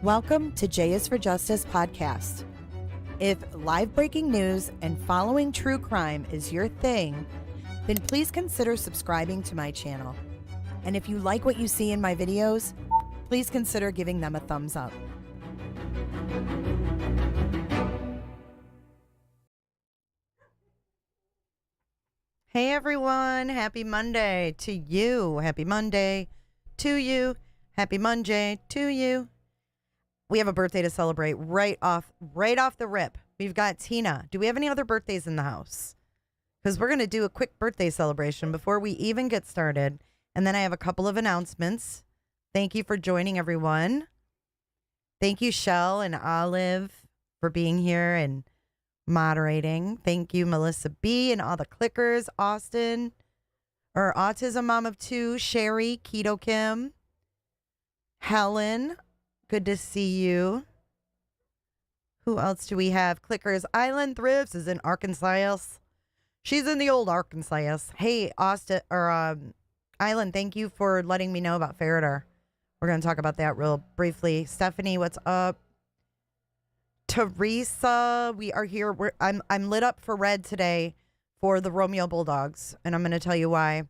Welcome to J is for Justice podcast. If live breaking news and following true crime is your thing, then please consider subscribing to my channel. And if you like what you see in my videos, please consider giving them a thumbs up. Hey everyone, happy Monday to you. Happy Monday to you. Happy Monday to you. We have a birthday to celebrate right off the rip. We've got Tina. Do we have any other birthdays in the house? Because we're going to do a quick birthday celebration before we even get started. And then I have a couple of announcements. Thank you for joining, everyone. Thank you, Shell and Olive, for being here and moderating. Thank you, Melissa B. and all the clickers. Austin, or Autism Mom of Two, Sherry, Keto Kim, Helen. Good to see you. Who else do we have? Clickers. Island Thrifts is in Arkansas. She's in the old Arkansas. Hey, Austin, or Island, thank you for letting me know about Faraday. We're going to talk about that real briefly. Stephanie, what's up? Teresa, we are here. I'm lit up for red today for the Romeo Bulldogs, and I'm going to tell you why.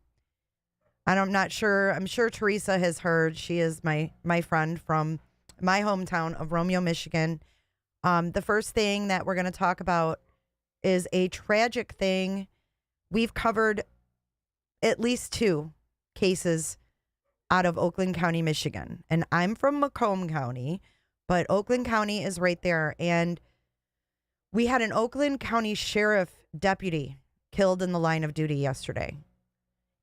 I'm not sure. I'm sure Teresa has heard. She is my friend from my hometown of Romeo, Michigan. The first thing that we're going to talk about is a tragic thing. We've covered at least 2 cases out of Oakland County, Michigan. And I'm from Macomb County, but Oakland County is right there. And we had an Oakland County Sheriff deputy killed in the line of duty yesterday.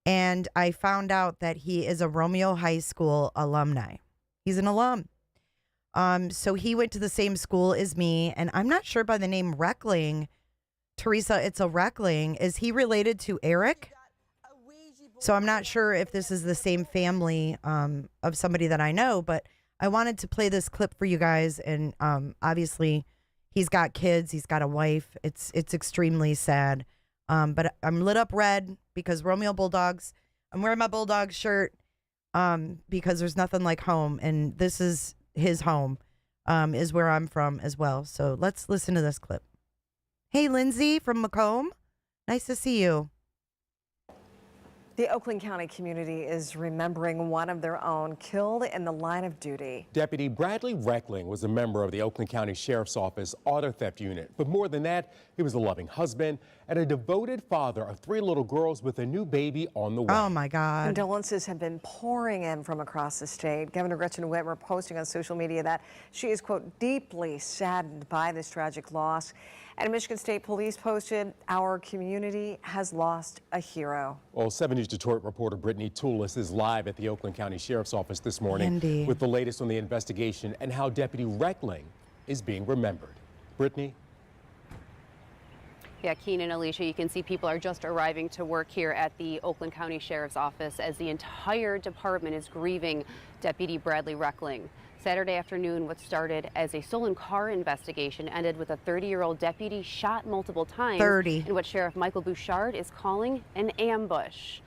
And I found out that he is a Romeo High School alumni. He's an alum. So he went to the same school as me, and I'm not sure by the name Reckling. Teresa, it's a Reckling. Is he related to Eric? So I'm not sure if this is the same family of somebody that I know, but I wanted to play this clip for you guys. And obviously, he's got kids, he's got a wife. It's extremely sad. But I'm lit up red because Romeo Bulldogs. I'm wearing my Bulldog shirt because there's nothing like home, and this is his home, is where I'm from as well. So let's listen to this clip. Hey, Lindsay from Macomb. Nice to see you. The Oakland County community is remembering one of their own killed in the line of duty. Deputy Bradley Reckling was a member of the Oakland County Sheriff's Office Auto Theft Unit. But more than that, he was a loving husband and a devoted father of 3 little girls with a new baby on the way. Oh, my God. Condolences have been pouring in from across the state. Governor Gretchen Whitmer posting on social media that she is, quote, deeply saddened by this tragic loss. And Michigan State Police posted, our community has lost a hero. Well, 7 News Detroit reporter Brittany Toulis is live at the Oakland County Sheriff's Office this morning Andy, with the latest on the investigation and how Deputy Reckling is being remembered. Brittany? Yeah, Keen and Alicia, you can see people are just arriving to work here at the Oakland County Sheriff's Office as the entire department is grieving Deputy Bradley Reckling. Saturday afternoon, what started as a stolen car investigation ended with a 30-year-old deputy shot multiple times in what Sheriff Michael Bouchard is calling an ambush.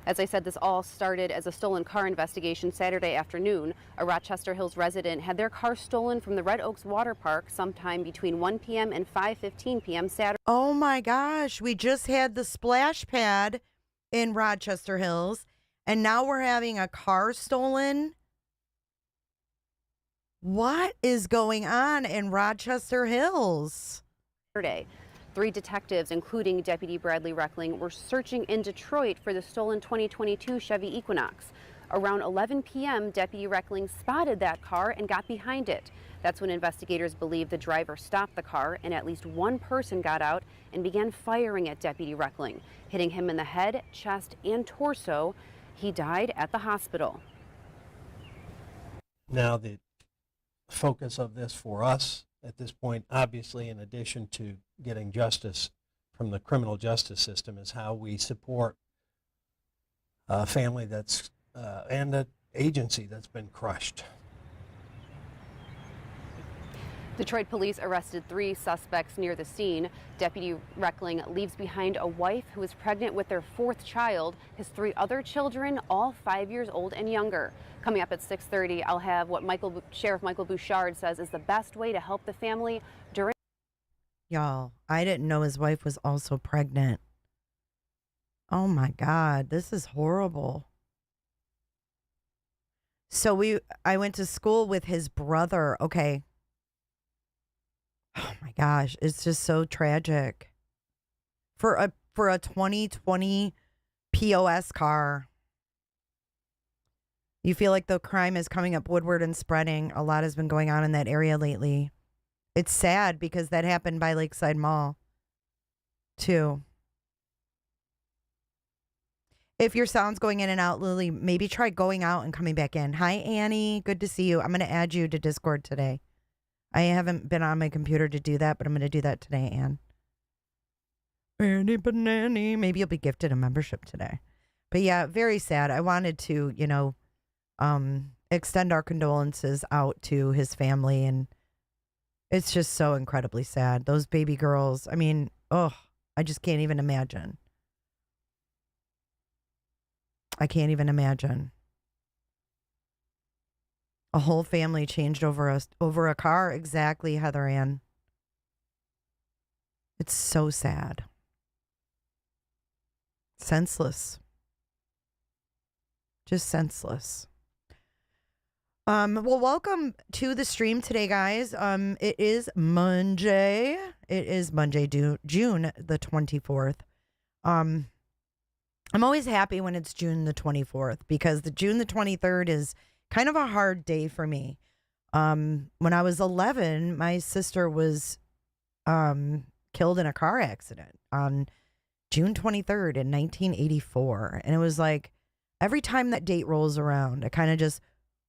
As I said, this all started as a stolen car investigation Saturday afternoon. A Rochester Hills resident had their car stolen from the Red Oaks Water Park sometime between 1 p.m. and 5:15 p.m. Saturday. Oh, my gosh. We just had the splash pad in Rochester Hills, and now we're having a car stolen. What is going on in Rochester Hills? Saturday, 3 detectives, including Deputy Bradley Reckling, were searching in Detroit for the stolen 2022 Chevy Equinox. Around 11 p.m., Deputy Reckling spotted that car and got behind it. That's when investigators believe the driver stopped the car, and at least one person got out and began firing at Deputy Reckling, hitting him in the head, chest, and torso. He died at the hospital. Now, the focus of this for us at this point, obviously, in addition to getting justice from the criminal justice system, is how we support a family that's and an agency that's been crushed. Detroit police arrested 3 suspects near the scene. Deputy Reckling leaves behind a wife who is pregnant with their 4th child, his 3 other children, all 5 years old and younger. Coming up at 6:30, I'll have what Sheriff Michael Broussard says is the best way to help the family during. Y'all, I didn't know his wife was also pregnant. Oh my God, this is horrible. So I went to school with his brother. Okay. Oh my gosh, it's just so tragic. For a 2020 POS car. You feel like the crime is coming up Woodward and spreading. A lot has been going on in that area lately. It's sad because that happened by Lakeside Mall too. If your sound's going in and out, Lily, maybe try going out and coming back in. Hi, Annie. Good to see you. I'm going to add you to Discord today. I haven't been on my computer to do that, but I'm going to do that today, Ann. Annie Banani. Maybe you'll be gifted a membership today. But yeah, very sad. I wanted to, extend our condolences out to his family. And it's just so incredibly sad. Those baby girls, I mean, I just can't even imagine. I can't even imagine. A whole family changed over a car. Exactly, Heather Ann. It's so sad. Senseless. Just senseless. Well, welcome to the stream today, guys. It is Monday. It is Monday, June the 24th. I'm always happy when it's June the 24th because the June the 23rd is kind of a hard day for me. When I was 11, my sister was killed in a car accident on June 23rd in 1984. And it was like every time that date rolls around, I kind of just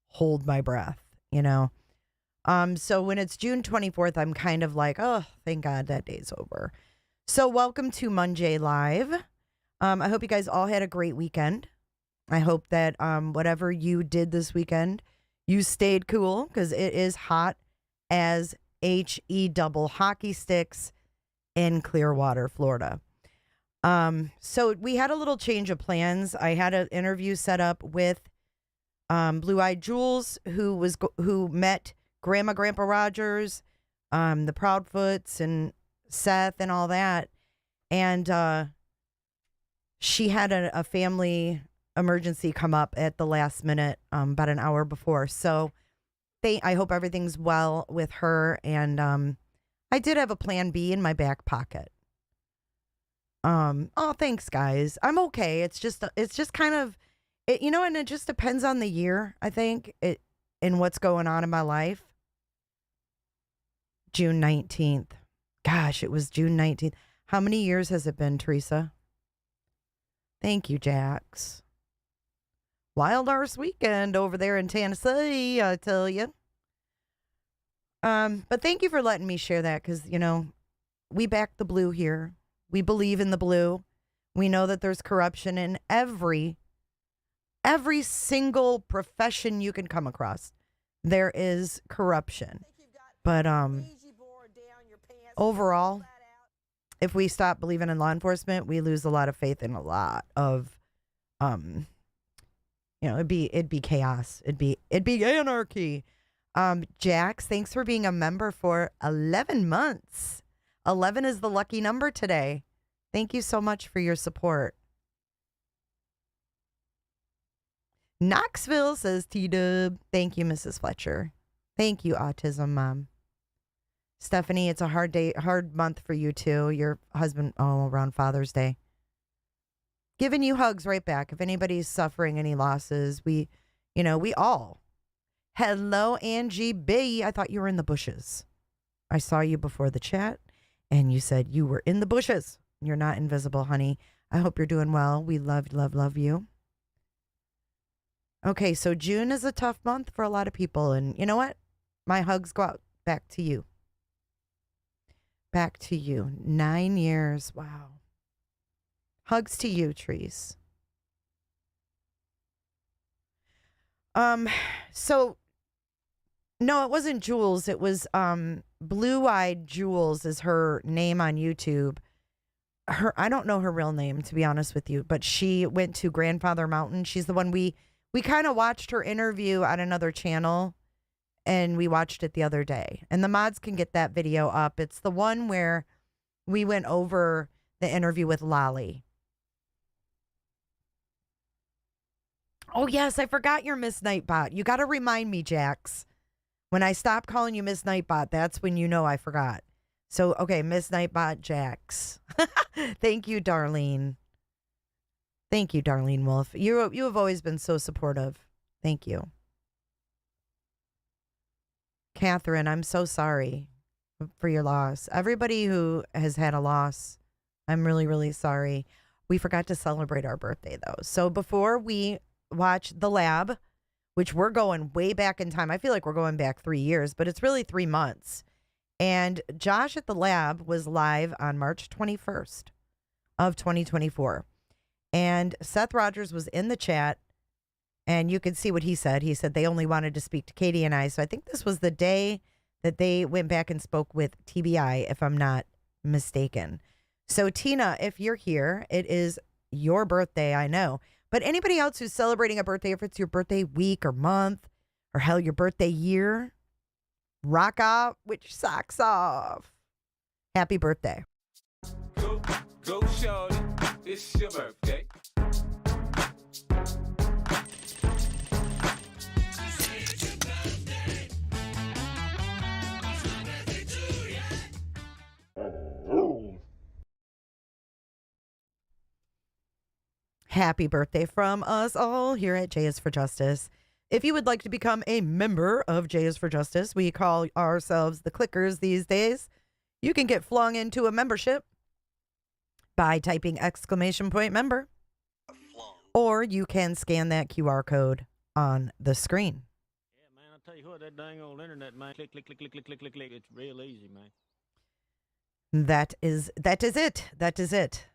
hold my breath, So when it's June 24th, I'm kind of like, oh, thank God that day's over. So welcome to Monday Live. I hope you guys all had a great weekend. I hope that whatever you did this weekend, you stayed cool because it is hot as HE double hockey sticks in Clearwater, Florida. So we had a little change of plans. I had an interview set up with Blue Eyed Jules, who met Grandpa Rogers, the Proudfoots, and Seth, and all that, and she had a family emergency come up at the last minute, about an hour before. So I hope everything's well with her. And I did have a plan B in my back pocket. Oh, thanks, guys. I'm okay. It's just kind of, and it just depends on the year, I think, and what's going on in my life. June 19th. Gosh, it was June 19th. How many years has it been, Teresa? Thank you, Jax. Wild Horse Weekend over there in Tennessee, I tell you. But thank you for letting me share that because, we back the blue here. We believe in the blue. We know that there's corruption in every single profession you can come across. There is corruption. But overall, if we stop believing in law enforcement, we lose a lot of faith in a lot of, it'd be chaos. It'd be anarchy. Jax, thanks for being a member for 11 months. 11 is the lucky number today. Thank you so much for your support. Knoxville, says T-Dub. Thank you, Mrs. Fletcher. Thank you, Autism Mom. Stephanie, it's a hard month for you too. Your husband, around Father's Day. Giving you hugs right back. If anybody's suffering any losses, we all. Hello, Angie B. I thought you were in the bushes. I saw you before the chat, and you said you were in the bushes. You're not invisible, honey. I hope you're doing well. We love you. Okay, so June is a tough month for a lot of people, and you know what? My hugs go out back to you. Back to you. 9 years. Wow. Hugs to you, Trees. So No, it wasn't Jules. It was Blue Eyed Jules is her name on YouTube. I don't know her real name, to be honest with you, but she went to Grandfather Mountain. She's the one we kind of watched her interview on another channel, and we watched it the other day. And the mods can get that video up. It's the one where we went over the interview with Lolly. Oh, yes, I forgot you're Miss Nightbot. You got to remind me, Jax. When I stop calling you Miss Nightbot, that's when you know I forgot. So, okay, Miss Nightbot Jax. Thank you, Darlene. Thank you, Darlene Wolf. You have always been so supportive. Thank you. Catherine, I'm so sorry for your loss. Everybody who has had a loss, I'm really, really sorry. We forgot to celebrate our birthday, though. So before we watch The Lab, which we're going way back in time. I feel like we're going back 3 years, but it's really 3 months. And Josh at The Lab was live on March 21st of 2024. And Seth Rogers was in the chat, and you could see what he said. He said they only wanted to speak to Katie and I. So I think this was the day that they went back and spoke with TBI, if I'm not mistaken. So Tina, if you're here, it is your birthday, I know. But anybody else who's celebrating a birthday, if it's your birthday week or month, or hell, your birthday year, rock out with your socks off. Happy birthday. Go, shorty. It's your birthday. Happy birthday from us all here at J is for Justice. If you would like to become a member of J is for Justice, we call ourselves the Clickers these days. You can get flung into a membership by typing !member, or you can scan that QR code on the screen. Yeah, man, I'll tell you what, that dang old internet, man, click, click, click, click, click, click, click, click. It's real easy, man. That is it. That is it.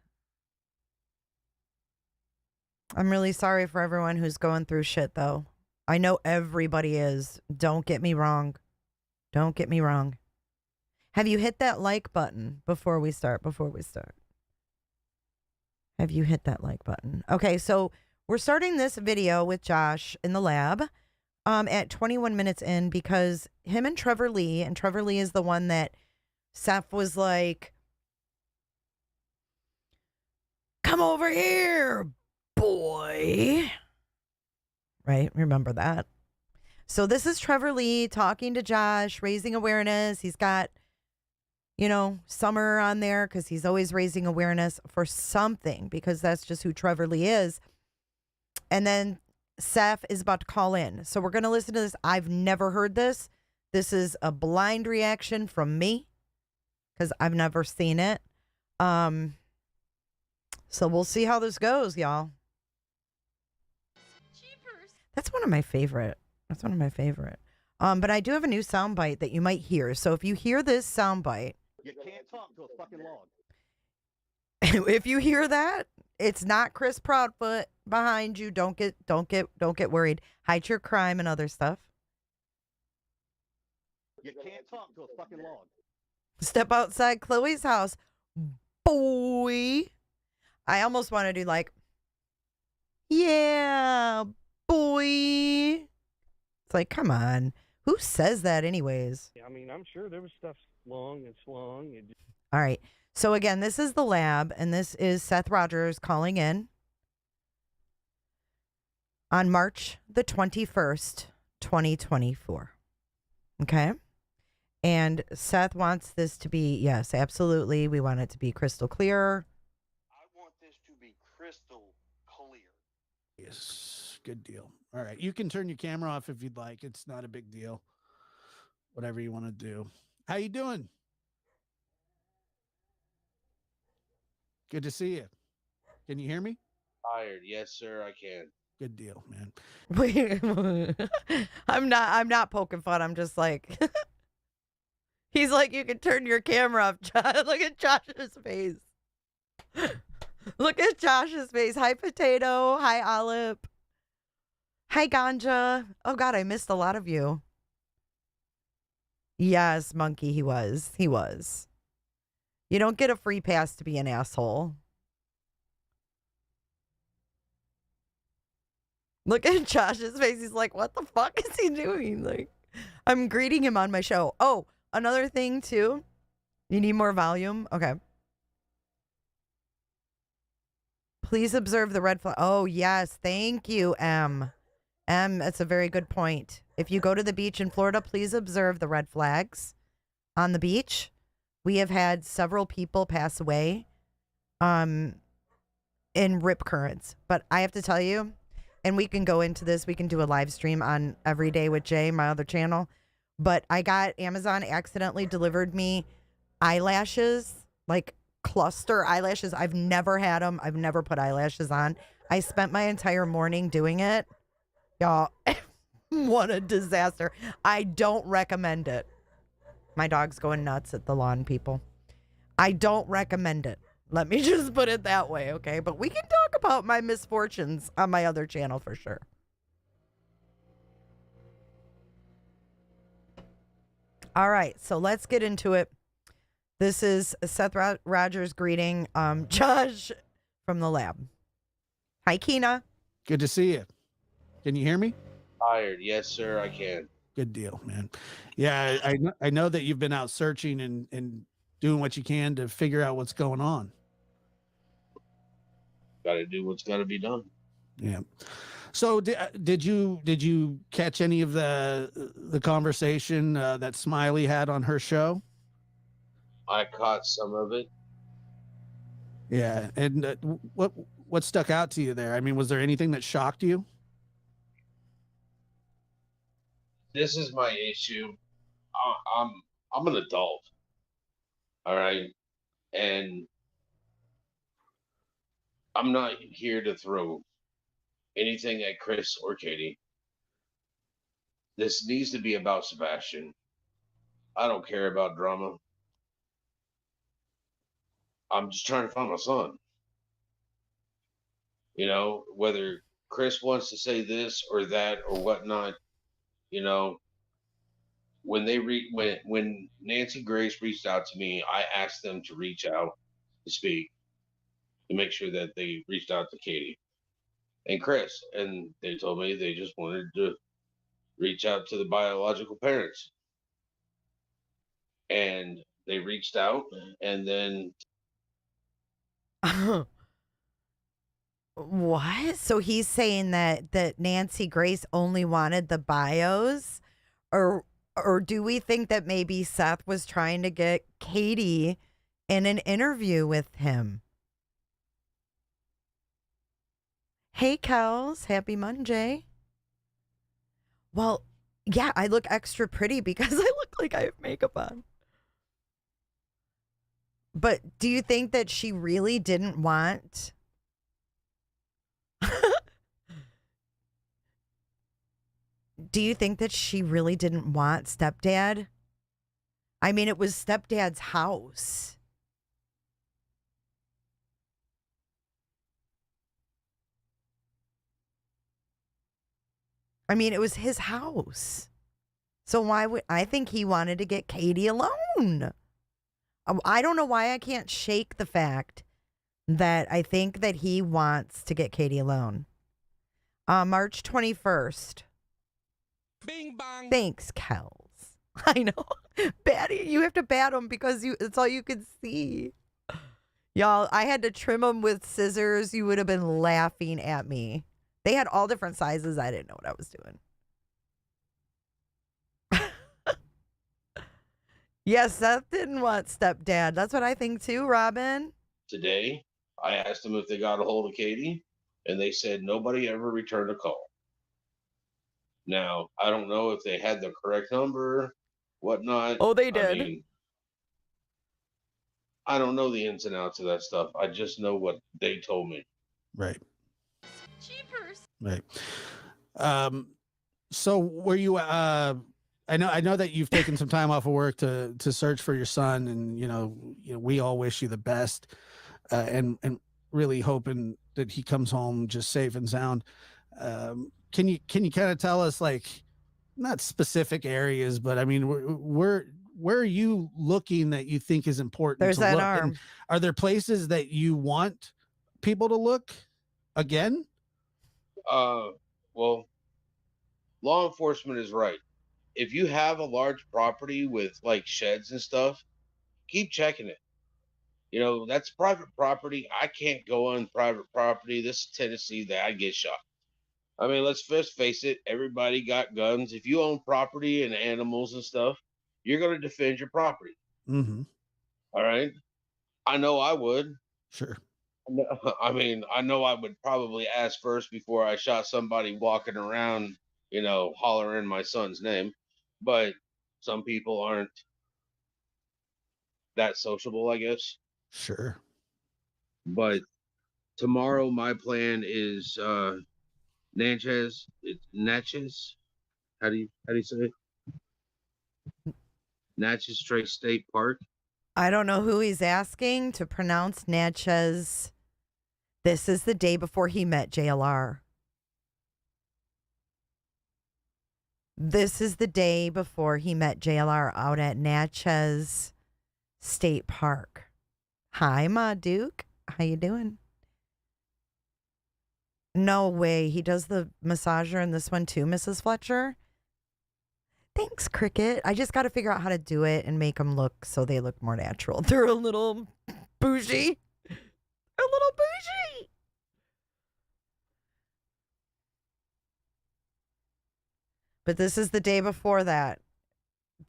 I'm really sorry for everyone who's going through shit, though. I know everybody is. Don't get me wrong. Don't get me wrong. Have you hit that like button before we start? Have you hit that like button? Okay, so we're starting this video with Josh in the lab at 21 minutes in because him and Trevor Lee is the one that Seth was like, come over here, boy. Right? Remember that. So this is Trevor Lee talking to Josh, raising awareness. He's got, Summer on there because he's always raising awareness for something because that's just who Trevor Lee is. And then Seth is about to call in. So we're going to listen to this. I've never heard this. This is a blind reaction from me because I've never seen it. So we'll see how this goes, y'all. That's one of my favorite. But I do have a new soundbite that you might hear. So if you hear this soundbite, you can't talk to a fucking log. If you hear that, it's not Chris Proudfoot behind you. Don't get worried. Hide your crime and other stuff. You can't talk to a fucking log. Step outside Chloe's house, boy. I almost want to do like, yeah, boy. It's like, come on. Who says that anyways? I mean, I'm sure there was stuff long and slung. And All right. So again, this is the lab, and this is Seth Rogers calling in on March the 21st, 2024. Okay? And Seth wants this to be, yes, absolutely. We want it to be crystal clear. I want this to be crystal clear. Yes, good deal. All right, you can turn your camera off if you'd like. It's not a big deal. Whatever you want to do. How you doing? Good to see you. Can you hear me? Tired. Yes, sir, I can. Good deal, man. Wait, I'm not poking fun. I'm just like, he's like, you can turn your camera off, Josh. Look at Josh's face. Look at Josh's face. Hi, Potato. Hi, Olive. Hi, Ganja. Oh, God, I missed a lot of you. Yes, monkey, he was. He was. You don't get a free pass to be an asshole. Look at Josh's face. He's like, what the fuck is he doing? Like, I'm greeting him on my show. Oh, another thing, too. You need more volume? Okay. Please observe the red flag. Oh, yes. Thank you, M. M, that's a very good point. If you go to the beach in Florida, please observe the red flags on the beach. We have had several people pass away in rip currents. But I have to tell you, and we can go into this, we can do a live stream on Every Day with Jay, my other channel. But I got Amazon accidentally delivered me eyelashes, like cluster eyelashes. I've never had them. I've never put eyelashes on. I spent my entire morning doing it. Y'all, what a disaster. I don't recommend it. My dog's going nuts at the lawn, people. I don't recommend it. Let me just put it that way, okay? But we can talk about my misfortunes on my other channel for sure. All right, so let's get into it. This is Seth Rogers greeting Josh from the lab. Hi, Keena. Good to see you. Can you hear me? Tired. Yes, sir, I can. Good deal, man. Yeah, I know that you've been out searching and doing what you can to figure out what's going on. Got to do what's got to be done. Yeah. So did you catch any of the conversation that Smiley had on her show? I caught some of it. Yeah, and what stuck out to you there? I mean, was there anything that shocked you? This is my issue. I'm an adult. All right, and I'm not here to throw anything at Chris or Katie. This needs to be about Sebastian. I don't care about drama. I'm just trying to find my son. You know, whether Chris wants to say this or that or whatnot, you know, when Nancy Grace reached out to me, I asked them to reach out to speak to make sure that they reached out to Katie and Chris, and they told me they just wanted to reach out to the biological parents, and they reached out, and then What? So he's saying that Nancy Grace only wanted the bios, or do we think that maybe Seth was trying to get Katie in an interview with him? Hey, Kels, happy Monday. Well, yeah, I look extra pretty because I look like I have makeup on. But do you think that she really didn't want... Do you think that she really didn't want stepdad? I mean, it was stepdad's house. I mean, it was his house. So why would I think he wanted to get Katie alone? I don't know why I can't shake the fact that I think that he wants to get Katie alone. March 21st. Bing bong. Thanks, Kels. I know. Batty, you have to bat him because it's all you can see. Y'all, I had to trim them with scissors. You would have been laughing at me. They had all different sizes. I didn't know what I was doing. Yes, Seth didn't want stepdad. That's what I think too, Robin. today I asked them if they got a hold of Katie, and they said nobody ever returned a call. Now, I don't know if they had the correct number, whatnot. Oh, they did. I mean, I don't know the ins and outs of that stuff. I just know what they told me. Right. Cheapers. Right. So were you, I know that you've taken some time off of work to search for your son, and, you know, we all wish you the best, and really hoping that he comes home just safe and sound. Can you kind of tell us, like, not specific areas, but I mean, where are you looking that you think is important There's to that look? arm. And are there places that you want people to look again? Well, law enforcement is right. If you have a large property with like sheds and stuff, keep checking it. You know, that's private property. I can't go on private property. This is Tennessee that I get shot. I mean, let's first face it. Everybody got guns. If you own property and animals and stuff, you're going to defend your property. Mm-hmm. All right. I know I would. Sure. I mean, I know I would probably ask first before I shot somebody walking around, you know, hollering my son's name. But some people aren't that sociable, I guess. Sure. But tomorrow, my plan is Natchez. It's Natchez. How do you say it? Natchez Trace State Park. I don't know who he's asking to pronounce Natchez. This is the day before he met JLR. This is the day before he met JLR out at Natchez State Park. Hi, Ma Duke. How you doing? No way. He does the massager in this one too, Mrs. Fletcher. Thanks, Cricket. I just got to figure out how to do it and make them look so they look more natural. They're a little bougie. A little bougie. But this is the day before that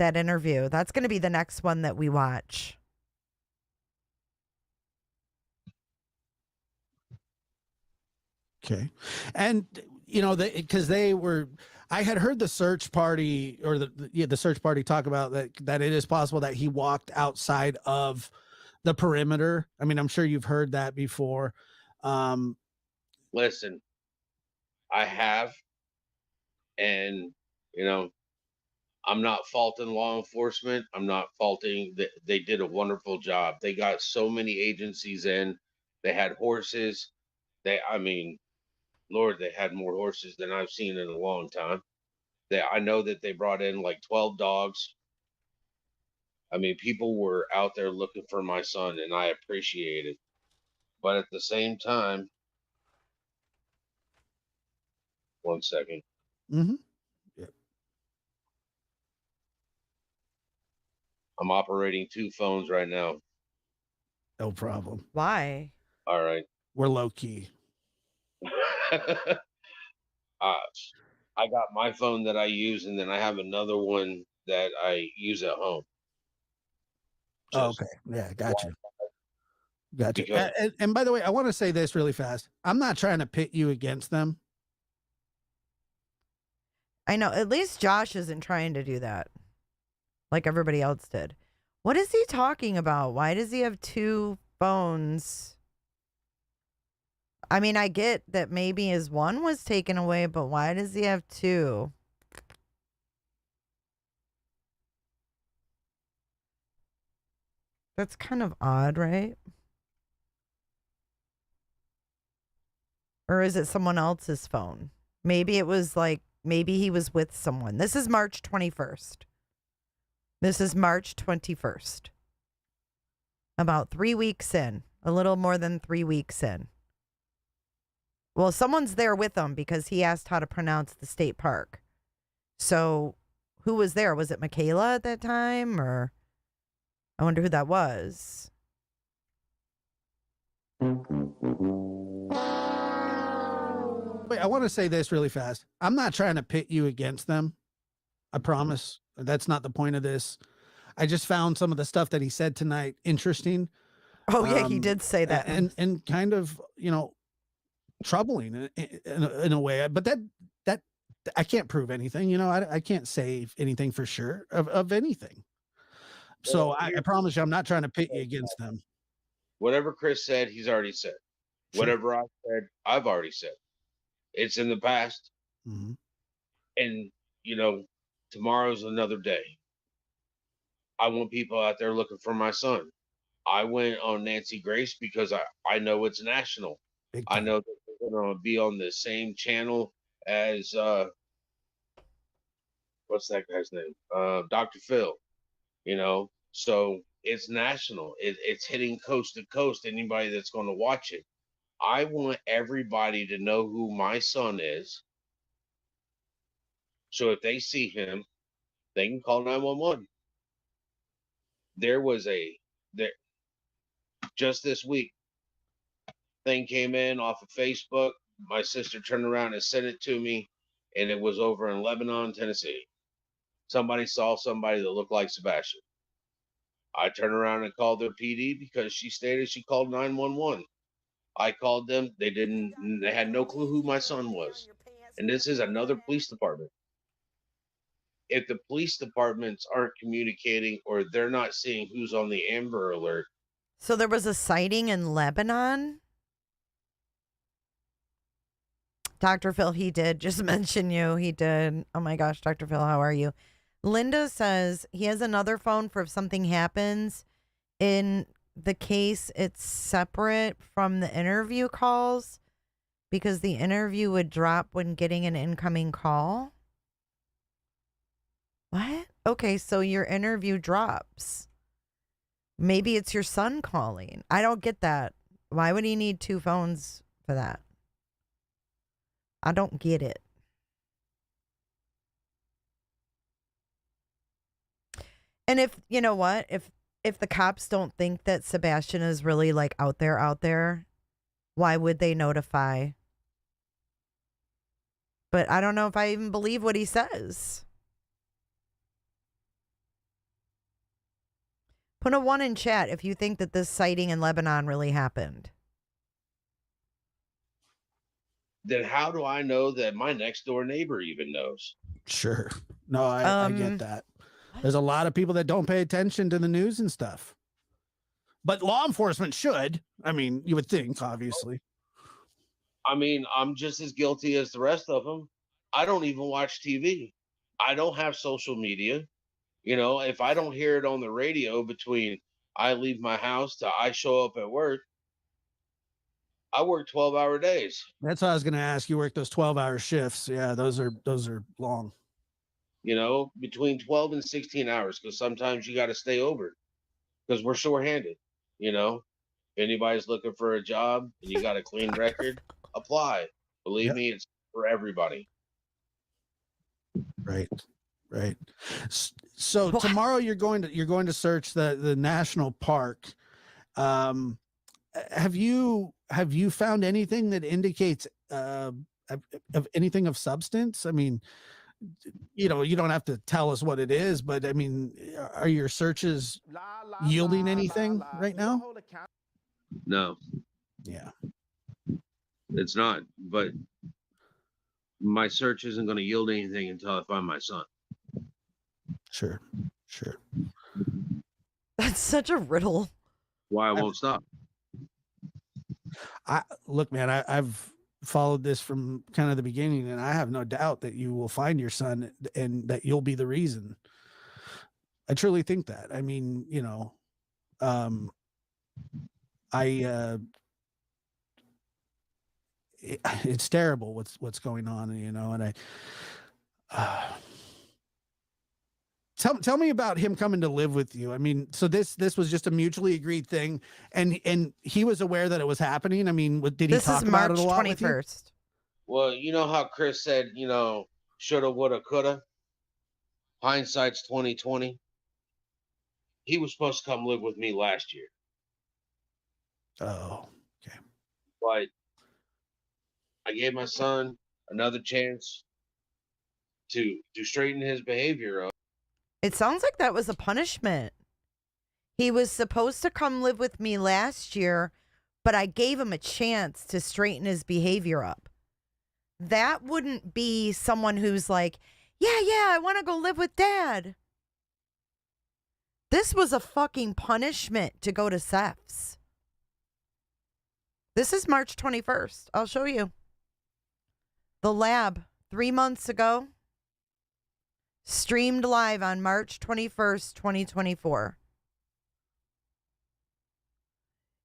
interview. That's going to be the next one that we watch. Okay. And, you know, because they were, I had heard the search party or the search party talk about that it is possible that he walked outside of the perimeter. I mean, I'm sure you've heard that before. Listen, I have, and, you know, I'm not faulting law enforcement. I'm not faulting that they did a wonderful job. They got so many agencies in. They had horses. I mean, Lord, they had more horses than I've seen in a long time. I know that they brought in like 12 dogs. I mean, people were out there looking for my son, and I appreciate it. But at the same time, one second. Mm-hmm. Yeah. I'm operating two phones right now. No problem. Why? All right. We're low key. I got my phone that I use, and then I have another one that I use at home. Oh, okay. Yeah, gotcha. Gotcha. Because, And by the way, I want to say this really fast. I'm not trying to pit you against them. I know. At least Josh isn't trying to do that like everybody else did. What is he talking about? Why does he have two phones? I mean, I get that maybe his one was taken away, but why does he have two? That's kind of odd, right? Or is it someone else's phone? Maybe it was like, maybe he was with someone. This is March 21st. This is March 21st. About 3 weeks in, a little more than 3 weeks in. Well, someone's there with him because he asked how to pronounce the state park. So who was there? Was it Michaela at that time? Or I wonder who that was. Wait, I want to say this really fast. I'm not trying to pit you against them. I promise. That's not the point of this. I just found some of the stuff that he said tonight interesting. Oh, yeah, he did say that. And kind of, you know, troubling in a way. But that I can't prove anything. You know, I can't say anything for sure of anything. So Well, I promise you, I'm not trying to pit you against them. whatever Chris said, he's already said. Sure. Whatever I said, I've already said. It's in the past. Mm-hmm. And, you know, tomorrow's another day. I want people out there looking for my son. I went on Nancy Grace because I know it's national. Big I time. know that they're going to be on the same channel as what's that guy's name? Dr. Phil. You know, so it's national. It's hitting coast to coast. Anybody that's going to watch it, I want everybody to know who my son is. So if they see him, they can call 911. There was there just this week thing came in off of Facebook. My sister turned around and sent it to me, and it was over in Lebanon, Tennessee. Somebody saw somebody that looked like Sebastian. I turned around and called their PD because she stated she called 911. I called them. They had no clue who my son was. And this is another police department. If the police departments aren't communicating or they're not seeing who's on the Amber Alert. So there was a sighting in Lebanon? Dr. Phil, he did just mention you. He did. Oh my gosh, Dr. Phil, how are you? Linda says he has another phone for if something happens. In the case, it's separate from the interview calls because the interview would drop when getting an incoming call. What? Okay, so your interview drops. Maybe it's your son calling. I don't get that. Why would he need two phones for that? I don't get it. And if, you know what, if the cops don't think that Sebastian is really like out there, why would they notify? But I don't know if I even believe what he says. Put a 1 in chat if you think that this sighting in Lebanon really happened. Then how do I know that my next door neighbor even knows? Sure. No, I get that. There's a lot of people that don't pay attention to the news and stuff. But law enforcement should. I mean, you would think, obviously. I mean, I'm just as guilty as the rest of them. I don't even watch TV. I don't have social media. You know, if I don't hear it on the radio between I leave my house to I show up at work, I work 12-hour days. That's what I was going to ask. You work those 12-hour shifts. Yeah, those are long. You know, between 12 and 16 hours, because sometimes you got to stay over because we're short-handed. You know, if anybody's looking for a job and you got a clean record, apply. Believe me, it's for everybody. Right. So tomorrow you're going to search the national park. Have you found anything that indicates of anything of substance? I mean, you know, you don't have to tell us what it is, but I mean, are your searches yielding anything right now? No. Yeah. It's not. But my search isn't going to yield anything until I find my son. Sure. That's such a riddle. Why I won't stop. Look, man, I've followed this from kind of the beginning, and I have no doubt that you will find your son and that you'll be the reason. I truly think that. I mean, you know, it's terrible what's going on, you know, and Tell me about him coming to live with you. I mean, so this was just a mutually agreed thing, and he was aware that it was happening. I mean, did he talk about it a lot with you? This is March 21st. Well, you know how Chris said, you know, shoulda, woulda, coulda. Hindsight's 2020. He was supposed to come live with me last year. Oh, okay. But I gave my son another chance to straighten his behavior up. It sounds like that was a punishment. He was supposed to come live with me last year, but I gave him a chance to straighten his behavior up. That wouldn't be someone who's like, yeah, I want to go live with dad. This was a fucking punishment to go to Seth's. This is March 21st. I'll show you. The Lab, 3 months ago. Streamed live on March 21st, 2024.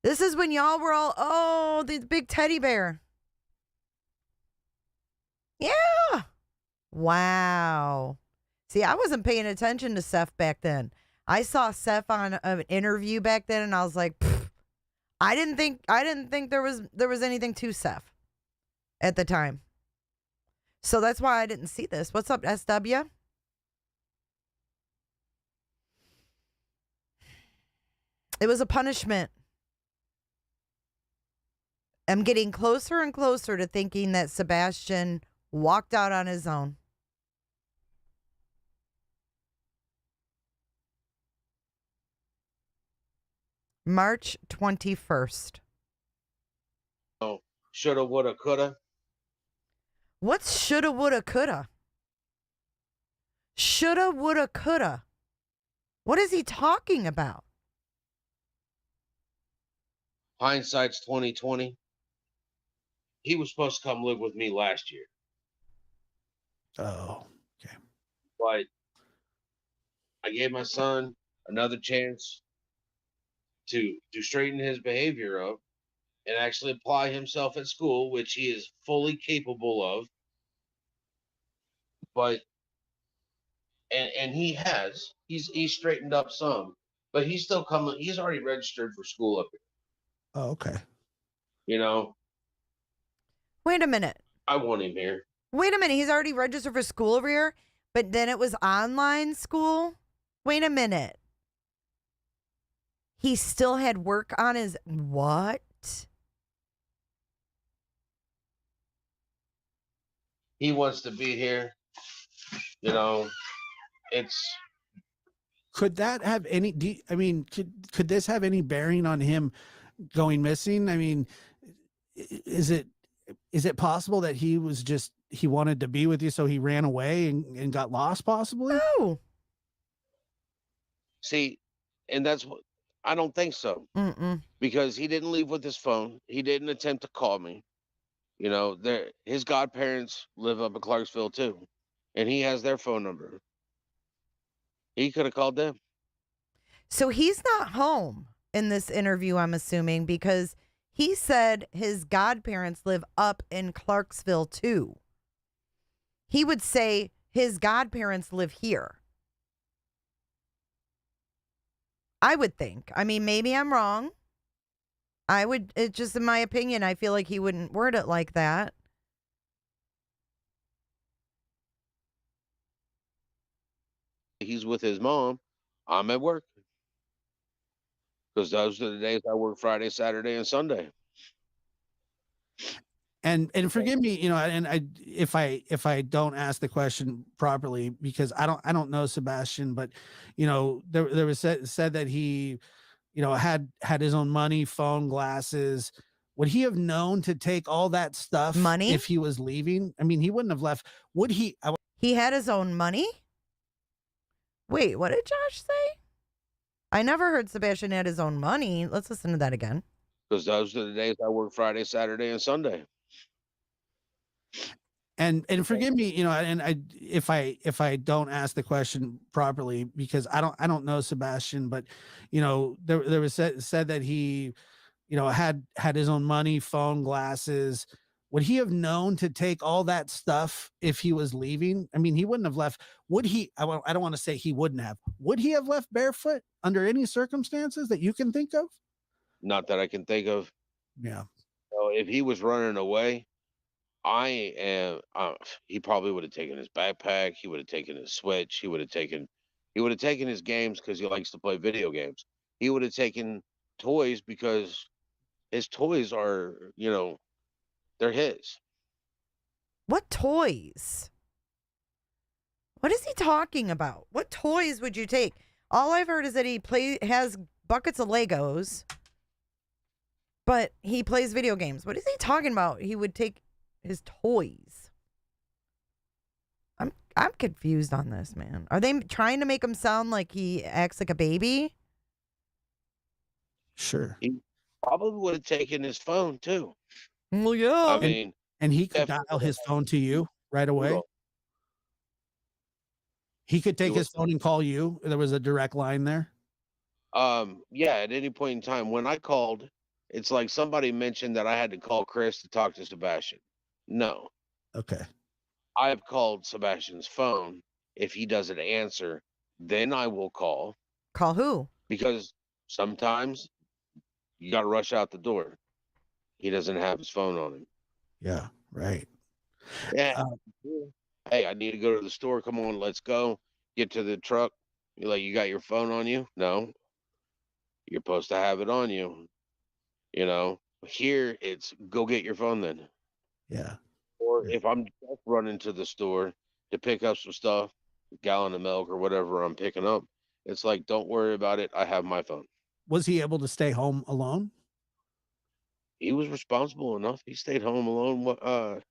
This is when y'all were all, oh, the big teddy bear. Yeah. Wow. See, I wasn't paying attention to Seth back then. I saw Seth on an interview back then, and I was like, pfft. I didn't think there was anything to Seth at the time. So that's why I didn't see this. What's up, SW? It was a punishment. I'm getting closer and closer to thinking that Sebastian walked out on his own. March 21st. Oh, shoulda, woulda, coulda. What's shoulda, woulda, coulda? Shoulda, woulda, coulda. What is he talking about? Hindsight's 2020. He was supposed to come live with me last year, Oh, okay. but I gave my son another chance to straighten his behavior up and actually apply himself at school, which he is fully capable of. But and he's straightened up some, but he's still coming. He's already registered for school up here. Oh, okay. You know, Wait a minute. I want him here. Wait a minute. He's already registered for school over here, but then it was online school? Wait a minute. He still had work on his what? He wants to be here. You know, it's Could that have any? I mean, could this have any bearing on him going missing? I mean, is it possible that he wanted to be with you, so he ran away and got lost, possibly? No. see, and that's what I don't think so. Because he didn't leave with his phone. He didn't attempt to call me. You know, his godparents live up in Clarksville too, and he has their phone number. He could have called them. So he's not home in this interview, I'm assuming, because he said his godparents live up in Clarksville too. He would say his godparents live here. I would think. I mean, maybe I'm wrong. It's just in my opinion, I feel like he wouldn't word it like that. He's with his mom. I'm at work. Because those are the days I work Friday, Saturday, and Sunday. And forgive me, if I don't ask the question properly, because I don't know Sebastian, but there was said that he had his own money, phone, glasses. Would he have known to take all that stuff Money? if he was leaving? I mean, he wouldn't have left. Would he? He had his own money? Wait, what did Josh say? I never heard Sebastian had his own money. Let's listen to that again. Because those are the days I work Friday, Saturday, and Sunday. And forgive me, if I don't ask the question properly, because I don't know Sebastian, but there was said that he had his own money, phone, glasses. Would he have known to take all that stuff if he was leaving? I mean, he wouldn't have left. Would he? I don't want to say he wouldn't have. Would he have left barefoot under any circumstances that you can think of? Not that I can think of. Yeah. So if he was running away, he probably would have taken his backpack. He would have taken his Switch. He would have taken his games because he likes to play video games. He would have taken toys because his toys are, they're his. What toys? What is he talking about? What toys would you take? All I've heard is that he has buckets of Legos, but he plays video games. What is he talking about? He would take his toys. I'm confused on this, man. Are they trying to make him sound like he acts like a baby? Sure. He probably would have taken his phone too. Well, yeah. I mean, and he could dial his phone to you right away. He could take his phone and call you. There was a direct line there. Yeah, at any point in time when I called, it's like somebody mentioned that I had to call Chris to talk to Sebastian. No. Okay. I've called Sebastian's phone If he doesn't answer, then I will call, Call who? because sometimes you got to rush out the door. He doesn't have his phone on him. Yeah, right. Yeah. Hey, I need to go to the store. Come on, let's go. Get to the truck. You're like, you got your phone on you? No. You're supposed to have it on you. You know, here it's go get your phone then. Yeah. Or if I'm just running to the store to pick up some stuff, a gallon of milk or whatever I'm picking up, it's like, don't worry about it. I have my phone. Was he able to stay home alone? He was responsible enough. He stayed home alone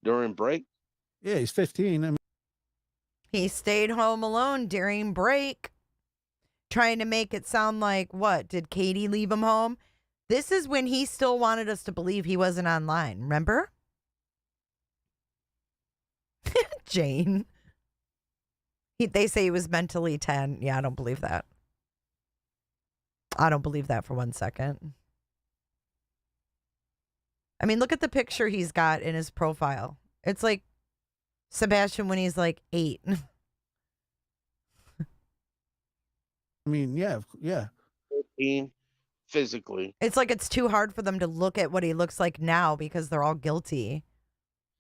during break. Yeah, he's 15. I mean, He stayed home alone during break, trying to make it sound like, what? Did Katie leave him home? This is when he still wanted us to believe he wasn't online. Remember? Jane. They say he was mentally 10. Yeah, I don't believe that. I don't believe that for 1 second. I mean, look at the picture he's got in his profile. It's like Sebastian when he's like 8. I mean, yeah. 15 physically. It's like it's too hard for them to look at what he looks like now because they're all guilty.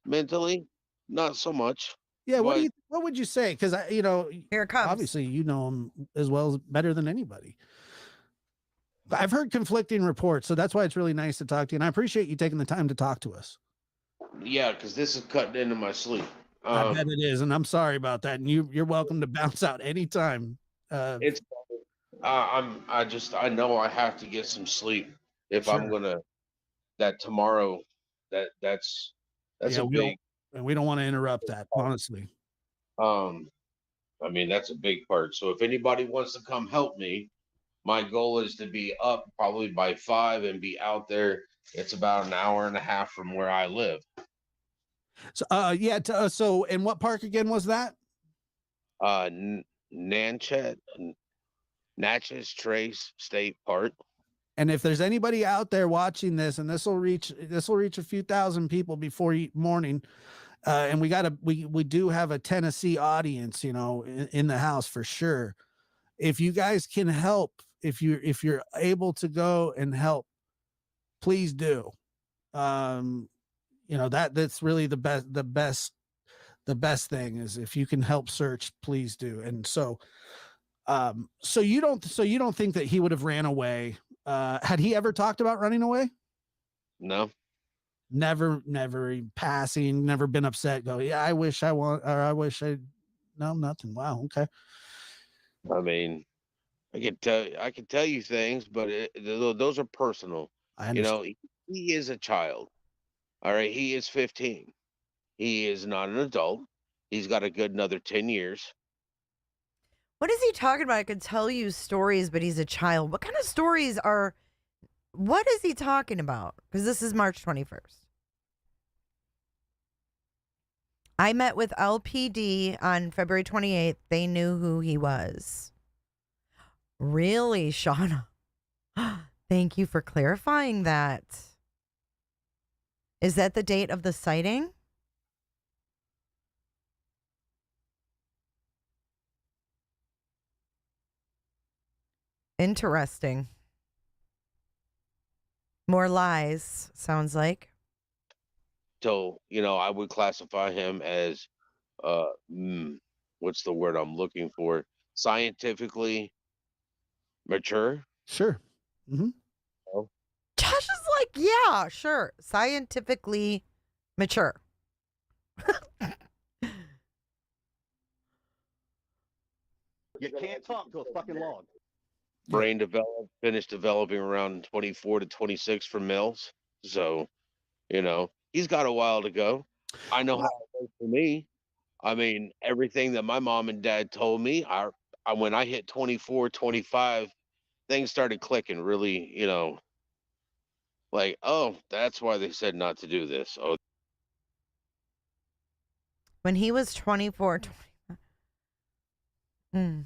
Mentally, not so much. Yeah, what But would you say? Because Here it comes. obviously you know him as well as better than anybody. I've heard conflicting reports, so that's why it's really nice to talk to you. And I appreciate you taking the time to talk to us. yeah, because this is cutting into my sleep. I bet it is, and I'm sorry about that. And you're welcome to bounce out anytime. It's I know I have to get some sleep if I'm Sure. gonna that tomorrow. That's Yeah, a big we don't want to interrupt that, honestly. I mean, that's a big part. So if anybody wants to come help me, my goal is to be up probably by 5 and be out there. It's about an hour and a half from where I live. So, so in what park again was that? Natchez Trace State Park. And if there's anybody out there watching this, and this will reach a few thousand people before morning, and we do have a Tennessee audience, in the house for sure. If you guys can help, if you're able to go and help, please do. That's really the best thing is if you can help search, please do. And so you don't think that he would have ran away? Had he ever talked about running away? No. Never passing, never been upset. Go, yeah, I wish I no, nothing. Wow. Okay. I mean, I can tell you things, but those are personal. I understand. He is a child. All right. He is 15. He is not an adult. He's got a good another 10 years. What is he talking about? I could tell you stories, but he's a child. What kind of stories what is he talking about? Because this is March 21st. I met with LPD on February 28th. They knew who he was. Really, Shauna? Thank you for clarifying that. Is that the date of the sighting? Interesting. More lies, sounds like. So, I would classify him as, what's the word I'm looking for? Scientifically mature. Sure. Mm-hmm. Oh. Josh is like, yeah, sure. Scientifically mature. You can't talk to a fucking log. Brain finished developing around 24 to 26 for males. So, he's got a while to go. I know how it was for me. I mean, everything that my mom and dad told me, when I hit 24, 25, things started clicking really, like, oh, that's why they said not to do this. Oh, When he was 24, 25.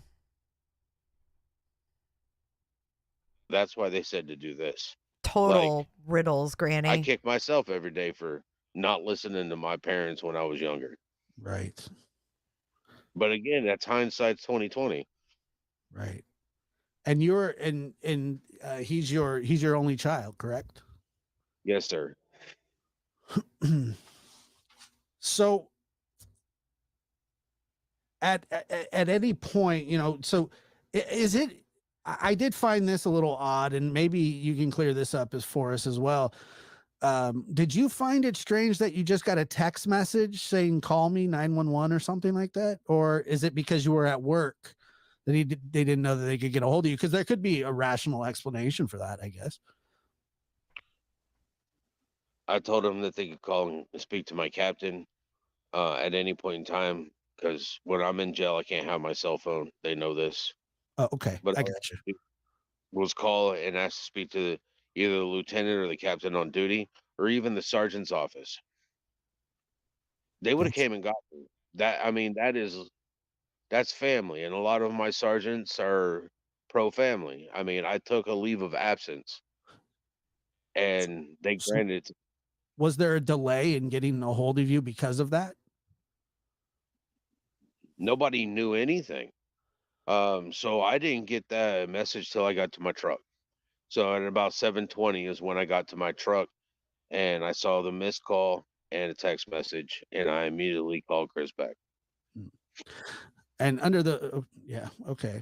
That's why they said to do this. Total riddles, Granny. I kick myself every day for not listening to my parents when I was younger. Right. But again, that's hindsight's 2020. Right. And you're and he's your only child, correct? Yes, sir. So at any point, so is it, I did find this a little odd, and maybe you can clear this up for us as well. Did you find it strange that you just got a text message saying call me 911 or something like that? Or is it because you were at work that they didn't know that they could get a hold of you? Because there could be a rational explanation for that, I guess. I told them that they could call and speak to my captain at any point in time, because when I'm in jail, I can't have my cell phone. They know this. Oh, okay. But I got you. Was call and ask to speak to either the lieutenant or the captain on duty, or even the sergeant's office. They would have came and got me. That, I mean, that's family, and a lot of my sergeants are pro family. I mean, I took a leave of absence, and they So granted. was there a delay in getting a hold of you because of that? Nobody knew anything. So I didn't get that message till I got to my truck. So at about 7:20 is when I got to my truck, and I saw the missed call and a text message, and I immediately called Chris back. And under the yeah, okay.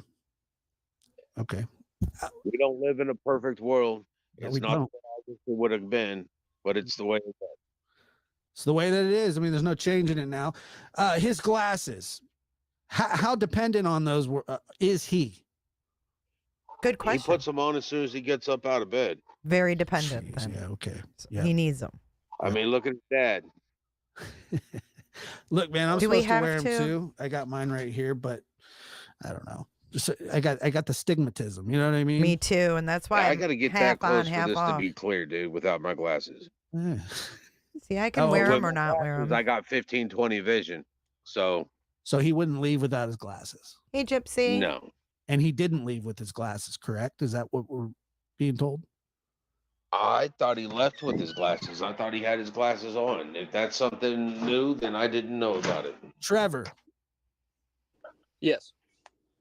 We don't live in a perfect world. No, It's we not don't. what I wish it would have been, but it's the way it's at. It's the way that it is. I mean, there's no changing it now. His glasses, how dependent on those is he? Good question. He puts them on as soon as he gets up out of bed. Very dependent. Jeez, Then. yeah, okay. So Yeah. he needs them. I mean, look at his dad. Look, man, I'm Do we supposed to have wear them to? too. I got mine right here, but I don't know. Just I got the stigmatism. You know what I mean? Me too, and that's why I I'm got to get half that on, close for half this off. to be clear, dude, without my glasses. Yeah. See, I can Oh, wear With them or my not wear glasses, them. I got 15-20 vision. So So he wouldn't leave without his glasses, Hey, Gypsy. no. and he didn't leave with his glasses. Correct? Is that what we're being told? I thought he left with his glasses. I thought he had his glasses on. If that's something new, then I didn't know about it. Trevor, Yes.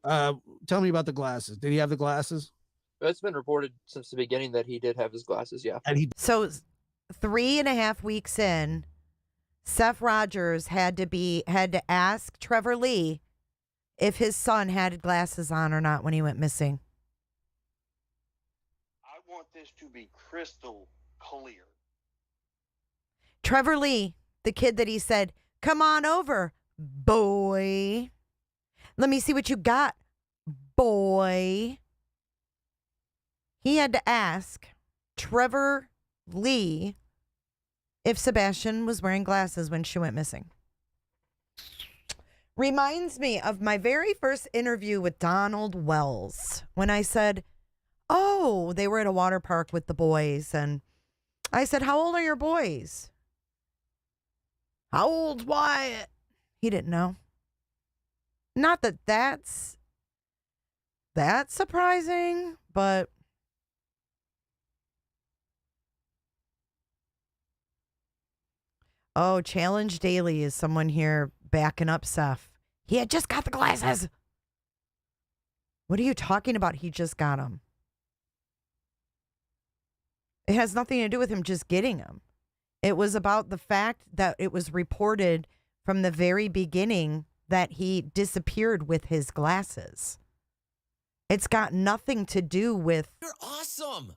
tell me about the glasses. Did he have the glasses? It's been reported since the beginning that he did have his glasses, yeah. And he So 3.5 weeks in, Seth Rogers had to ask Trevor Lee if his son had glasses on or not when he went missing. I want this to be crystal clear. Trevor Lee, the kid that he said, "Come on over, boy. Let me see what you got, boy." He had to ask Trevor Lee if Sebastian was wearing glasses when she went missing. Reminds me of my very first interview with Donald Wells when I said, "Oh, they were at a water park with the boys." And I said, "How old are your boys?" "How old's Wyatt?" He didn't know. Not that that's surprising, but oh, Challenge Daily is someone here backing up Seth. He had just got the glasses. What are you talking about? He just got them. It has nothing to do with him just getting them. It was about the fact that it was reported from the very beginning that he disappeared with his glasses. It's got nothing to do with You're awesome.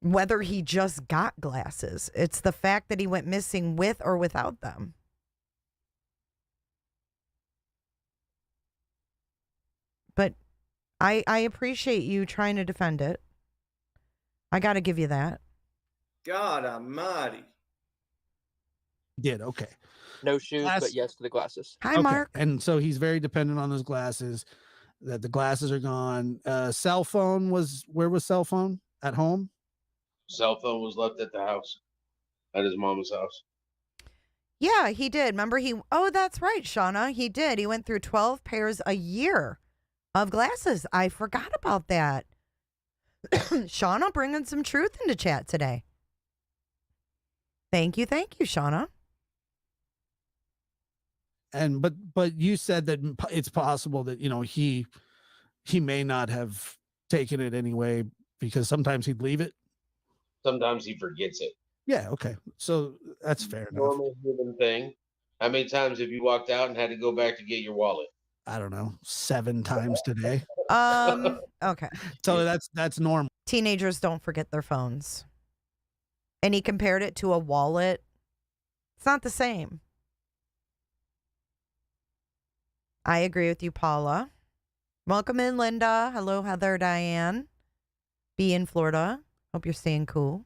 whether he just got glasses. It's the fact that he went missing with or without them. But I appreciate you trying to defend it. I got to give you that. God almighty. did. Okay. No shoes, but yes to the glasses. Hi, Okay. Mark. And so he's very dependent on his glasses. That the glasses are gone. Cell phone where was cell phone? At home? Cell phone was left at the house, at his mama's house. Yeah, he did. Remember oh, that's right, Shauna. He did. He went through 12 pairs a year of glasses. I forgot about that. Shauna bringing some truth into chat today. Thank you, Shauna. And but you said that it's possible that, you know, he may not have taken it anyway because sometimes he'd leave it. Sometimes he forgets it. Yeah, okay. So that's fair enough. Normal human thing. How many times have you walked out and had to go back to get your wallet? I don't know, 7 times today. Okay. So that's normal. Teenagers don't forget their phones. And he compared it to a wallet. It's not the same. I agree with you, Paula. Welcome in, Linda. Hello, Heather, Diane. B in Florida. Hope you're staying cool.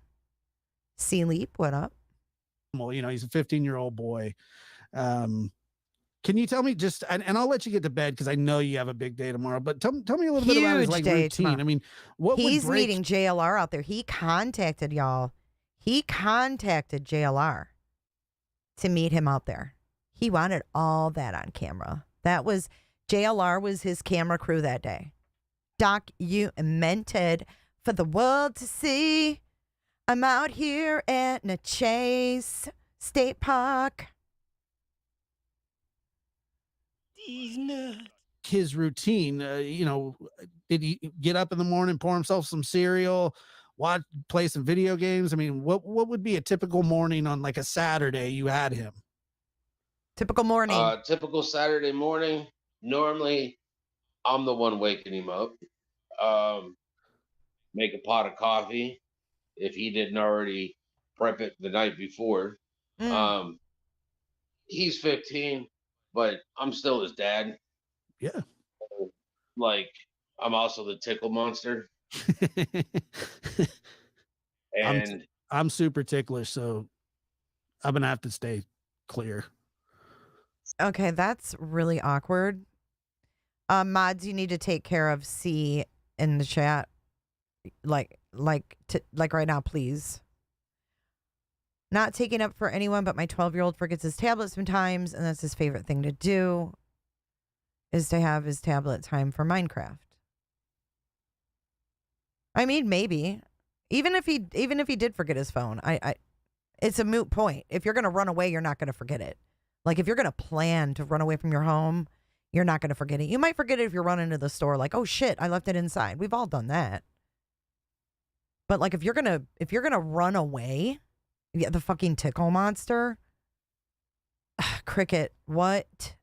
Sea Leap, what up? Well, you know, he's a 15-year-old boy. Can you tell me just, and I'll let you get to bed because I know you have a big day tomorrow, but tell me a little bit about his like routine. Tomorrow. I mean, what he's would break... meeting JLR out there. He contacted y'all. He contacted JLR to meet him out there. He wanted all that on camera. That was, JLR was his camera crew that day. Documented for the world to see. I'm out here at Chase State Park. These nuts. His routine, you know, did he get up in the morning, pour himself some cereal, play some video games? I mean, what would be a typical morning on like a Saturday you had him? Typical morning. Typical Saturday morning. Normally, I'm the one waking him up. Make a pot of coffee if he didn't already prep it the night before. He's 15, but I'm still his dad. Yeah. Like, I'm also the tickle monster. And I'm super ticklish, so I'm gonna have to stay clear. Okay, that's really awkward. Mods, you need to take care of C in the chat. Like right now, please. Not taking up for anyone, but my 12-year-old forgets his tablet sometimes, and that's his favorite thing to do, is to have his tablet time for Minecraft. I mean, maybe. Even if he did forget his phone, it's a moot point. If you're gonna run away, you're not gonna forget it. Like if you're gonna plan to run away from your home, you're not gonna forget it. You might forget it if you're running to the store, like, oh shit, I left it inside. We've all done that. But like if you're gonna run away, yeah, the fucking tickle monster. Cricket, what?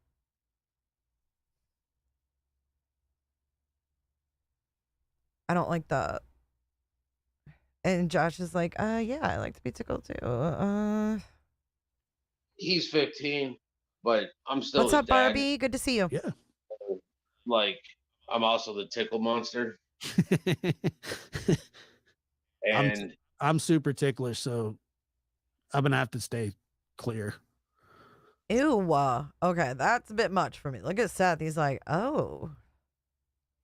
I don't like the. And Josh is like, yeah, I like to be tickled too. He's 15, but I'm still. What's up, dad. Barbie? Good to see you. Yeah. Like, I'm also the tickle monster. And I'm super ticklish, so I'm gonna have to stay clear. Ew. Okay, that's a bit much for me. Look at Seth. He's like, oh.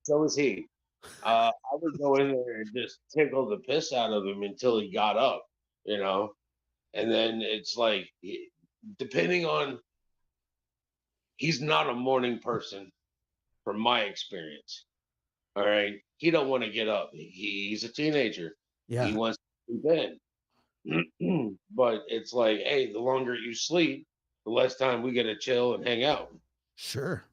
So is he. I would go in there and just tickle the piss out of him until he got up, you know? And then it's like, depending on, he's not a morning person from my experience. All right. He don't want to get up. He's a teenager. Yeah. He wants to sleep in. But it's like, hey, the longer you sleep, the less time we get to chill and hang out. Sure.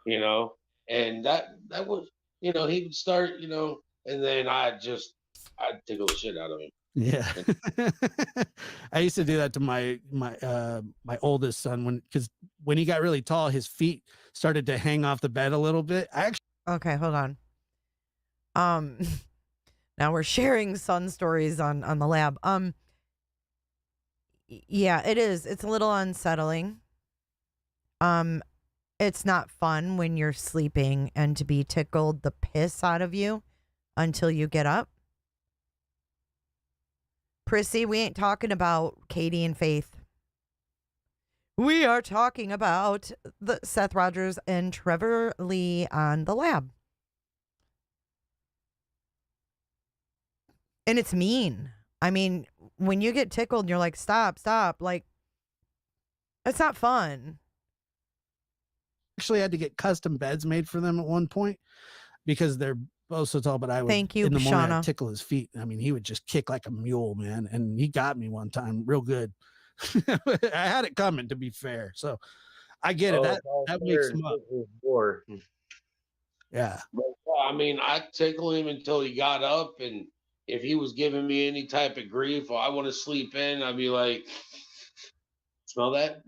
You know, and that was, you know, he would start, you know, and then I'd tickle the shit out of him. Yeah. I used to do that to my oldest son because when he got really tall, his feet started to hang off the bed a little bit. Okay, hold on. Now we're sharing son stories on the lab. Yeah, it is. It's a little unsettling. It's not fun when you're sleeping and to be tickled the piss out of you until you get up. Prissy, we ain't talking about Katie and Faith. We are talking about the Seth Rogers and Trevor Lee on the lab. And it's mean. I mean, when you get tickled and you're like, stop. Like, it's not fun. Actually had to get custom beds made for them at one point because they're both so tall, but I would, thank you, in the morning, Shauna. I'd tickle his feet. I mean, he would just kick like a mule, man. And he got me one time real good. I had it coming, to be fair. So I get it. That makes him up. More. Yeah. I mean, I'd tickle him until he got up, and if he was giving me any type of grief or I want to sleep in, I'd be like, smell that?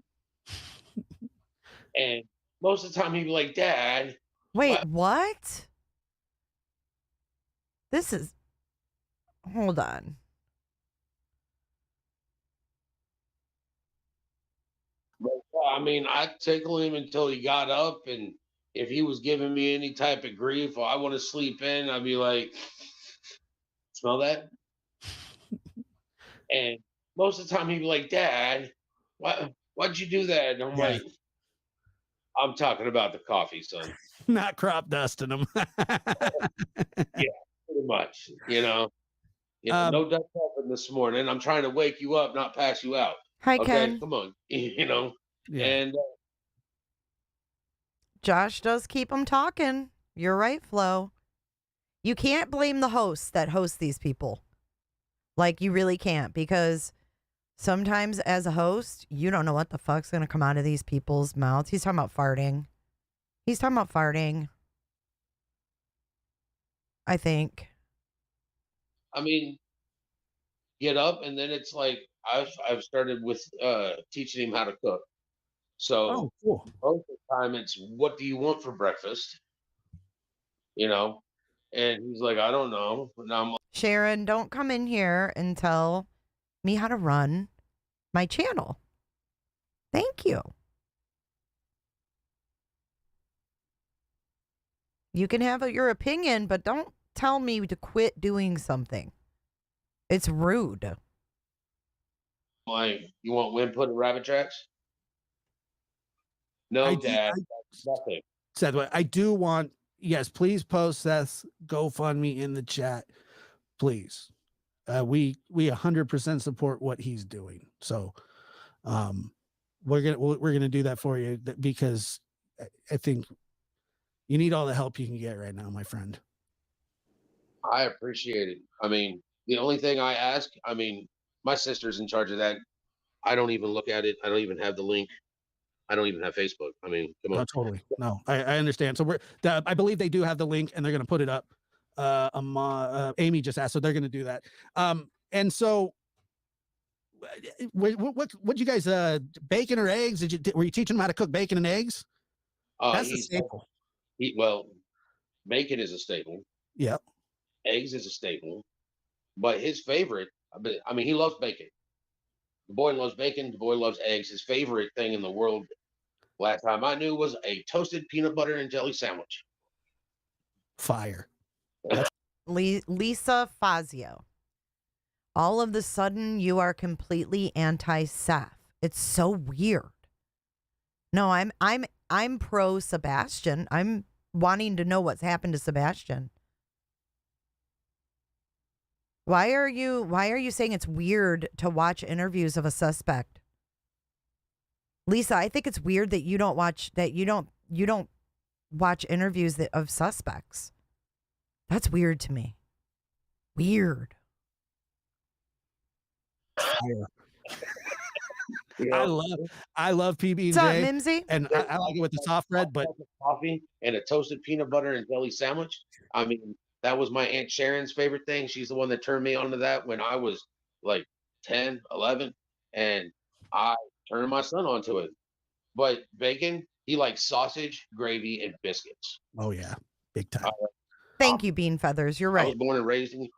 And most of the time he'd be like, Dad. Wait, what? This is. Hold on. I mean, I'd tickle him until he got up, and if he was giving me any type of grief or I want to sleep in, I'd be like, smell that? And most of the time he'd be like, Dad, why'd you do that? And I'm like, I'm talking about the coffee, son. Not crop dusting them. Yeah, pretty much. No dust happened this morning. I'm trying to wake you up, not pass you out. Hi, Okay, Ken. come on. Yeah. And Josh does keep them talking. You're right, Flo. You can't blame the hosts that host these people. Like, you really can't, because sometimes as a host, you don't know what the fuck's going to come out of these people's mouths. He's talking about farting. I think. I mean, get up, and then it's like I've started with teaching him how to cook. So cool. Most of the time it's, what do you want for breakfast? And he's like, I don't know. And I'm like, Sharon, don't come in here and tell me how to run my channel. Thank you. You can have your opinion, but don't tell me to quit doing something. It's rude. you want wind put in rabbit tracks? No, Dad, that's nothing. Seth, I do want, yes, please post Seth's GoFundMe in the chat, please. We 100% support what he's doing. So, we're gonna do that for you, because I think you need all the help you can get right now, my friend. I appreciate it. I mean, the only thing I ask, my sister's in charge of that. I don't even look at it. I don't even have the link. I don't even have Facebook. I mean, come on. No, totally. No, I understand. So I believe they do have the link, and they're going to put it up. Amy just asked, so they're going to do that. And so what you guys, bacon or eggs? Were you teaching them how to cook bacon and eggs? That's a staple. Well, bacon is a staple. Yeah. Eggs is a staple, but his favorite, he loves bacon. The boy loves bacon. The boy loves eggs. His favorite thing in the world, last time I knew, was a toasted peanut butter and jelly sandwich. Fire. Lisa Fazio. All of the sudden, you are completely anti-Seth. It's so weird. No, I'm pro Sebastian. I'm wanting to know what's happened to Sebastian. Why are you saying it's weird to watch interviews of a suspect? Lisa, I think it's weird that you don't watch interviews of suspects. That's weird to me. Weird. I love PB&J. What's up, Mimsy? And I like it with the soft bread, but coffee and a toasted peanut butter and jelly sandwich. That was my Aunt Sharon's favorite thing. She's the one that turned me onto that when I was like 10, 11, and I turned my son onto it. But bacon, he likes sausage, gravy, and biscuits. Oh yeah, big time. Thank you, Bean Feathers. You're right. I was born and raised in,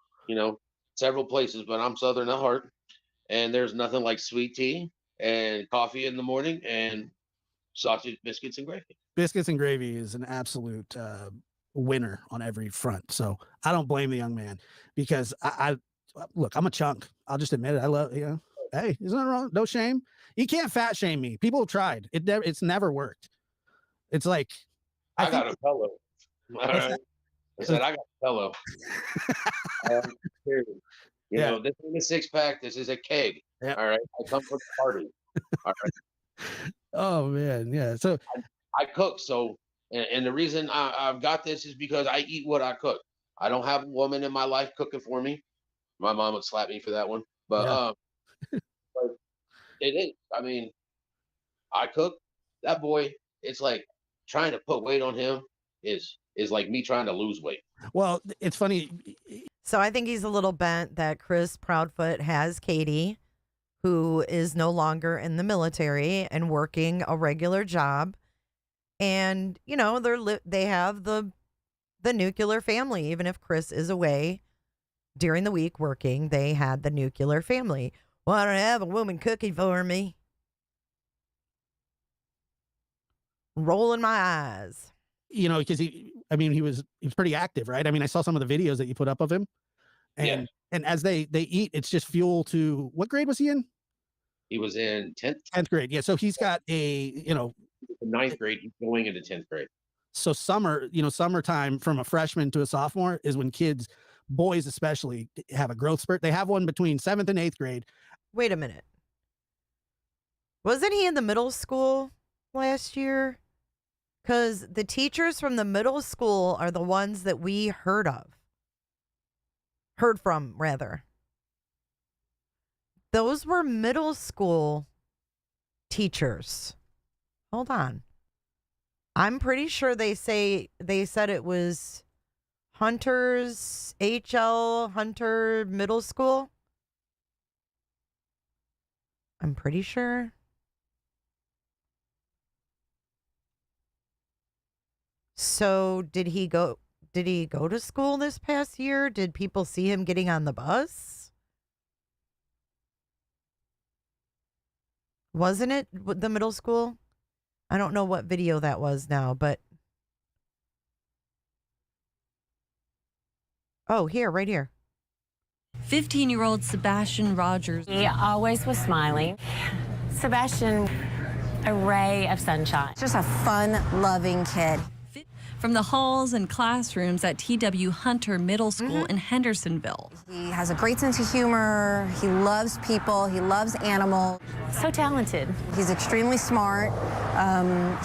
several places, but I'm Southern at heart, and there's nothing like sweet tea and coffee in the morning and sausage, biscuits, and gravy. Biscuits and gravy is an absolute winner on every front. So I don't blame the young man, because I look, I'm a chunk. I'll just admit it. I love, hey, isn't that wrong? No shame. You can't fat shame me. People have tried. It's never worked. It's like, I got a pillow. All right. I said, I got a pillow. This is a six pack. This is a keg. Yeah. All right. I come for the party. All right. Oh man. Yeah. So I cook. So, and the reason I've got this is because I eat what I cook. I don't have a woman in my life cooking for me. My mom would slap me for that one, but, but it is. I cook, that boy, it's like trying to put weight on him is like me trying to lose weight. Well, it's funny. So I think he's a little bent that Chris Proudfoot has Katie, who is no longer in the military and working a regular job. And, you know, they have the nuclear family. Even if Chris is away during the week working, they had the nuclear family. Why don't I have a woman cooking for me? Rolling my eyes. You know, because he was pretty active, right? I mean, I saw some of the videos that you put up of him. And as they eat, it's just fuel to, what grade was he in? He was in 10th. 10th grade. Yeah. So he's got the 9th grade, he's going into 10th grade. So summertime from a freshman to a sophomore is when kids, boys especially, have a growth spurt. They have one between 7th and 8th grade. Wait a minute. Wasn't he in the middle school last year? Because the teachers from the middle school are the ones that we heard from, rather. Those were middle school teachers. Hold on. I'm pretty sure they said it was Hunter's Hunter Middle School. I'm pretty sure. So did he go to school this past year? Did people see him getting on the bus? Wasn't it the middle school? I don't know what video that was now, but oh, right here. 15-year-old Sebastian Rogers. He always was smiling. Sebastian, a ray of sunshine. Just a fun-loving kid. From the halls and classrooms at T.W. Hunter Middle School in Hendersonville. He has a great sense of humor. He loves people. He loves animals. So talented. He's extremely smart.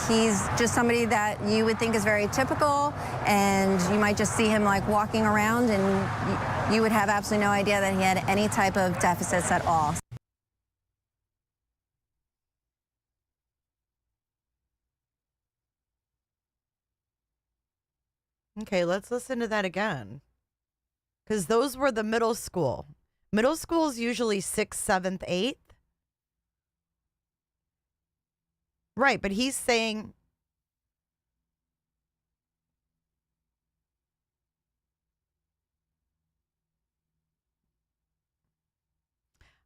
He's just somebody that you would think is very typical, and you might just see him like walking around, and you would have absolutely no idea that he had any type of deficits at all. Okay, let's listen to that again. Because those were the middle school. Middle school is usually 6th, 7th, 8th. Right, but he's saying...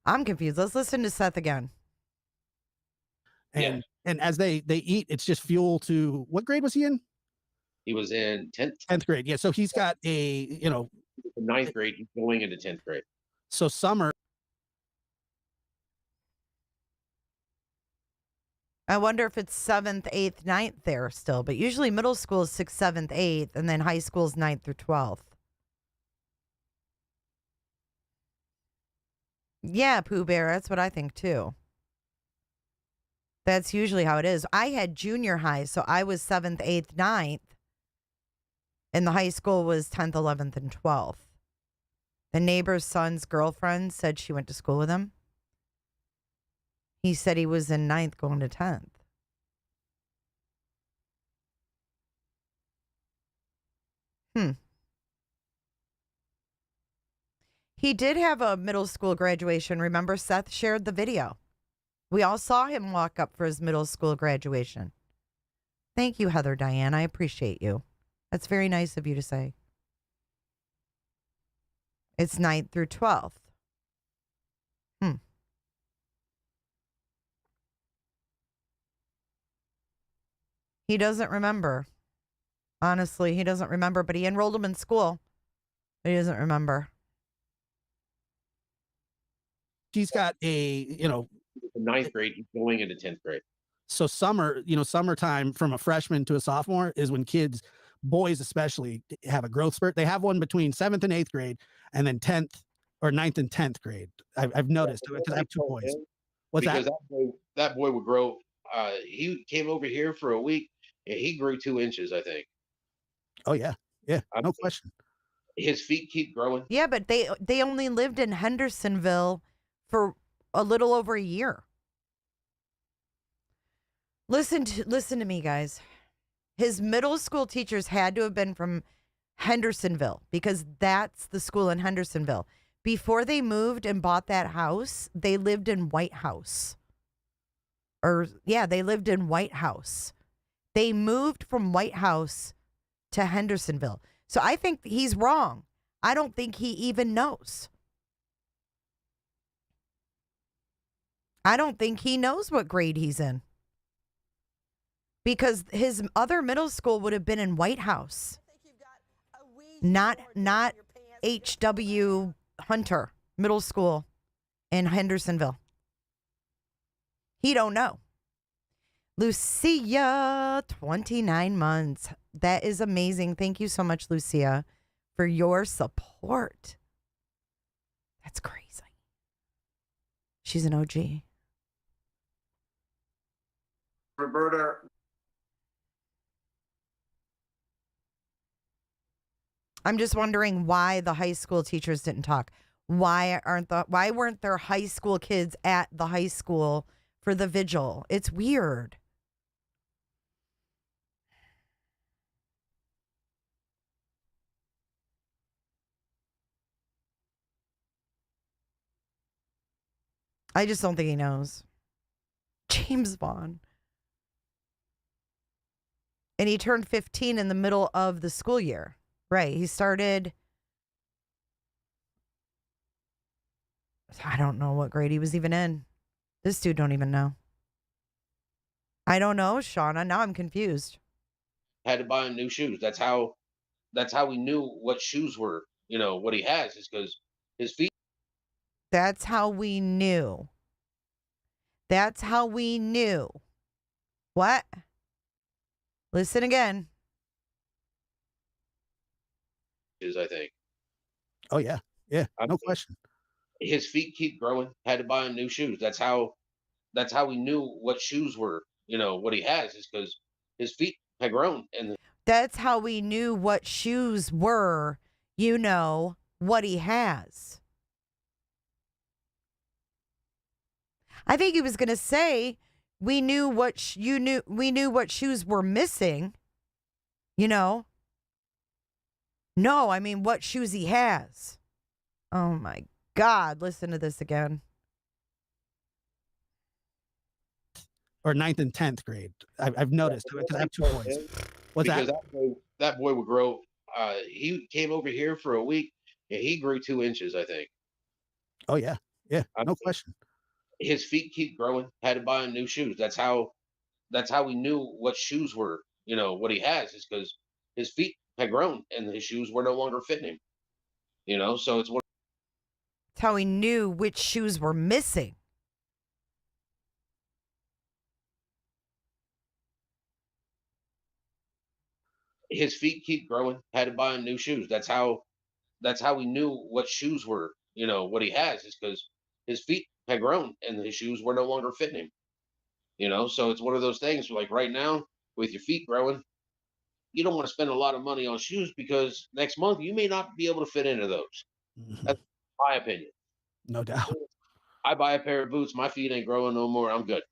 I'm confused. Let's listen to Seth again. And as they eat, it's just fuel to, what grade was he in? He was in 10th. 10th grade. Yeah. So he's got a, 9th grade, he's going into 10th grade. So summer. I wonder if it's 7th, 8th, 9th there still. But usually middle school is 6th, 7th, 8th, and then high school is 9th through 12th. Yeah, Pooh Bear. That's what I think too. That's usually how it is. I had junior high, so I was 7th, 8th, 9th. And the high school was 10th, 11th, and 12th. The neighbor's son's girlfriend said she went to school with him. He said he was in 9th going to 10th. He did have a middle school graduation. Remember, Seth shared the video. We all saw him walk up for his middle school graduation. Thank you, Heather Diane. I appreciate you. That's very nice of you to say. It's 9th through 12th. He doesn't remember. Honestly, he doesn't remember, but he enrolled him in school. But he doesn't remember. He's got a, 9th grade, he's going into 10th grade. So summertime from a freshman to a sophomore is when kids, boys especially, have a growth spurt. They have one between 7th and 8th grade, and then 10th or 9th and 10th grade. I've noticed because I have 2 boys. What's because that? That boy would grow. He came over here for a week, and he grew 2 inches, I think. Oh yeah, no question. His feet keep growing. Yeah, but they only lived in Hendersonville for a little over a year. Listen to me, guys. His middle school teachers had to have been from Hendersonville because that's the school in Hendersonville. Before they moved and bought that house, they lived in White House. They lived in White House. They moved from White House to Hendersonville. So I think he's wrong. I don't think he even knows. I don't think he knows what grade he's in. Because his other middle school would have been in White House. Not H.W. Hunter Middle School in Hendersonville. He don't know. Lucia, 29 months. That is amazing. Thank you so much, Lucia, for your support. That's crazy. She's an OG. Roberta. I'm just wondering why the high school teachers didn't talk. Why weren't there high school kids at the high school for the vigil? It's weird. I just don't think he knows. James Vaughn. And he turned 15 in the middle of the school year. Right. He started, I don't know what grade he was even in. This dude don't even know. I don't know, Shauna. Now I'm confused. Had to buy him new shoes. That's how we knew what shoes were, what he has is because his feet. That's how we knew. That's how we knew. What? Listen again. I think. Oh yeah. Yeah. No question. His feet keep growing. Had to buy him new shoes. That's how we knew what shoes were, what he has is because his feet had grown. And that's how we knew what shoes were, what he has. I think he was going to say we knew what we knew what shoes were missing, No, I mean what shoes he has. Oh my God, listen to this again. Or 9th and 10th grade. I've noticed because I have 2 boys. What's because that? That boy would grow. He came over here for a week and he grew 2 inches, I think. Oh yeah. Yeah. No question. His feet keep growing. Had to buy him new shoes. That's how we knew what shoes were, what he has is because his feet had grown and his shoes were no longer fitting him. So it's what. That's how he knew which shoes were missing. His feet keep growing. Had to buy him new shoes. That's how we knew what shoes were, what he has is because his feet had grown and his shoes were no longer fitting him. So it's one of those things like right now with your feet growing, you don't want to spend a lot of money on shoes because next month you may not be able to fit into those. Mm-hmm. That's my opinion. No doubt. I buy a pair of boots, my feet ain't growing no more. I'm good.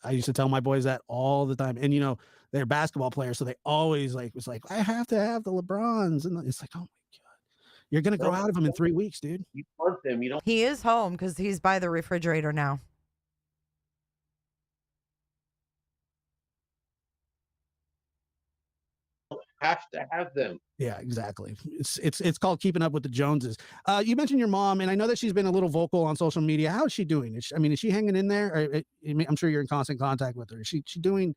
I used to tell my boys that all the time. And they're basketball players, so they always was like, I have to have the LeBrons. And it's like, oh my God. You're gonna grow out of them in 3 weeks, dude. You want them, you don't. He is home because he's by the refrigerator now. Have to have them. Yeah, exactly. It's called keeping up with the Joneses. You mentioned your mom, and I know that she's been a little vocal on social media. How is she doing? Is she hanging in there? I'm sure you're in constant contact with her. Is she doing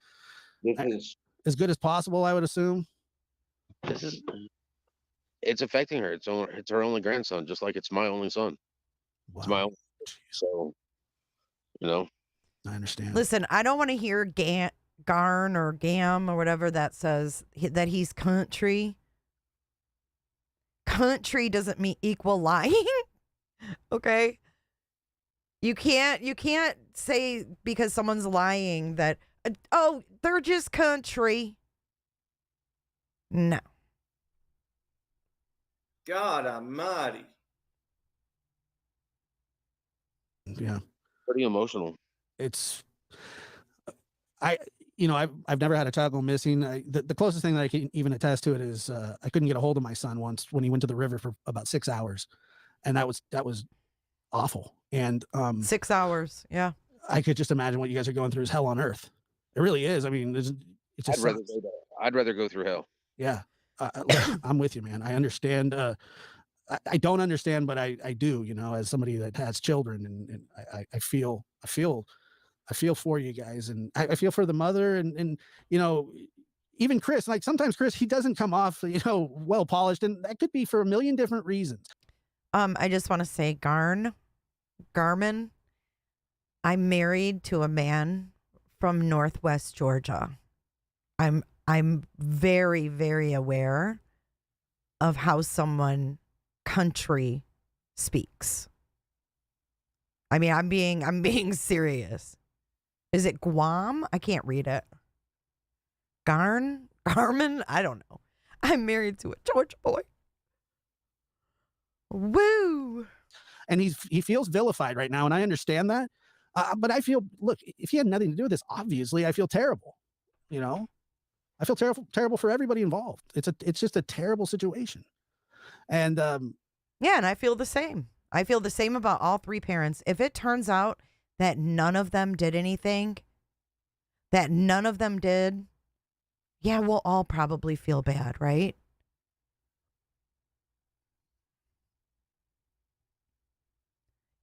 as good as possible? I would assume. It's affecting her. It's her only grandson, just like it's my only son. Wow. It's my own. So, I understand. Listen, I don't want to hear Garn or Gam or whatever that says that he's country. Country doesn't mean equal lying. Okay. You can't say because someone's lying that, they're just country. No. God almighty. Yeah. Pretty emotional. It's, you know, I've never had a child go missing. The closest thing that I can even attest to it is I couldn't get a hold of my son once when he went to the river for about 6 hours, and that was awful. And 6 hours, yeah. I could just imagine what you guys are going through is hell on earth. It really is. I mean, it just sucks. I'd rather go through hell. Yeah, I'm with you, man. I understand. I don't understand, but I do. You know, as somebody that has children, and I feel for you guys, and I feel for the mother, and you know, even Chris. Like sometimes Chris, he doesn't come off, you know, well polished, and that could be for a million different reasons. I just want to say, Garmin, I'm married to a man from Northwest Georgia. I'm very, very aware of how someone country speaks. I mean, I'm being serious. Is it Guam? I can't read it. Garmin? I don't know. I'm married to a Georgia boy. Woo! And he feels vilified right now, and I understand that. But I feel, look, if he had nothing to do with this, obviously, I feel terrible. You know, I feel terrible for everybody involved. It's just a terrible situation. And yeah, and I feel the same. I feel the same about all three parents. If it turns out that none of them did anything, yeah, we'll all probably feel bad, right?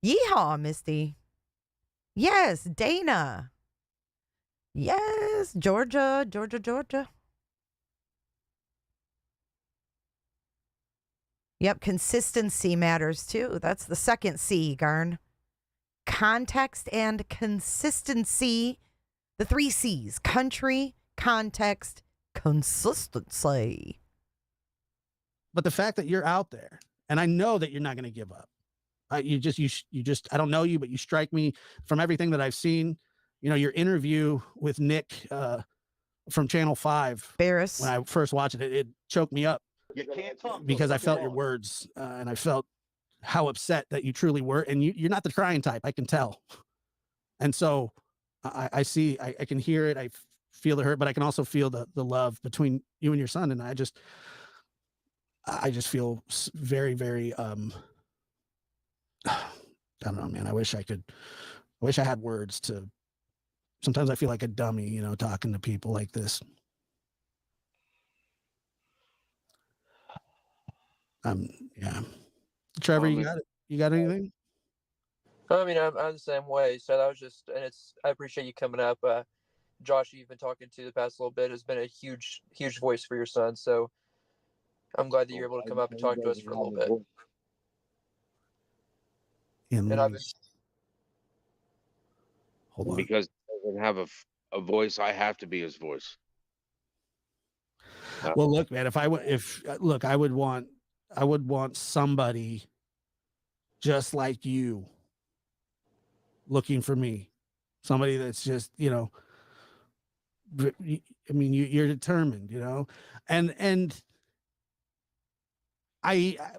Yeehaw, Misty. Yes, Dana. Yes, Georgia. Yep, consistency matters too. That's the second C, Garn. Context and consistency. The 3 C's. Country, context, consistency. But the fact that you're out there, and I know that you're not going to give up. You just, I don't know you, but you strike me from everything that I've seen. You know, your interview with Nick from Channel 5. Barris. When I first watched it, it choked me up. You can't talk because I felt your words, and I felt how upset that you truly were. And you're not the crying type, I can tell. And so I see, I can hear it. I feel the hurt, but I can also feel the love between you and your son. And I just feel very, very, I don't know, man. I wish I had words to, sometimes I feel like a dummy, you know, talking to people like this. Yeah. Trevor, you got anything? I mean, I'm the same way. So that was just, and I appreciate you coming up. Josh, you've been talking to the past little bit, has been a huge voice for your son. So I'm glad that you're able to come up and talk to us for a little bit. And I've been, hold on. Because he doesn't have a voice, I have to be his voice. Well, look, man, I would want somebody just like you looking for me. Somebody that's just, you know, I mean, you're determined, you know, and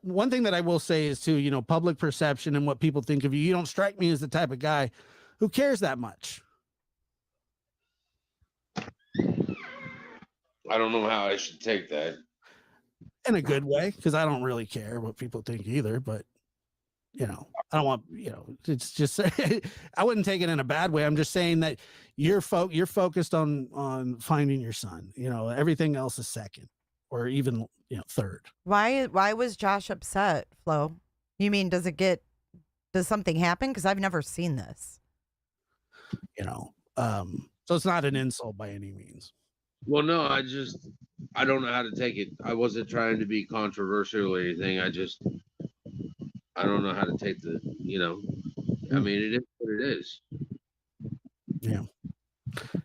one thing that I will say is too, you know, public perception and what people think of you. You don't strike me as the type of guy who cares that much. I don't know how I should take that. In a good way, because I don't really care what people think either, but you know, I don't want, you know, it's just, I wouldn't take it in a bad way. I'm just saying that you're focused on finding your son, you know, everything else is second or even, you know, third. Why was Josh upset, Flo? You mean, does something happen? Because I've never seen this. You know, so it's not an insult by any means. Well, no, I don't know how to take it. I wasn't trying to be controversial or anything. I don't know how to take the, you know, I mean, it is what it is. Yeah.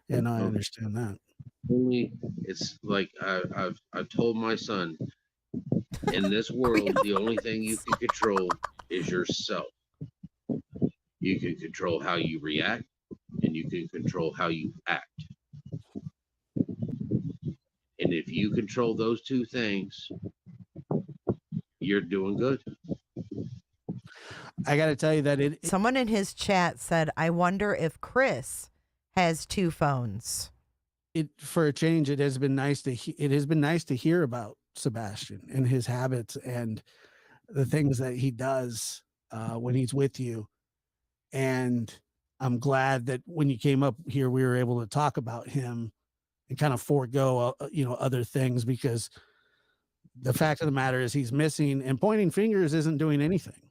Yeah, no, I understand that. It's like I've told my son, in this world, the only thing you can control is yourself. You can control how you react, and you can control how you act. And if you control those two things, you're doing good. I got to tell you that someone in his chat said, I wonder if Chris has 2 phones. for a change, it has been nice to hear about Sebastian and his habits and the things that he does when he's with you. And I'm glad that when you came up here, we were able to talk about him and kind of forego, other things, because the fact of the matter is he's missing, and pointing fingers isn't doing anything.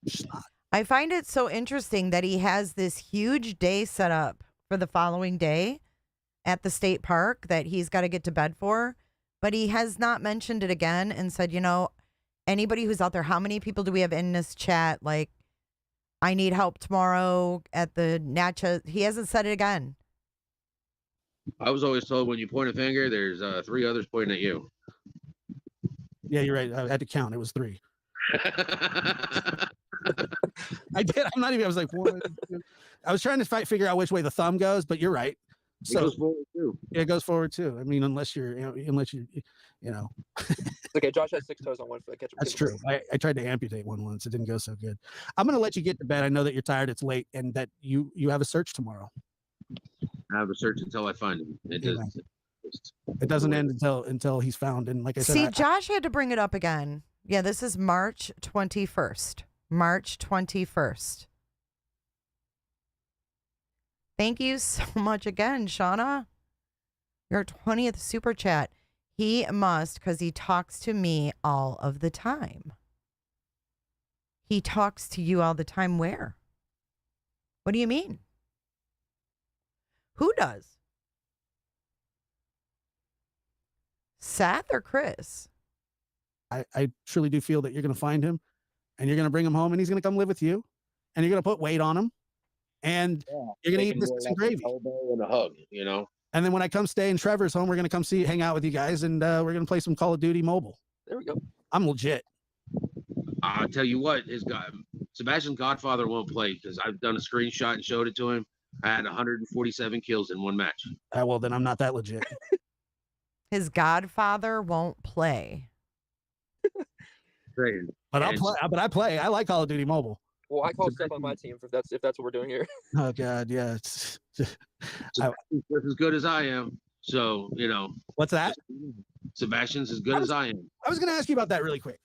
It's not. I find it so interesting that he has this huge day set up for the following day at the state park that he's got to get to bed for, but he has not mentioned it again and said, anybody who's out there, how many people do we have in this chat? Like, I need help tomorrow at the Natcha. He hasn't said it again. I was always told when you point a finger, there's 3 others pointing at you. Yeah, you're right. I had to count. It was 3. I did. I was like, 1, 2. I was trying to figure out which way the thumb goes, but you're right. So it goes forward too. Yeah, it goes forward too. I mean, unless you're. Okay, Josh has 6 toes on one foot. That's true. I tried to amputate one once. It didn't go so good. I'm going to let you get to bed. I know that you're tired. It's late, and that you have a search tomorrow. I have a search until I find him. It doesn't end until he's found. And like I said, see, Josh had to bring it up again. Yeah, this is March 21st. March 21st. Thank you so much again, Shauna. Your 20th super chat. He must, because he talks to me all of the time. He talks to you all the time. Where? What do you mean? Who does? Seth or Chris? I truly do feel that you're going to find him, and you're going to bring him home, and he's going to come live with you, and you're going to put weight on him, and you're going to eat this some gravy and a hug, And then when I come stay in Trevor's home, we're going to come hang out with you guys, and we're going to play some Call of Duty mobile. There we go. I'm legit. I'll tell you what, Sebastian's godfather won't play, because I've done a screenshot and showed it to him. I had 147 kills in one match. Well, then I'm not that legit. His godfather won't play. But I'll play. But I play. I like Call of Duty mobile. Well, I call Seth on my team if that's what we're doing here. Oh God, yeah. It's just as good as I am. So what's that? Sebastian's as good as I am. I was going to ask you about that really quick.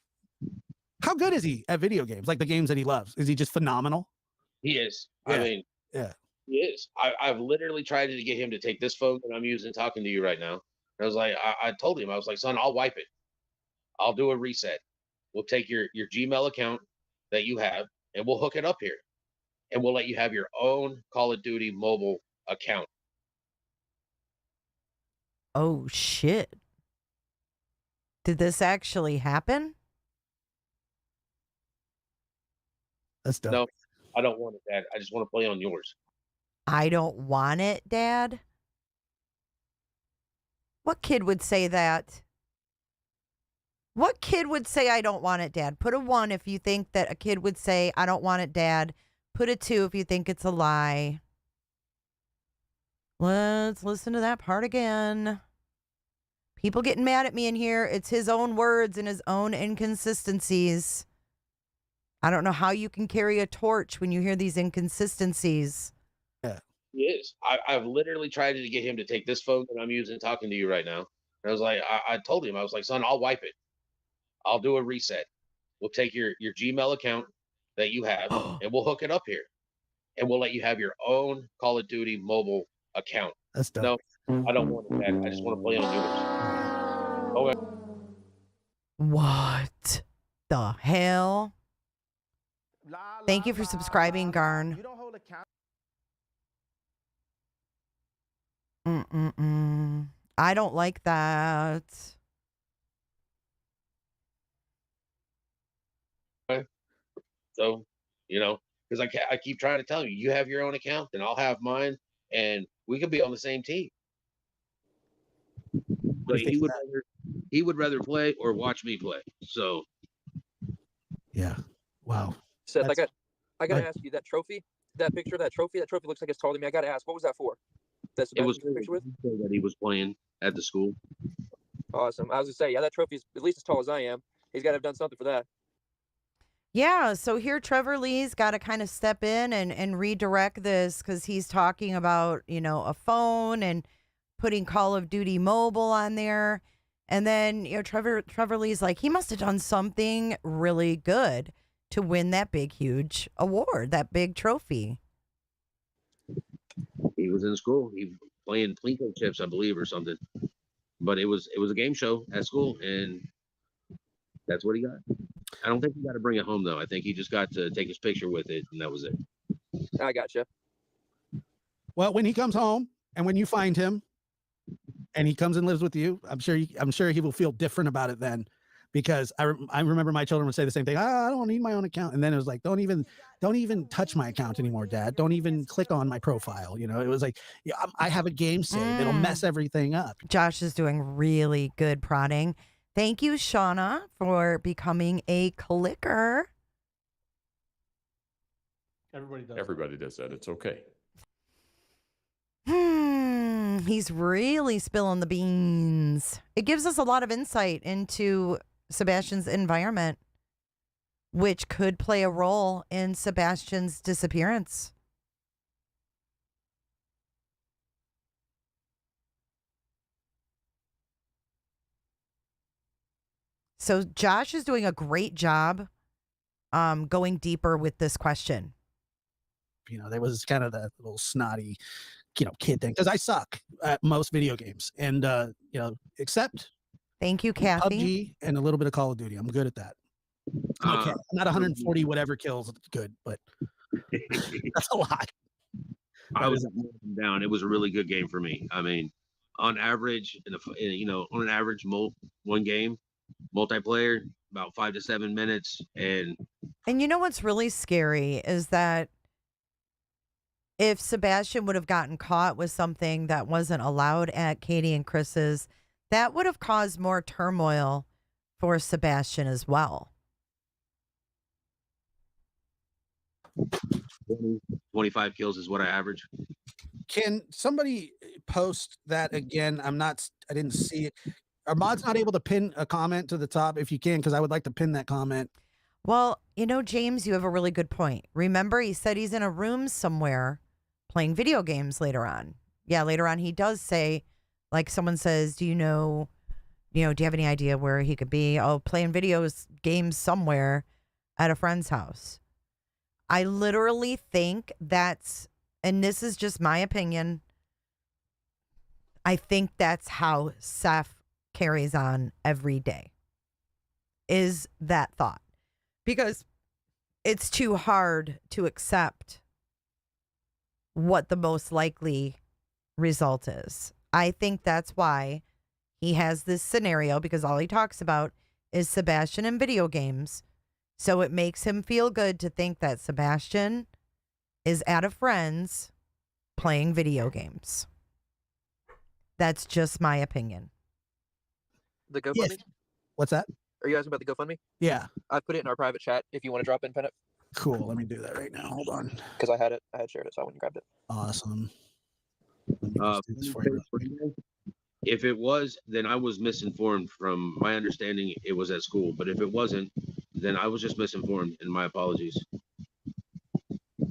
How good is he at video games? Like the games that he loves? Is he just phenomenal? He is. Yeah. I mean, yeah, he is. I've literally tried to get him to take this phone that I'm using talking to you right now. I was like, I told him, I was like, son, I'll wipe it. I'll do a reset. We'll take your Gmail account that you have, and we'll hook it up here. And we'll let you have your own Call of Duty mobile account. Oh, shit. Did this actually happen? That's dope. No, I don't want it, Dad. I just want to play on yours. I don't want it, Dad? What kid would say that? What kid would say, I don't want it, Dad? Put a 1 if you think that a kid would say, I don't want it, Dad. Put a 2 if you think it's a lie. Let's listen to that part again. People getting mad at me in here. It's his own words and his own inconsistencies. I don't know how you can carry a torch when you hear these inconsistencies. Yeah. He is. I've literally tried to get him to take this phone that I'm using talking to you right now. And I was like, I told him, I was like, son, I'll wipe it. I'll do a reset. We'll take your Gmail account that you have, and we'll hook it up here. And we'll let you have your own Call of Duty mobile account. That's dope. No, I don't want it, Dad. I just want to play on yours. Okay. What the hell? Thank you for subscribing, Garn. You don't hold account. I don't like that. So, because I keep trying to tell you, you have your own account, and I'll have mine, and we could be on the same team. But he would rather play or watch me play. So, yeah, wow. Seth, I got to ask you, that trophy, that picture, that trophy looks like it's taller than me. I got to ask, what was that for? That's it was the picture with that he was playing at the school. Awesome. I was gonna say, yeah, that trophy's at least as tall as I am. He's got to have done something for that. Yeah, so here Trevor Lee's got to kind of step in and redirect this because he's talking about, a phone and putting Call of Duty Mobile on there. And then, Trevor Lee's like, he must have done something really good to win that big, huge award, that big trophy. He was in school. He was playing Plinko chips, I believe, or something. But it was a game show at school, and that's what he got. I don't think he got to bring it home, though. I think he just got to take his picture with it, and that was it. I gotcha. Well, when he comes home and when you find him and he comes and lives with you, I'm sure he will feel different about it then, because I remember my children would say the same thing. I don't need my own account. And then it was like, don't even touch my account anymore, Dad. Don't even click on my profile. It was like, yeah, I have a game saved. It'll mess everything up. Josh is doing really good prodding. Thank you, Shauna, for becoming a clicker. Everybody does that. It's okay. He's really spilling the beans. It gives us a lot of insight into Sebastian's environment, which could play a role in Sebastian's disappearance. So Josh is doing a great job going deeper with this question. There was kind of that little snotty, kid thing, because I suck at most video games, and except thank you, Kathy, PUBG and a little bit of Call of Duty. I'm good at that. Okay, I'm not 140 whatever kills good, but that's a lot. I was down. It was a really good game for me. I mean, on average, on an average one game multiplayer, about 5 to 7 minutes, and you know what's really scary is that if Sebastian would have gotten caught with something that wasn't allowed at Katie and Chris's, that would have caused more turmoil for Sebastian as well. 25 kills is what I average. Can somebody post that again? I didn't see it. Are mods not able to pin a comment to the top if you can? Because I would like to pin that comment. Well, James, you have a really good point. Remember, he said he's in a room somewhere playing video games later on. Yeah, later on he does say, like someone says, do you have any idea where he could be? Oh, playing games somewhere at a friend's house. I literally think and this is just my opinion, I think that's how Seth carries on every day, is that thought. Because it's too hard to accept what the most likely result is. I think that's why he has this scenario, because all he talks about is Sebastian and video games. So it makes him feel good to think that Sebastian is at a friend's playing video games. That's just my opinion. The GoFundMe? Yes. What's that? Are you guys about the GoFundMe? Yeah. I put it in our private chat if you want to drop in, pin it. Cool. Let me do that right now. Hold on. Because I had shared it, so I went and grabbed it. Awesome. Let me just do this for you. If it was, then I was misinformed. From my understanding, it was at school. But if it wasn't, then I was just misinformed, and my apologies.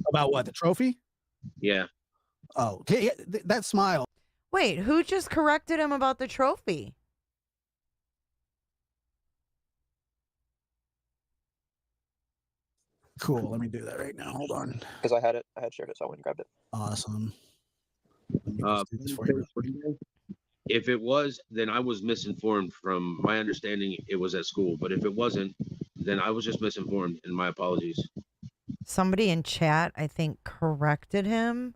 About what? The trophy? Yeah. Oh, okay. That smile. Wait, who just corrected him about the trophy? Cool. Let me do that right now. Hold on. Because I had shared it, so I went and grabbed it. Awesome. Let me just do this for you. If it was, then I was misinformed. From my understanding, it was at school. But if it wasn't, then I was just misinformed, and my apologies. Somebody in chat, I think, corrected him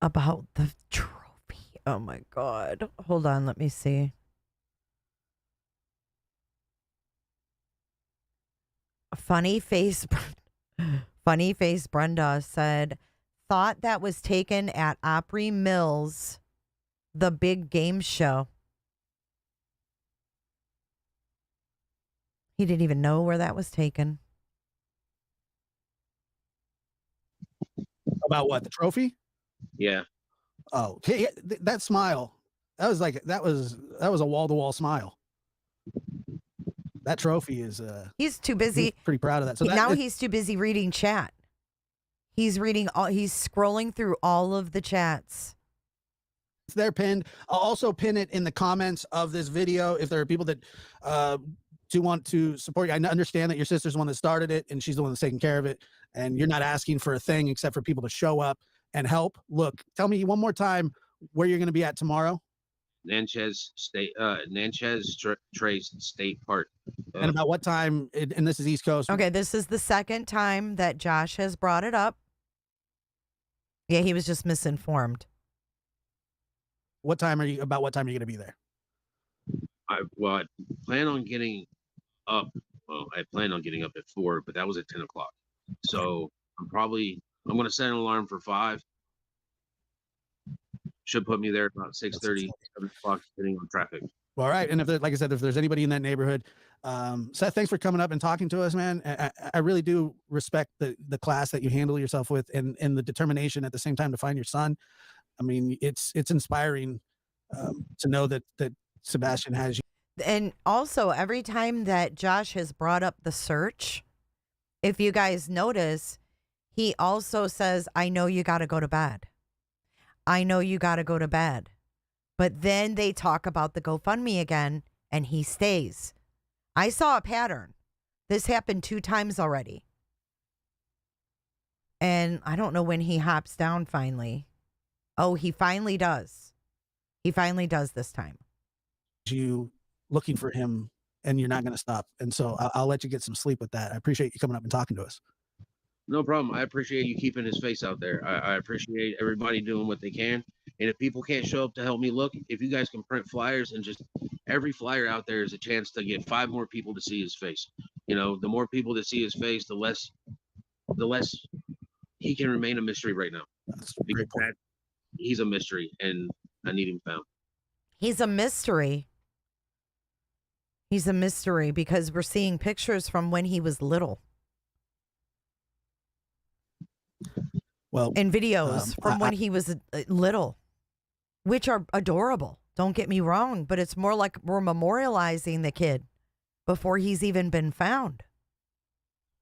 about the trophy. Oh my God. Hold on. Let me see. Funny face Brenda said, thought that was taken at Opry Mills, the big game show. He didn't even know where that was taken. About what? The trophy? Yeah. Oh, okay. That smile. That was a wall-to-wall smile. That trophy is he's too busy. He's pretty proud of that. So he's too busy reading chat. He's scrolling through all of the chats. It's there pinned. I'll also pin it in the comments of this video if there are people that do want to support you. I understand that your sister's the one that started it and she's the one that's taking care of it, and you're not asking for a thing except for people to show up and help. Look, tell me one more time where you're going to be at tomorrow. Natchez Trace State Park. And about what time? And this is East Coast. Okay, this is the second time that Josh has brought it up. Yeah, he was just misinformed. What time are you going to be there? I plan on getting up. Well, I plan on getting up at 4, but that was at 10 o'clock. So I'm going to set an alarm for 5. Should put me there about 6:30, 7 o'clock, depending on traffic. All right. And like I said, if there's anybody in that neighborhood, Seth, thanks for coming up and talking to us, man. I really do respect the class that you handle yourself with and the determination at the same time to find your son. I mean, it's inspiring to know that Sebastian has you. And also, every time that Josh has brought up the search, if you guys notice, he also says, I know you got to go to bed. I know you got to go to bed. But then they talk about the GoFundMe again, and he stays. I saw a pattern. This happened 2 times already. And I don't know when he hops down finally. Oh, he finally does. He finally does this time. You looking for him, and you're not going to stop. And so I'll let you get some sleep with that. I appreciate you coming up and talking to us. No problem. I appreciate you keeping his face out there. I appreciate everybody doing what they can. And if people can't show up to help me look, if you guys can print flyers, and just every flyer out there is a chance to get 5 more people to see his face. You know, the more people that see his face, the less he can remain a mystery right now. Because he's a mystery, and I need him found. He's a mystery. He's a mystery because we're seeing pictures from when he was little. Well, and videos from when he was little, which are adorable. Don't get me wrong, but it's more like we're memorializing the kid before he's even been found.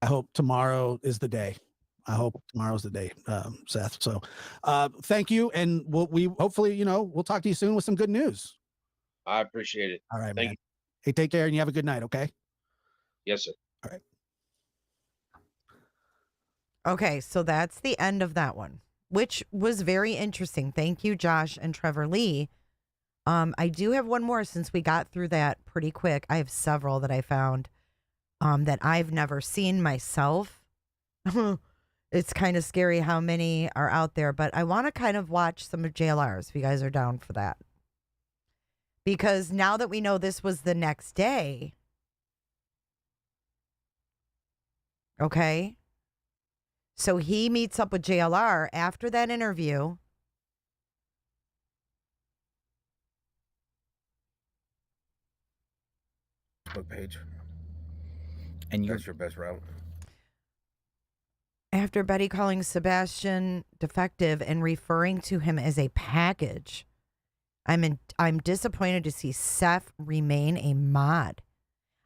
I hope tomorrow is the day. Seth. So thank you. And we'll hopefully, we'll talk to you soon with some good news. I appreciate it. All right, Thank man. you. Hey, take care and you have a good night. Okay. Yes, sir. All right. Okay, so that's the end of that one, which was very interesting. Thank you, Josh and Trevor Lee. I do have one more since we got through that pretty quick. I have several that I found that I've never seen myself. It's kind of scary how many are out there, but I want to kind of watch some of JLR's if you guys are down for that. Because now that we know this was the next day, okay? So he meets up with JLR after that interview. Facebook page. And that's your best route. After Betty calling Sebastian defective and referring to him as a package, I'm disappointed to see Seth remain a mod.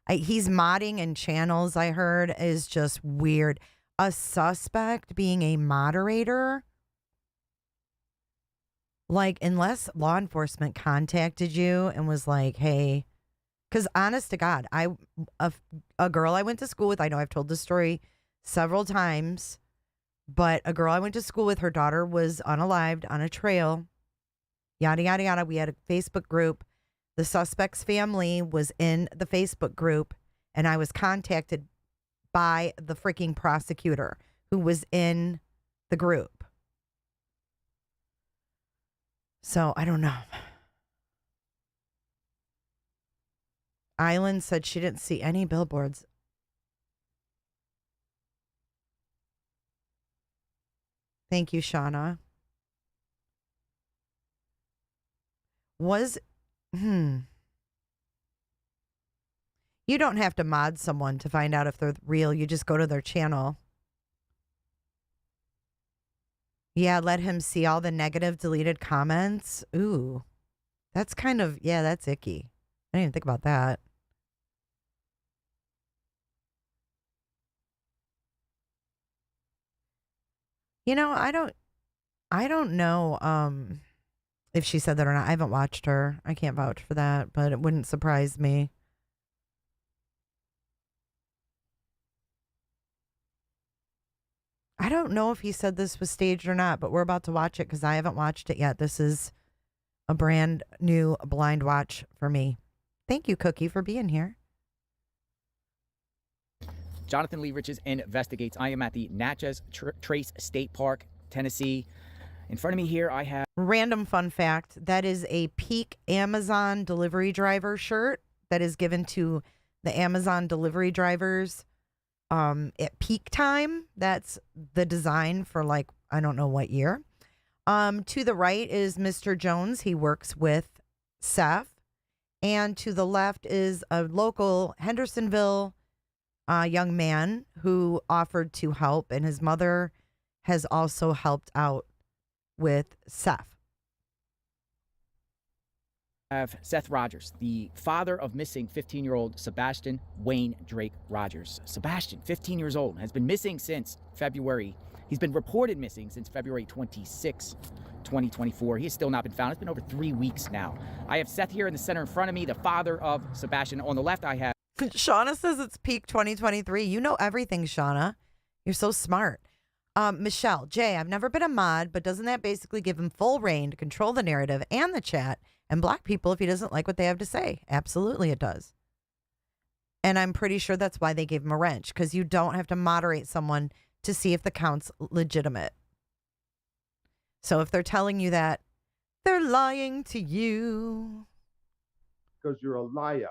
He's modding in channels, I heard, is just weird. A suspect being a moderator? Like, unless law enforcement contacted you and was like, hey, because honest to God, a girl I went to school with, I know I've told this story several times, but a girl I went to school with, her daughter was unalived on a trail, yada, yada, yada. We had a Facebook group. The suspect's family was in the Facebook group, and I was contacted by the freaking prosecutor who was in the group. So I don't know. Island said she didn't see any billboards. Thank you, Shauna. You don't have to mod someone to find out if they're real. You just go to their channel. Yeah, let him see all the negative deleted comments. Ooh, that's kind of, yeah, that's icky. I didn't even think about that. You know, I don't know. if she said that or not. I haven't watched her. I can't vouch for that, but it wouldn't surprise me. I don't know if he said this was staged or not, but we're about to watch it because I haven't watched it yet. This is a brand new blind watch for me. Thank you, Cookie, for being here. Jonathan Lee Riches investigates. I am at the Natchez Trace State Park, Tennessee. In front of me here, I have... Random fun fact, that is a peak Amazon delivery driver shirt that is given to the Amazon delivery drivers at peak time. That's the design for, like, I don't know what year. To the right is Mr. Jones. He works with Seth. And to the left is a local Hendersonville young man who offered to help, and his mother has also helped out with Seth. I have Seth Rogers, the father of missing 15-year-old Sebastian Wayne Drake Rogers. Sebastian, 15 years old, has been missing since February. He's been reported missing since February 26, 2024. He has still not been found. It's been over 3 weeks now. I have Seth here in the center in front of me, the father of Sebastian. On the left, I have... Shauna says it's peak 2023. You know everything, Shauna. You're so smart. Michelle, Jay, I've never been a mod, but doesn't that basically give him full reign to control the narrative and the chat and block people if he doesn't like what they have to say? Absolutely it does. And I'm pretty sure that's why they gave him a wrench, because you don't have to moderate someone to see if the count's legitimate. So if they're telling you that, they're lying to you. Because you're a liar.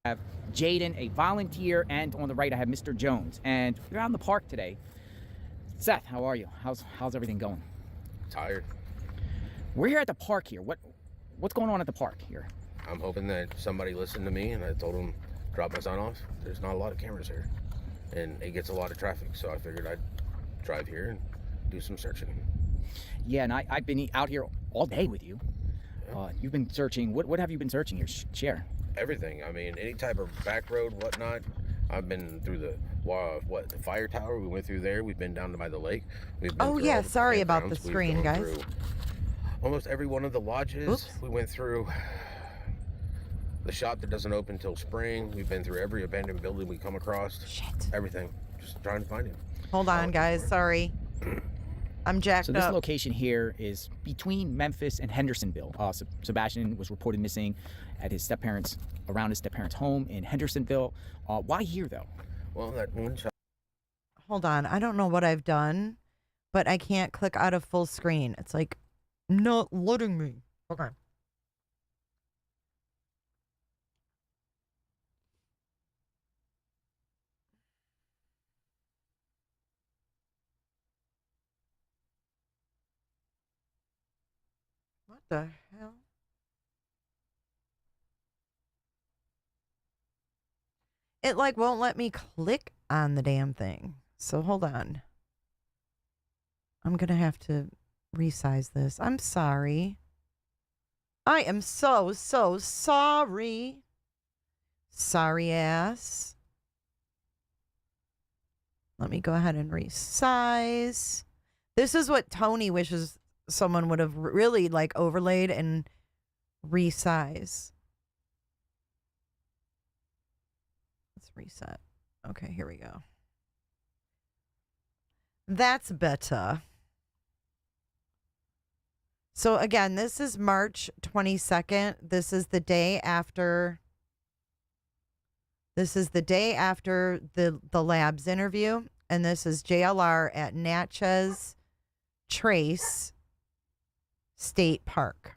I have Jaden, a volunteer, and on the right I have Mr. Jones. And we're out in the park today. Seth, how are you? How's everything going? Tired. We're here at the park here. What's going on at the park here? I'm hoping that somebody listened to me and I told them drop my son off. There's not a lot of cameras here, and it gets a lot of traffic. So I figured I'd drive here and do some searching. Yeah, and I've been out here all day with you. Yeah. You've been searching. What have you been searching here? Share. Everything. I mean, any type of back road, whatnot. I've been through the the fire tower. We went through there. We've been down by the lake. We've been through all the sorry about the campgrounds. We've screen, gone guys. through almost every one of the lodges. Oops. We went through the shop that doesn't open till spring. We've been through every abandoned building we come across. Shit. Everything. Just trying to find him. Hold on, guys. Sorry. I'm jacked So this up. location here is between Memphis and Hendersonville. Sebastian was reported missing at his step-parents, around his step-parents' home in Hendersonville. Why here, though? Well, that one shot. Hold on. I don't know what I've done, but I can't click out of full screen. It's like not letting me. Okay. What the hell? It like won't let me click on the damn thing. So hold on. I'm going to have to resize this. I'm sorry. I am so sorry. Sorry ass. Let me go ahead and resize. This is what Tony wishes someone would have really like overlaid and resize. Let's reset. Okay, here we go. That's better. So again, this is March 22nd. This is the day after the Labs interview, and this is JLR at Natchez Trace State Park.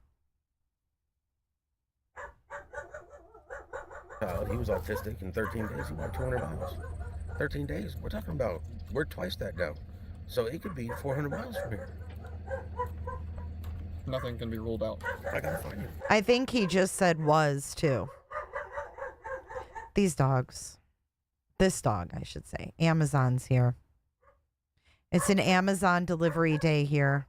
He was autistic. In 13 days, he walked 200 miles. 13 days. We're talking about, we're twice that now. So it could be 400 miles from here. Nothing can be ruled out. I gotta find him. I think he just said was too. These dogs. This dog, I should say. Amazon's here. It's an Amazon delivery day here.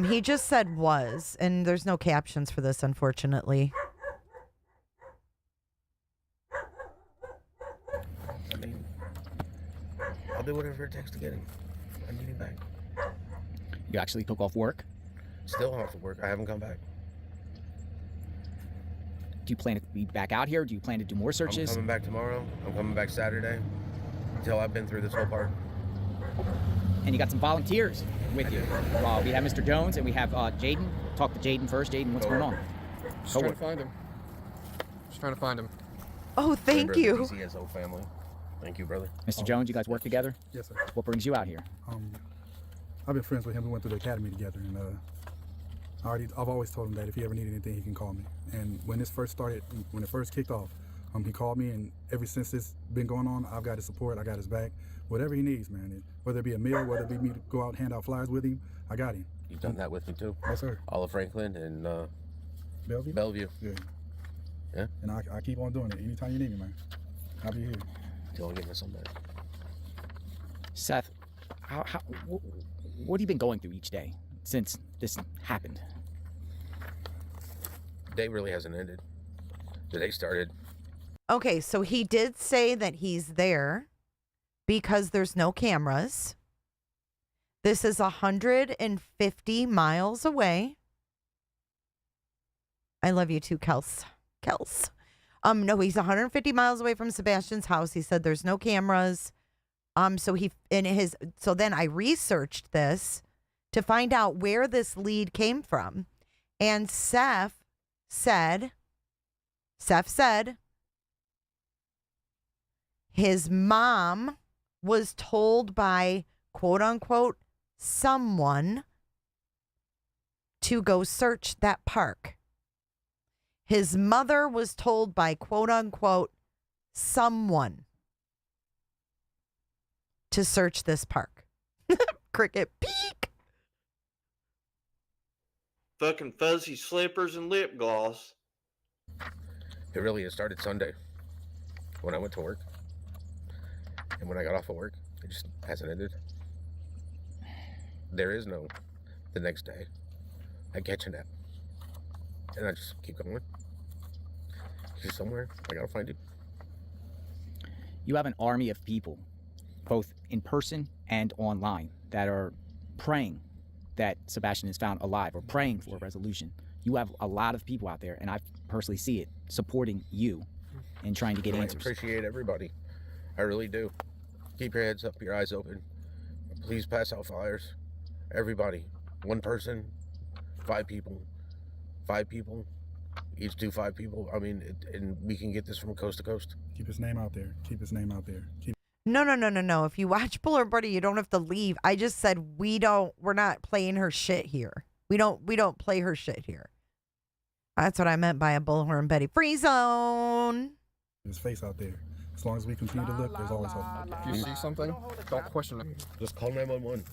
He just said was, and there's no captions for this, unfortunately. I mean, I'll do whatever it takes to get him. I need him back. You actually took off work? Still off of work. I haven't come back. Do you plan to be back out here? Do you plan to do more searches? I'm coming back tomorrow. I'm coming back Saturday until I've been through this whole part. And you got some volunteers with you. We have Mr. Jones and we have Jaden. Talk to Jaden first. Jaden, what's going on? Just trying to find him. Just trying to find him. Oh, thank you. DCSO family. Thank you, brother. Mr. Jones, you guys work together? Yes, sir. What brings you out here? I've been friends with him. We went through the academy together, and I've always told him that if he ever needed anything, he can call me. And when this first started, when it first kicked off, he called me, and ever since it's been going on, I've got his support. I got his back. Whatever he needs, man. Whether it be a meal, whether it be me to go out and hand out flyers with him, I got him. You've done that with me too. Yes, sir. All of Franklin and Bellevue. Yeah. Yeah. And I keep on doing it. Anytime you need me, man, I'll be here. Till I get my son back. Seth, what have you been going through each day since this happened? The day really hasn't ended. The day started. Okay, so he did say that he's there because there's no cameras. This is 150 miles away. I love you too, Kels. No, he's 150 miles away from Sebastian's house. He said there's no cameras. So then I researched this to find out where this lead came from. And Seth said his mom was told by quote unquote someone to go search that park. His mother was told by quote unquote someone to search this park. Cricket peek. Fucking fuzzy slippers and lip gloss. It really has started Sunday when I went to work. And when I got off of work, it just hasn't ended. There is no the next day. I catch a nap. And I just keep going. He's somewhere. I gotta find him. You have an army of people, both in person and online, that are praying that Sebastian is found alive or praying for a resolution. You have a lot of people out there, and I personally see it, supporting you and trying to get answers. I appreciate everybody. I really do. Keep your heads up, your eyes open. Please pass out flyers. Everybody. One person, 5 people. 5 people. Each do 5 people. I mean, and we can get this from coast to coast. Keep his name out there. Keep his name out there. No. If you watch Bullhorn Buddy, you don't have to leave. I just said we're not playing her shit here. We don't play her shit here. That's what I meant by a Bullhorn Betty free zone. His face out there. As long as we continue to look, there's always hope. If you see something, don't question it. Just call 911.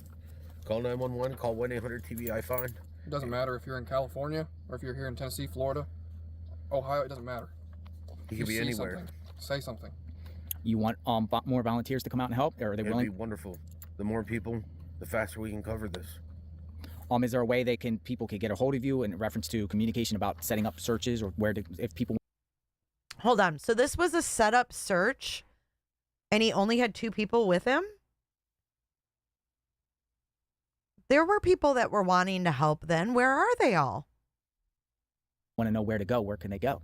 Call 911. Call 1-800-TBI-FIND. It doesn't matter if you're in California or if you're here in Tennessee, Florida, Ohio. It doesn't matter. You could be anywhere. Say something. You want more volunteers to come out and help, or are they willing? It'd be wonderful. The more people, the faster we can cover this. Is there a way people can get a hold of you in reference to communication about setting up searches, or if people? Hold on. So this was a setup search, and he only had 2 people with him? There were people that were wanting to help then. Where are they all? Want to know where to go. Where can they go?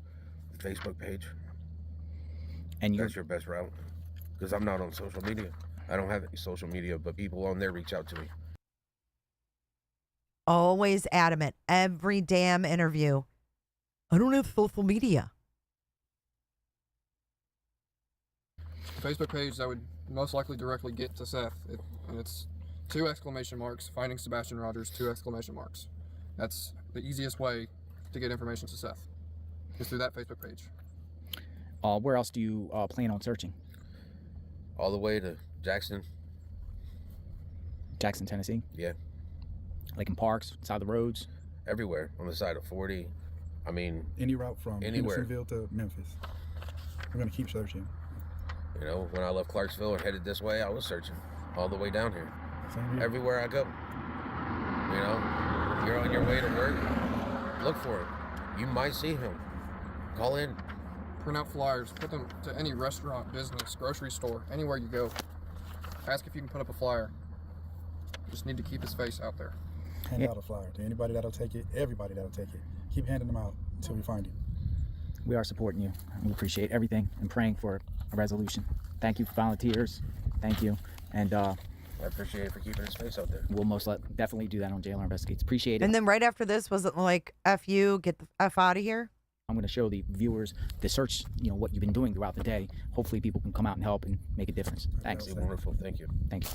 Facebook page. And that's your best route. Because I'm not on social media. I don't have any social media, but people on there reach out to me. Always adamant. Every damn interview. I don't have social media. Facebook page that would most likely directly get to Seth. And it's 2 exclamation marks, finding Sebastian Rogers, 2 exclamation marks. That's the easiest way to get information to Seth, is through that Facebook page. Where else do you plan on searching? All the way to Jackson, Tennessee? Yeah. Like in parks, side of the roads? Everywhere, on the side of 40. I mean... Any route from anywhere. Hendersonville to Memphis. We're going to keep searching. You know, when I left Clarksville and headed this way, I was searching all the way down here. Everywhere I go. You know, you're on your way to work, look for him. You might see him. Call in. Print out flyers, put them to any restaurant, business, grocery store, anywhere you go. Ask if you can put up a flyer. You just need to keep his face out there. Hand out a flyer to anybody that'll take it, everybody that'll take it. Keep handing them out until we find him. We are supporting you. We appreciate everything and praying for a resolution. Thank you for volunteers. Thank you. And I appreciate it for keeping his face out there. we'll definitely do that on JLR Investigates. Appreciate it. And then right after this, was it like, F you, get the F out of here? I'm going to show the viewers the search, what you've been doing throughout the day. Hopefully people can come out and help and make a difference. Thanks. That'd be wonderful. Thank you. Thank you.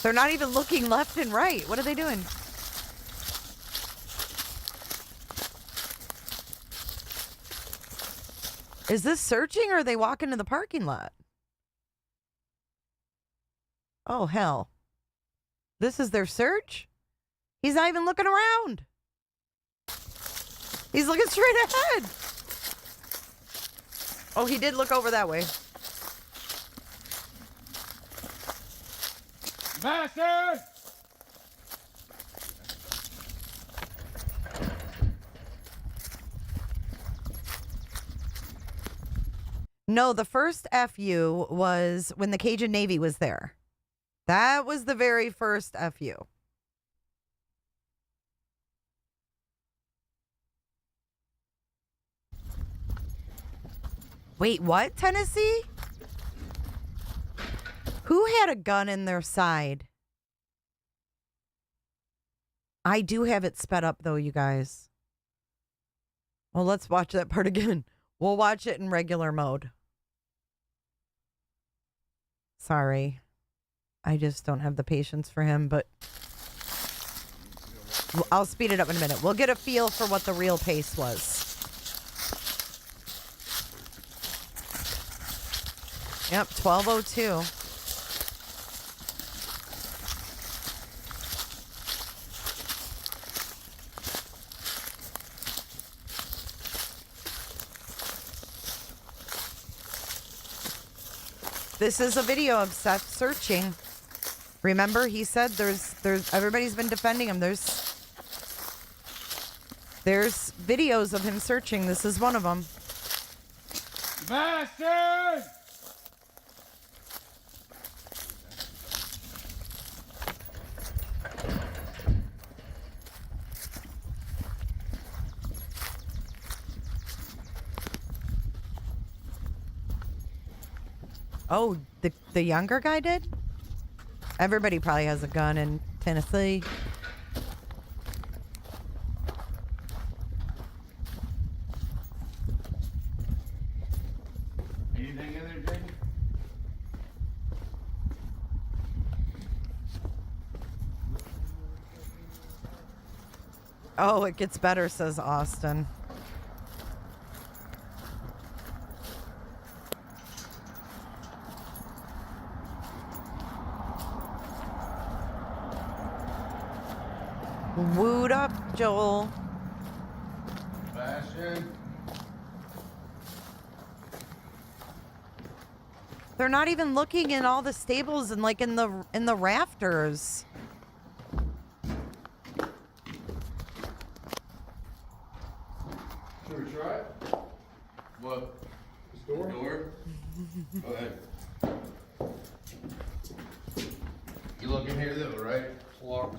They're not even looking left and right. What are they doing? Is this searching or are they walking to the parking lot? Oh, hell. This is their search? He's not even looking around. He's looking straight ahead. Oh, he did look over that way. Sebastian! No, the first FU was when the Cajun Navy was there. That was the very first FU. Wait, what? Tennessee? Who had a gun in their side? I do have it sped up, though, you guys. Well, let's watch that part again. We'll watch it in regular mode. Sorry. I just don't have the patience for him, but I'll speed it up in a minute. We'll get a feel for what the real pace was. Yep, 12:02. This is a video of Seth searching. Remember, he said there's everybody's been defending him. There's videos of him searching. This is one of them. Sebastian! Oh, the younger guy did? Everybody probably has a gun in Tennessee. Anything in there, Jaden? Oh, it gets better, says Austin. Wooed up, Joel. Sebastian? They're not even looking in all the stables and like in the rafters. Should we try it? What? This door? Door? Go ahead. You look in here though, right? It's locked.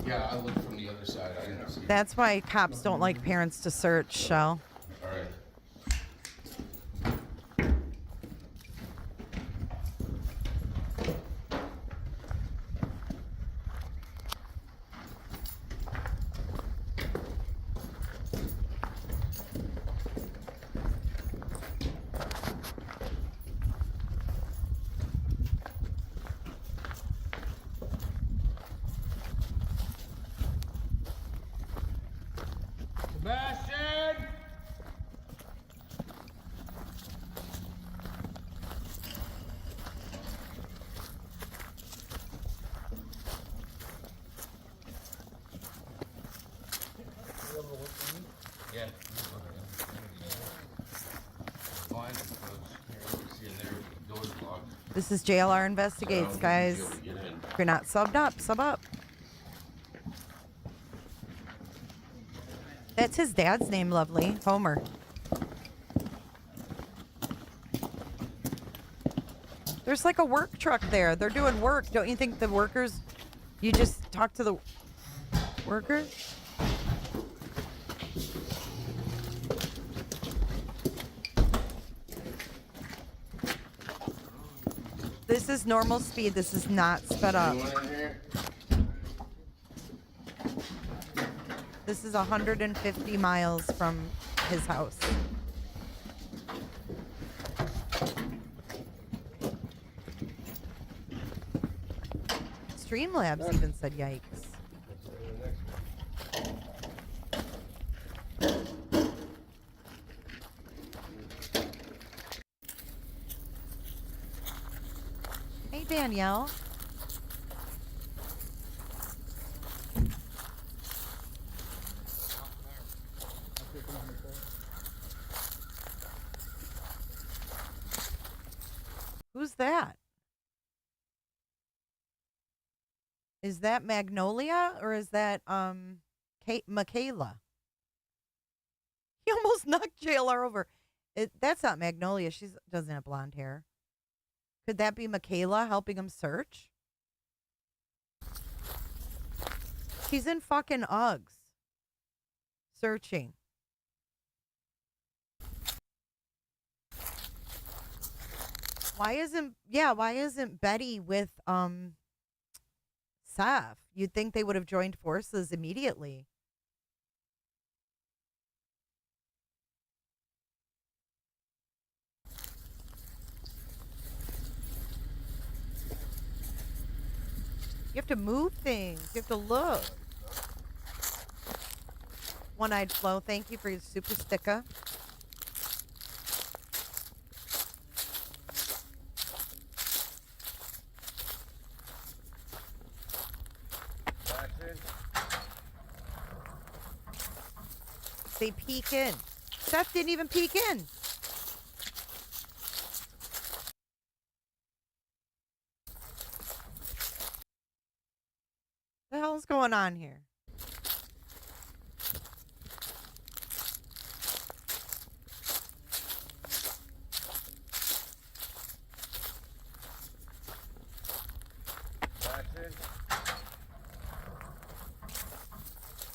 Yeah, I looked from the other side. I didn't see it. That's why cops don't like parents to search, Shell. All right. Sebastian! Yeah. Fine. See in there. Door's locked. This is JLR Investigates, guys. If you're not subbed up, sub up. That's his dad's name, lovely. Homer. There's like a work truck there. They're doing work. Don't you think the workers, you just talk to the workers? This is normal speed. This is not sped up. This is 150 miles from his house. Streamlabs even said yikes. Hey, Danielle. Who's that? Is that Magnolia or is that Michaela? He almost knocked JLR over. That's not Magnolia. She doesn't have blonde hair. Could that be Michaela helping him search? She's in fucking Uggs. Searching. Why isn't Betty with Seth? You'd think they would have joined forces immediately. You have to move things. You have to look. One-eyed Flo, thank you for your super sticker. They peek in. Seth didn't even peek in. The hell's going on here?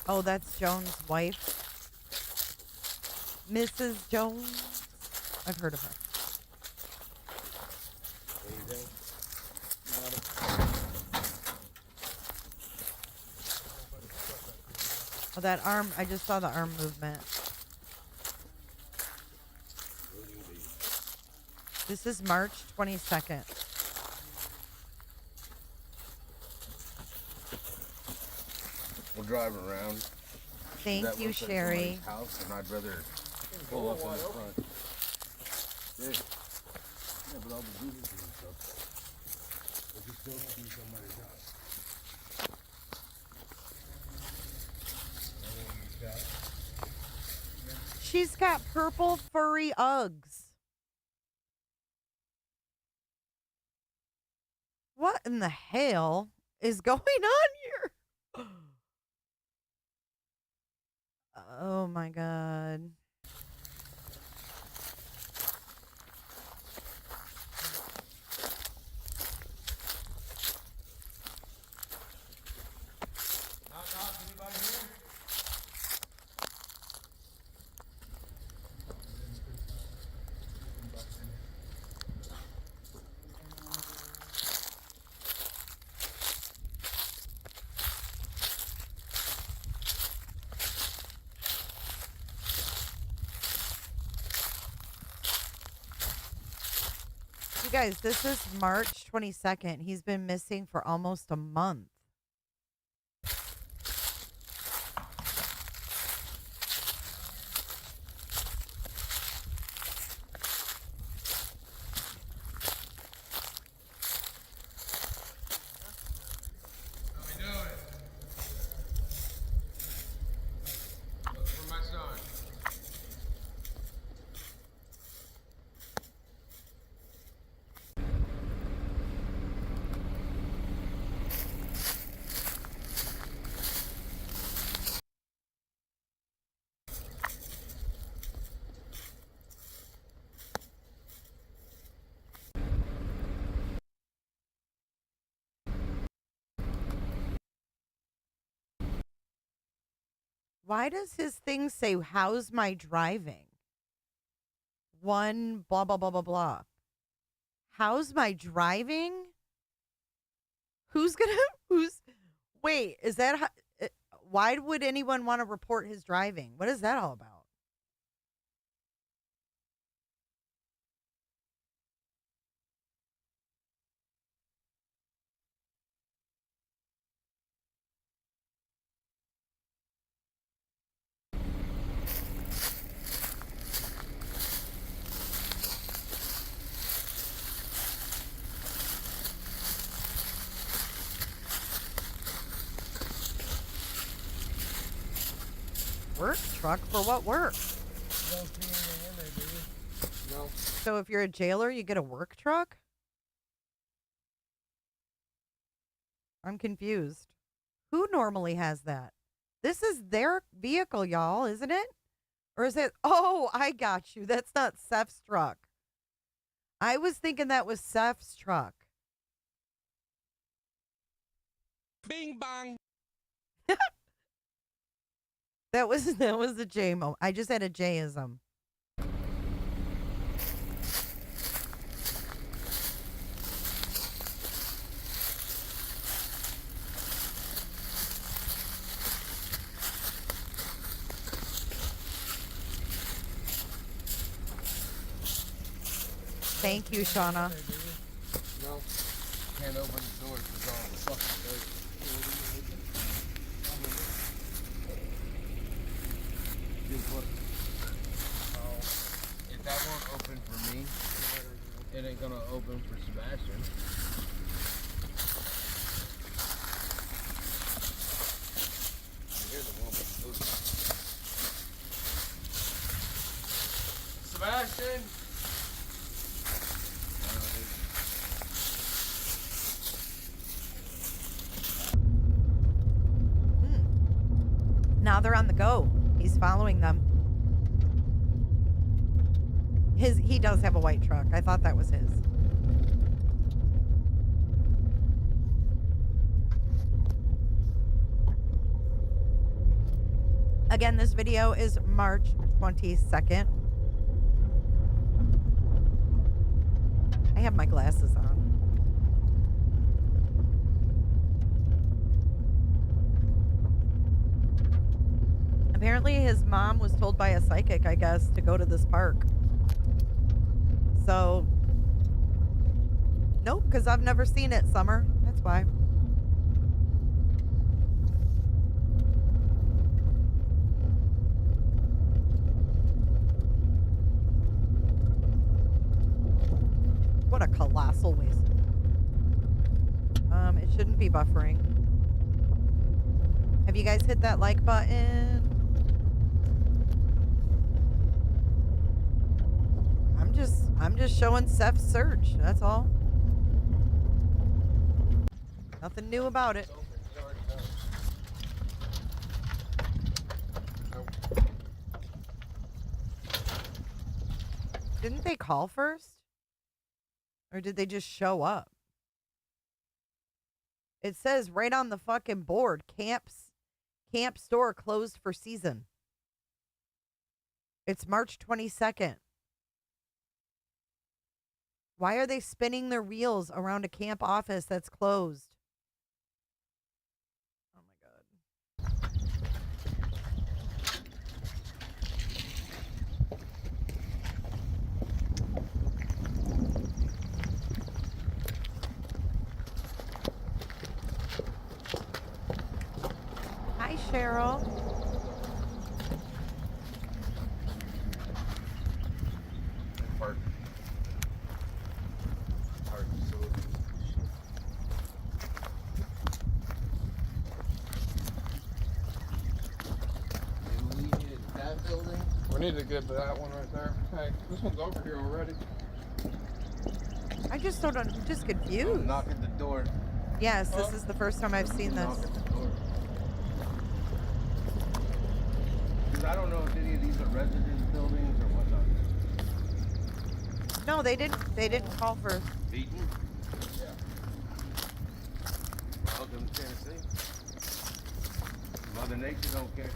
Oh, that's Jones' wife. Mrs. Jones. I've heard of her. Oh, that arm. I just saw the arm movement. This is March 22nd. We'll drive around. Thank you, Sherry. House, and I'd rather pull up in the front. Yeah. Yeah, but all the business and stuff. But you still have to be somebody's house. She's got purple furry Uggs. What in the hell is going on here? Oh my God. Guys, this is March 22nd. He's been missing for almost a month. Why does his thing say, how's my driving? One, blah, blah, blah, blah, blah. How's my driving? Wait, is that, why would anyone want to report his driving? What is that all about? Work truck for what work? No. So if you're a jailer, you get a work truck? I'm confused. Who normally has that? This is their vehicle, y'all, isn't it? Or is it? Oh, I got you. That's not Seth's truck. I was thinking that was Seth's truck. Bing bang. That was a J moment. I just had a J-ism. Thank you, Shauna. No, can't open the doors with all the fucking dirt. If that won't open for me, it ain't gonna open for Sebastian. Here's the one with open. Sebastian! Now they're on the go. He's following them. He does have a white truck. I thought that was his. Again, this video is March 22nd. I have my glasses on. Apparently his mom was told by a psychic, I guess, to go to this park. So, nope, because I've never seen it, Summer. That's why. What a colossal waste. It shouldn't be buffering. Have you guys hit that like button? I'm just showing Seth's search. That's all. Nothing new about it. Didn't they call first? Or did they just show up? It says right on the fucking board, camp store closed for season. It's March 22nd. Why are they spinning their wheels around a camp office that's closed? Oh my God. Hi, Cheryl. We need to get to that one right there. Hey, this one's over here already. I just don't. I'm just confused. Knock at the door. Yes, this is the first time I've seen this. Because I don't know if any of these are residence buildings or whatnot. No, they didn't. They didn't call first. Beaton? Yeah. Welcome to Tennessee. Mother Nature don't care.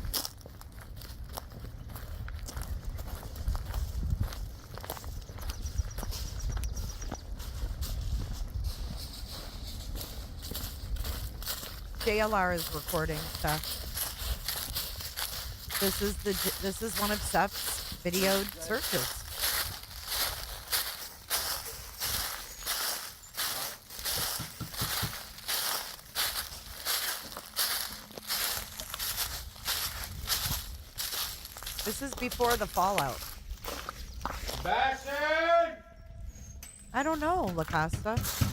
JLR is recording stuff. This is one of Seth's videoed searches. This is before the fallout. Sebastian! I don't know, LaCosta.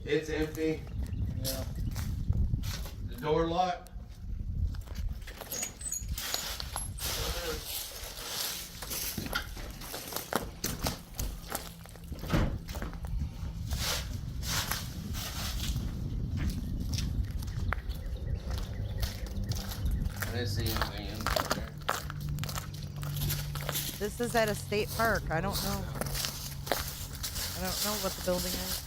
It's empty. Yeah. The door locked. I didn't see anything in there. This is at a state park. I don't know. I don't know what the building is.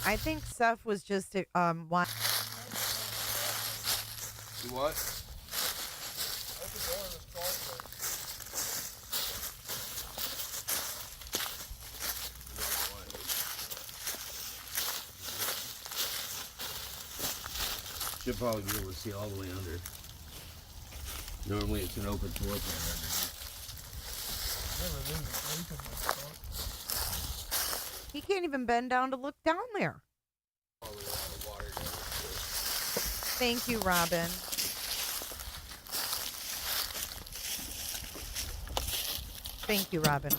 I think Seth was just what? You what? Should probably be able to see all the way under. Normally it's an open floor plan underneath. He can't even bend down to look down there. Thank you, Robin. Thank you, Robin.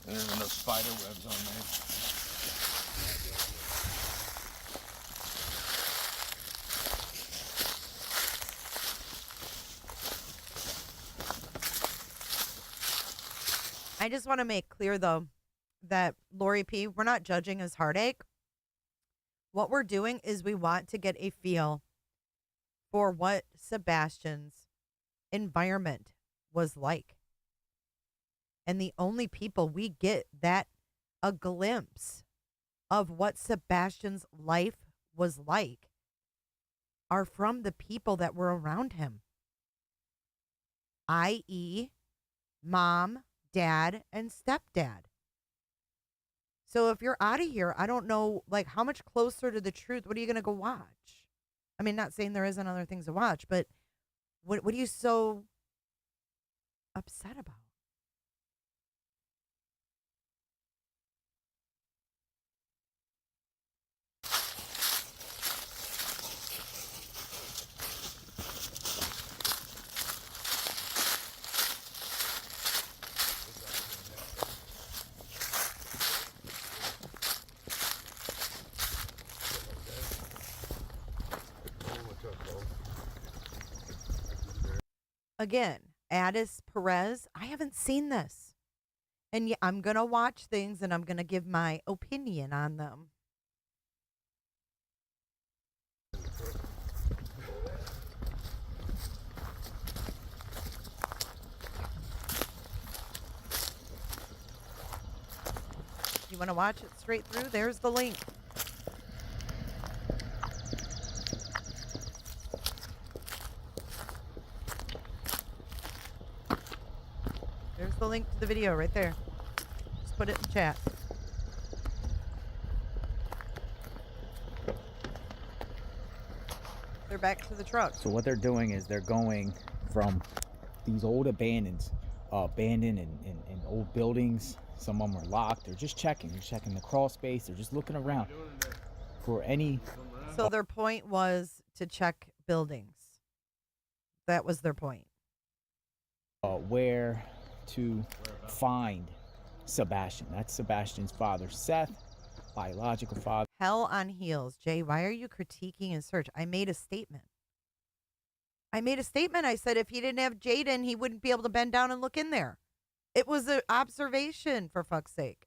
There's no spider webs on there. I just want to make clear, though, that Lori P., we're not judging his heartache. What we're doing is we want to get a feel for what Sebastian's environment was like. And the only people we get that a glimpse of what Sebastian's life was like are from the people that were around him, i.e., mom, dad, and stepdad. So if you're out of here, I don't know, like, how much closer to the truth, what are you going to go watch? I mean, not saying there isn't other things to watch, but what are you so upset about? Again, Addis Perez, I haven't seen this. And yeah, I'm going to watch things and I'm going to give my opinion on them. You want to watch it straight through? There's the link. There's the link to the video right there. Just put it in chat. They're back to the truck. So what they're doing is they're going from these old abandoned and old buildings. Some of them are locked. They're just checking. They're checking the crawl space. They're just looking around for any. So their point was to check buildings. That was their point. Where to find Sebastian. That's Sebastian's father, Seth, biological father. Hell on heels. Jay, why are you critiquing his search? I made a statement. I said if he didn't have Jaden, he wouldn't be able to bend down and look in there. It was an observation, for fuck's sake.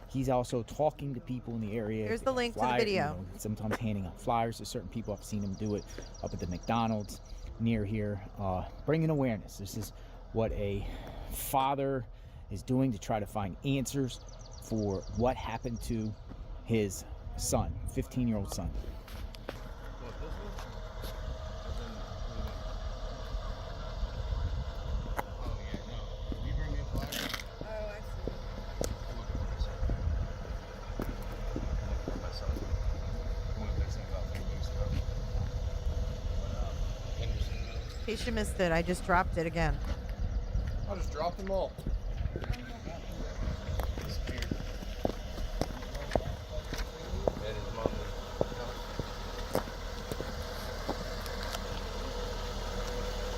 He's also talking to people in the area. Here's the link to the video. Sometimes handing out flyers to certain people. I've seen him do it up at the McDonald's. near here, bringing awareness. This is what a father is doing to try to find answers for what happened to his son, 15-year-old son. In case you missed it, I just dropped it again. I just dropped them all.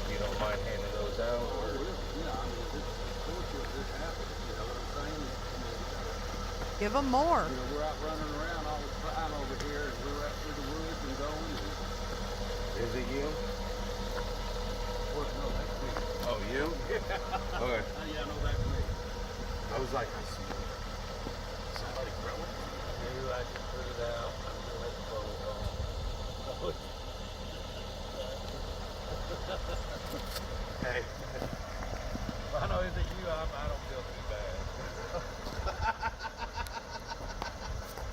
You don't mind handing those out? Or? Give them more. You know, we're out running around all the time over here, and we're out through the woods and going. Is it you? Well, no, that's me. Oh, you? Okay. Yeah, no, that's me. I was like, I see somebody growing. Maybe I just put it out. Hey. Well, I know if it's you, I don't feel too bad.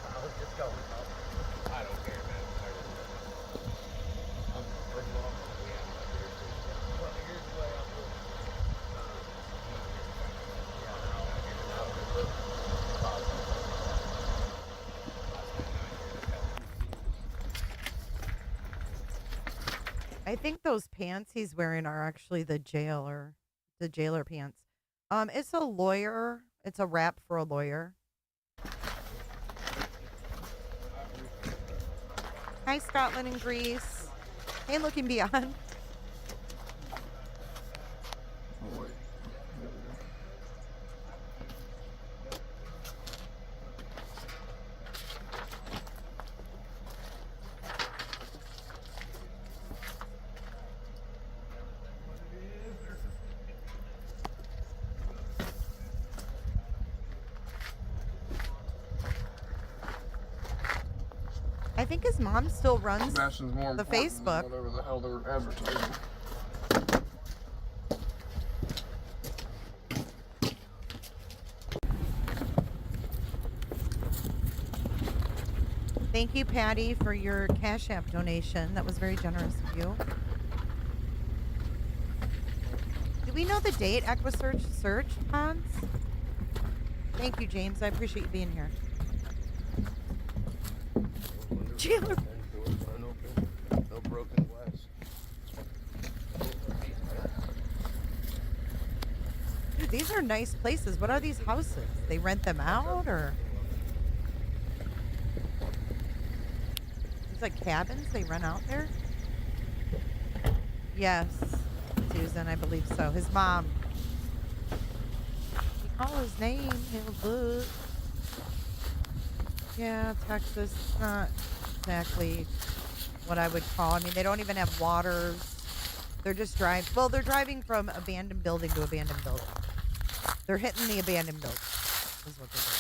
I was just going off. I don't care, man. I really don't. Where's mom? Well, here's the way I'm doing. I think those pants he's wearing are actually the jailer pants. It's a lawyer. It's a wrap for a lawyer. Hi, Scotland and Greece. Hey, Looking Beyond. I think his mom still runs Sebastian's more the important Facebook. than whatever the hell they're advertising. Thank you, Patty, for your Cash App donation. That was very generous of you. Do we know the date Equisearch searched, Hans? Thank you, James. I appreciate you being here. Jailer. No broken glass. Dude, these are nice places. What are these houses? They rent them out, or these like cabins they rent out there? Yes, Susan, I believe so. His mom. He called his name. He'll look. Yeah, Texas. It's not exactly what I would call. I mean, they don't even have waters. They're just driving. Well, they're driving from abandoned building to abandoned building. They're hitting the abandoned building. Is what they're doing.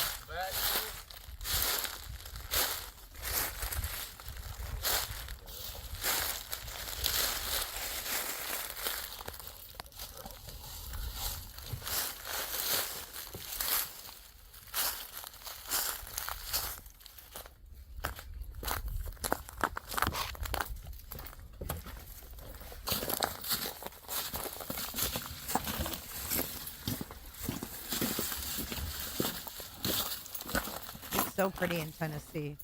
So pretty in Tennessee.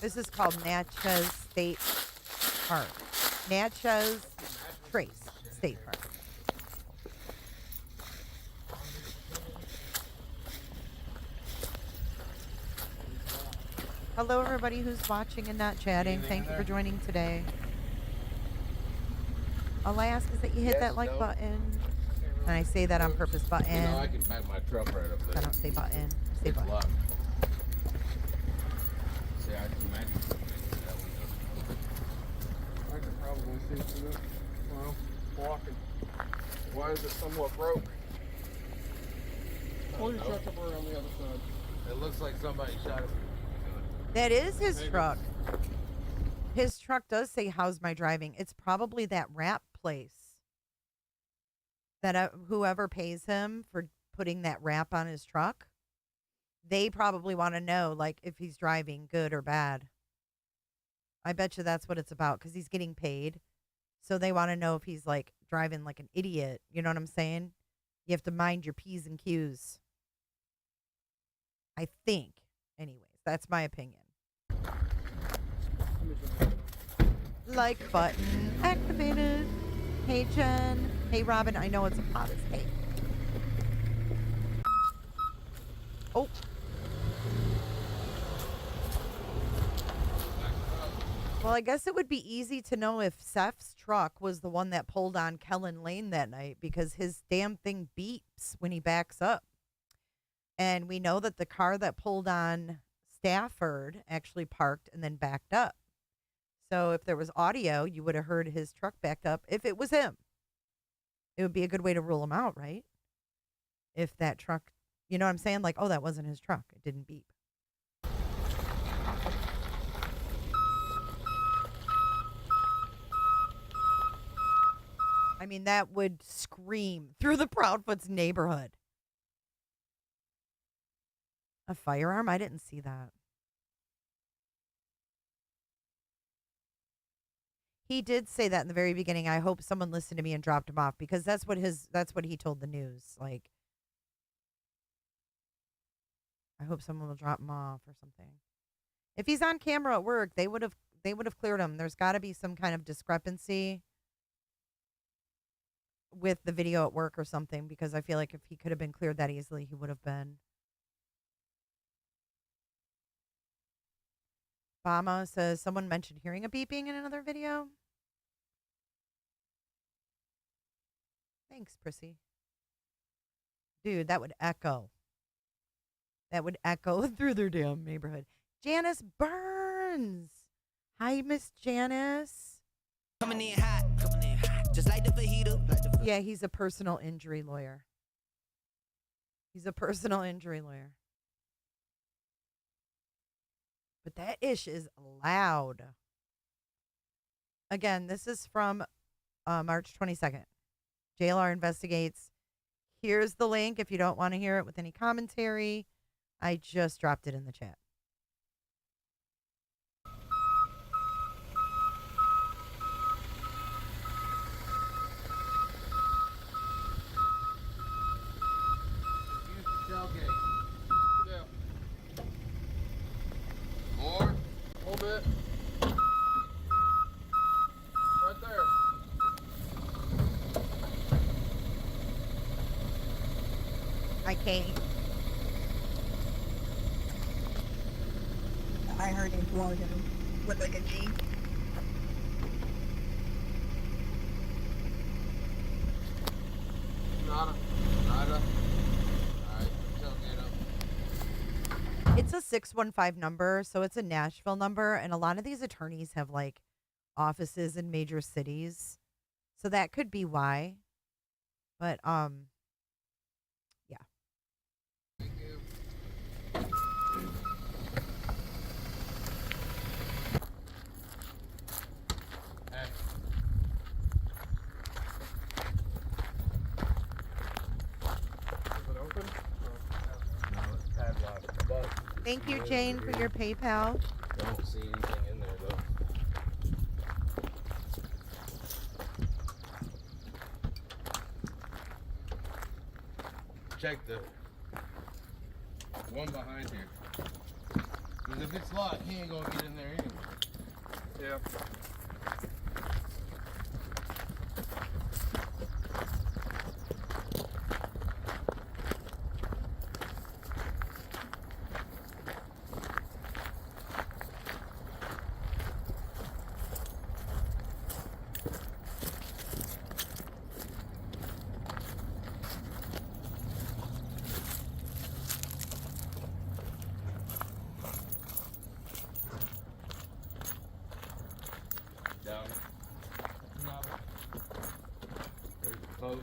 This is called Natchez State Park. Natchez Trace State Park. Hello, everybody who's watching and not chatting. Thank you for joining today. All I ask is that you hit that like button. And I say that on purpose, button. You know, I can back my truck right up there. I don't say button. I say It's button. locked. See, I can imagine that window. I could probably see through it. Well, blocking. Why is it somewhat broke? Pull your truck up around the other side. It looks like somebody shot it. That is his Maybe. truck. His truck does say, "How's my driving?" It's probably that wrap place. That whoever pays him for putting that wrap on his truck, they probably want to know, like, if he's driving good or bad. I bet you that's what it's about, because he's getting paid. So they want to know if he's, like, driving like an idiot. You know what I'm saying? You have to mind your P's and Q's. I think. Anyways, that's my opinion. Like button activated. Hey, Jen. Hey, Robin. I know it's a Father's Day. Oh. Well, I guess it would be easy to know if Seth's truck was the one that pulled on Kellen Lane that night, because his damn thing beeps when he backs up. And we know that the car that pulled on Stafford actually parked and then backed up. So if there was audio, you would have heard his truck backed up if it was him. It would be a good way to rule him out, right? If that truck, you know what I'm saying? Like, oh, that wasn't his truck. It didn't beep. I mean, that would scream through the Proudfoots neighborhood. A firearm? I didn't see that. He did say that in the very beginning. I hope someone listened to me and dropped him off, because that's what he told the news. Like, I hope someone will drop him off or something. If he's on camera at work, they would have cleared him. There's got to be some kind of discrepancy with the video at work or something, because I feel like if he could have been cleared that easily, he would have been. Obama says someone mentioned hearing a beeping in another video. Thanks, Prissy. Dude, that would echo. That would echo through their damn neighborhood. Janice Burns. Hi, Miss Janice. Coming in hot, just like the fajita. Yeah, he's a personal injury lawyer. He's a personal injury lawyer. But that ish is loud. Again, this is from March 22nd. JLR investigates. Here's the link if you don't want to hear it with any commentary. I just dropped it in the chat. Yeah. More? A little bit. Right there. I can't. I heard it was with like a G. Nada. Alright, It's a 615 number, so it's a Nashville number, and a lot of these attorneys have like offices in major cities. So that could be why. But yeah. Thank you, Jane, for your PayPal. Don't see anything in there though. Check the one behind here. Because if it's locked, he ain't gonna get in there anyway. Yeah. boat.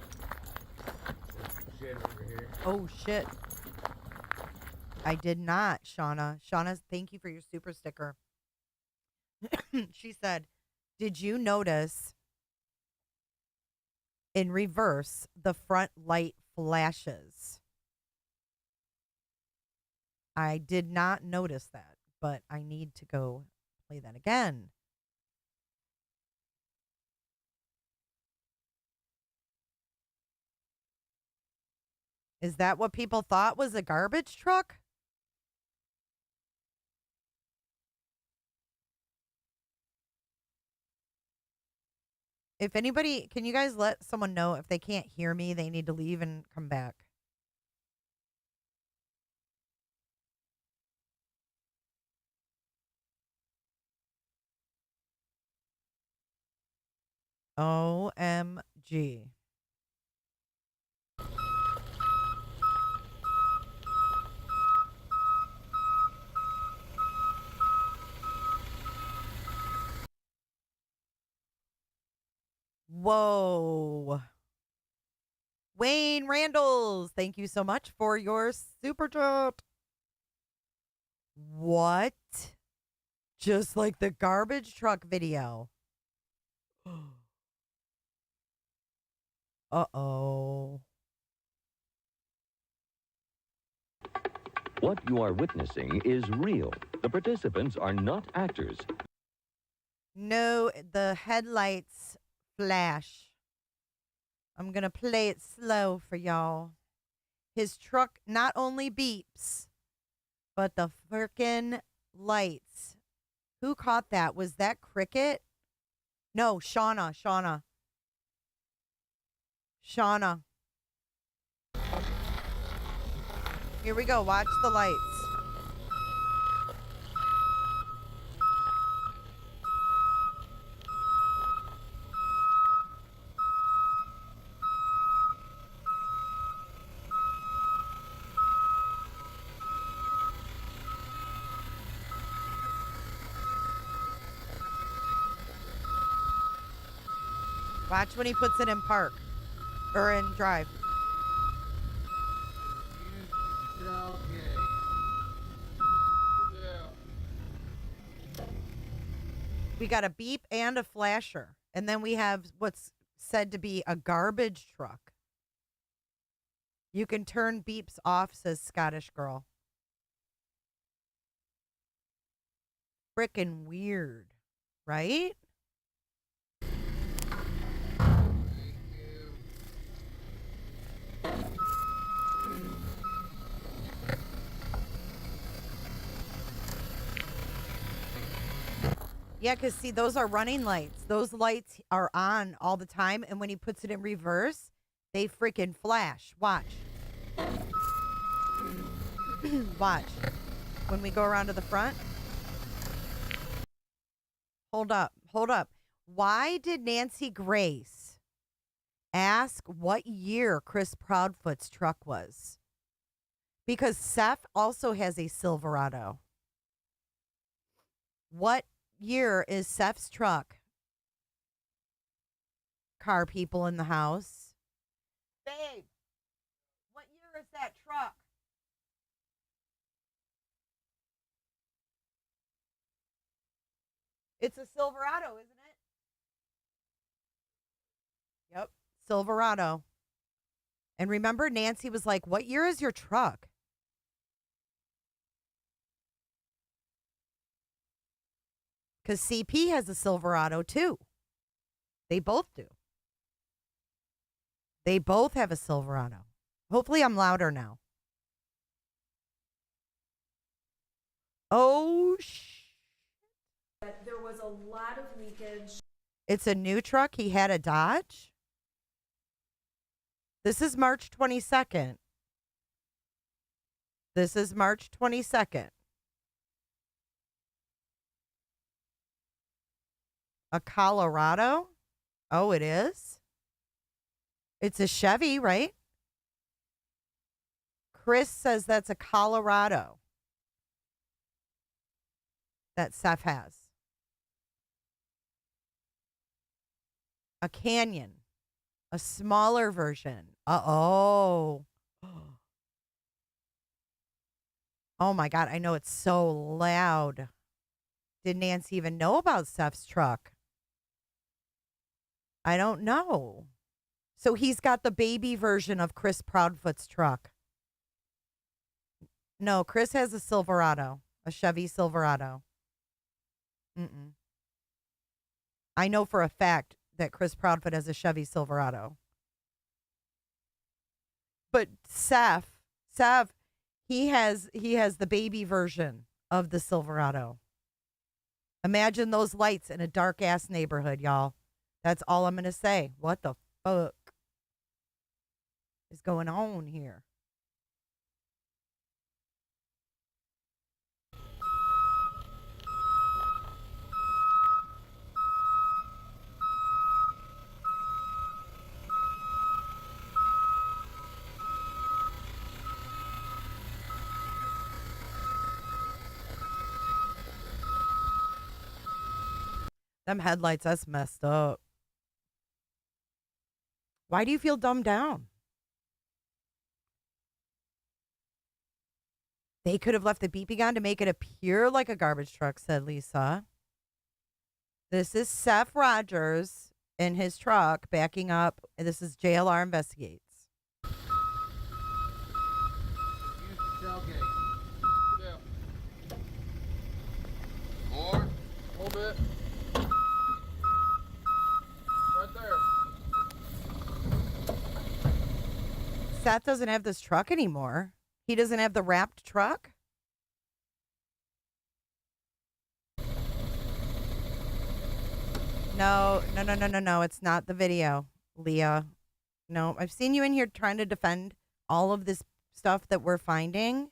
Shed over here. Oh, shit. I did not, Shauna. Shauna, thank you for your super sticker. She said, did you notice in reverse the front light flashes? I did not notice that, but I need to go play that again. Is that what people thought was a garbage truck? If anybody, can you guys let someone know if they can't hear me, they need to leave and come back? OMG. Whoa. Wayne Randalls, thank you so much for your super chat. What? Just like the garbage truck video. Uh-oh. What you are witnessing is real. The participants are not actors. No, the headlights flash. I'm going to play it slow for y'all. His truck not only beeps, but the frickin' lights. Who caught that? Was that Cricket? No, Shauna. Here we go. Watch the lights. Watch when he puts it in park or in drive. We got a beep and a flasher. And then we have what's said to be a garbage truck. You can turn beeps off, says Scottish Girl. Frickin' weird, right? Yeah, because see, those are running lights. Those lights are on all the time. And when he puts it in reverse, they freaking flash. Watch. Watch. When we go around to the front. Hold up. Why did Nancy Grace ask what year Chris Proudfoot's truck was? Because Seth also has a Silverado. What year is Seth's truck? Car people in the house. Babe, what year is that truck? It's a Silverado, isn't it? Yep, Silverado. And remember, Nancy was like, what year is your truck? Because CP has a Silverado, too. They both do. They both have a Silverado. Hopefully I'm louder now. Oh, There was a lot of leakage. It's a new truck. He had a Dodge. This is March 22nd. A Colorado? Oh, it is? It's a Chevy, right? Chris says that's a Colorado that Seth has. A Canyon. A smaller version. Oh. Oh my God. I know it's so loud. Did Nancy even know about Seth's truck? I don't know. So he's got the baby version of Chris Proudfoot's truck. No, Chris has a Silverado, a Chevy Silverado. I know for a fact that Chris Proudfoot has a Chevy Silverado. But Seth, he has the baby version of the Silverado. Imagine those lights in a dark ass neighborhood, y'all. That's all I'm gonna say. What the fuck is going on here? Them headlights, that's messed up. Why do you feel dumbed down? They could have left the beeping on to make it appear like a garbage truck, said Lisa. This is Seth Rogers in his truck backing up. This is JLR Investigates. Yeah. More? A little bit. Right there. Seth doesn't have this truck anymore. He doesn't have the wrapped truck. No. It's not the video, Leah. No, I've seen you in here trying to defend all of this stuff that we're finding.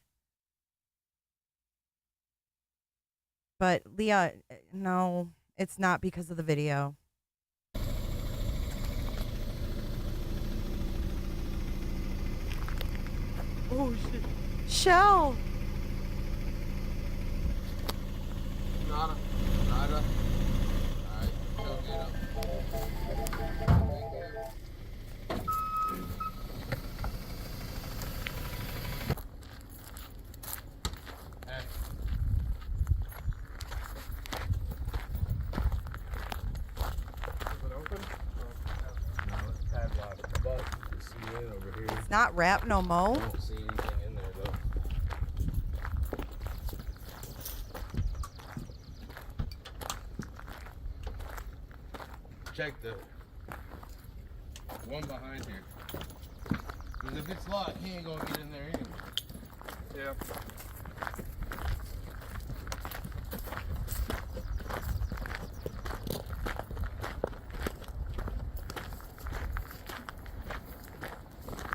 But Leah, no, it's not because of the video. Oh, shit. Shell. Nada. Alright, go get him. Hey. Is it open? No, it's padlocked, but you can see it over here. It's not wrapped no mo. I don't see anything in there though. Check the one behind here. Because if it's locked, he ain't gonna get in there anyway. Yeah.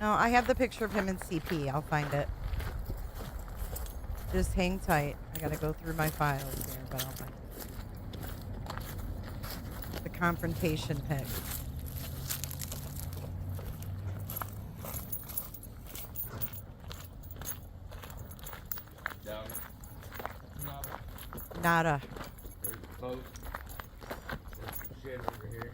No, I have the picture of him in CP. I'll find it. Just hang tight. I gotta go through my files here, but I'll find it. The confrontation pic. Down. Nada. There's the boat. There's the shed over here.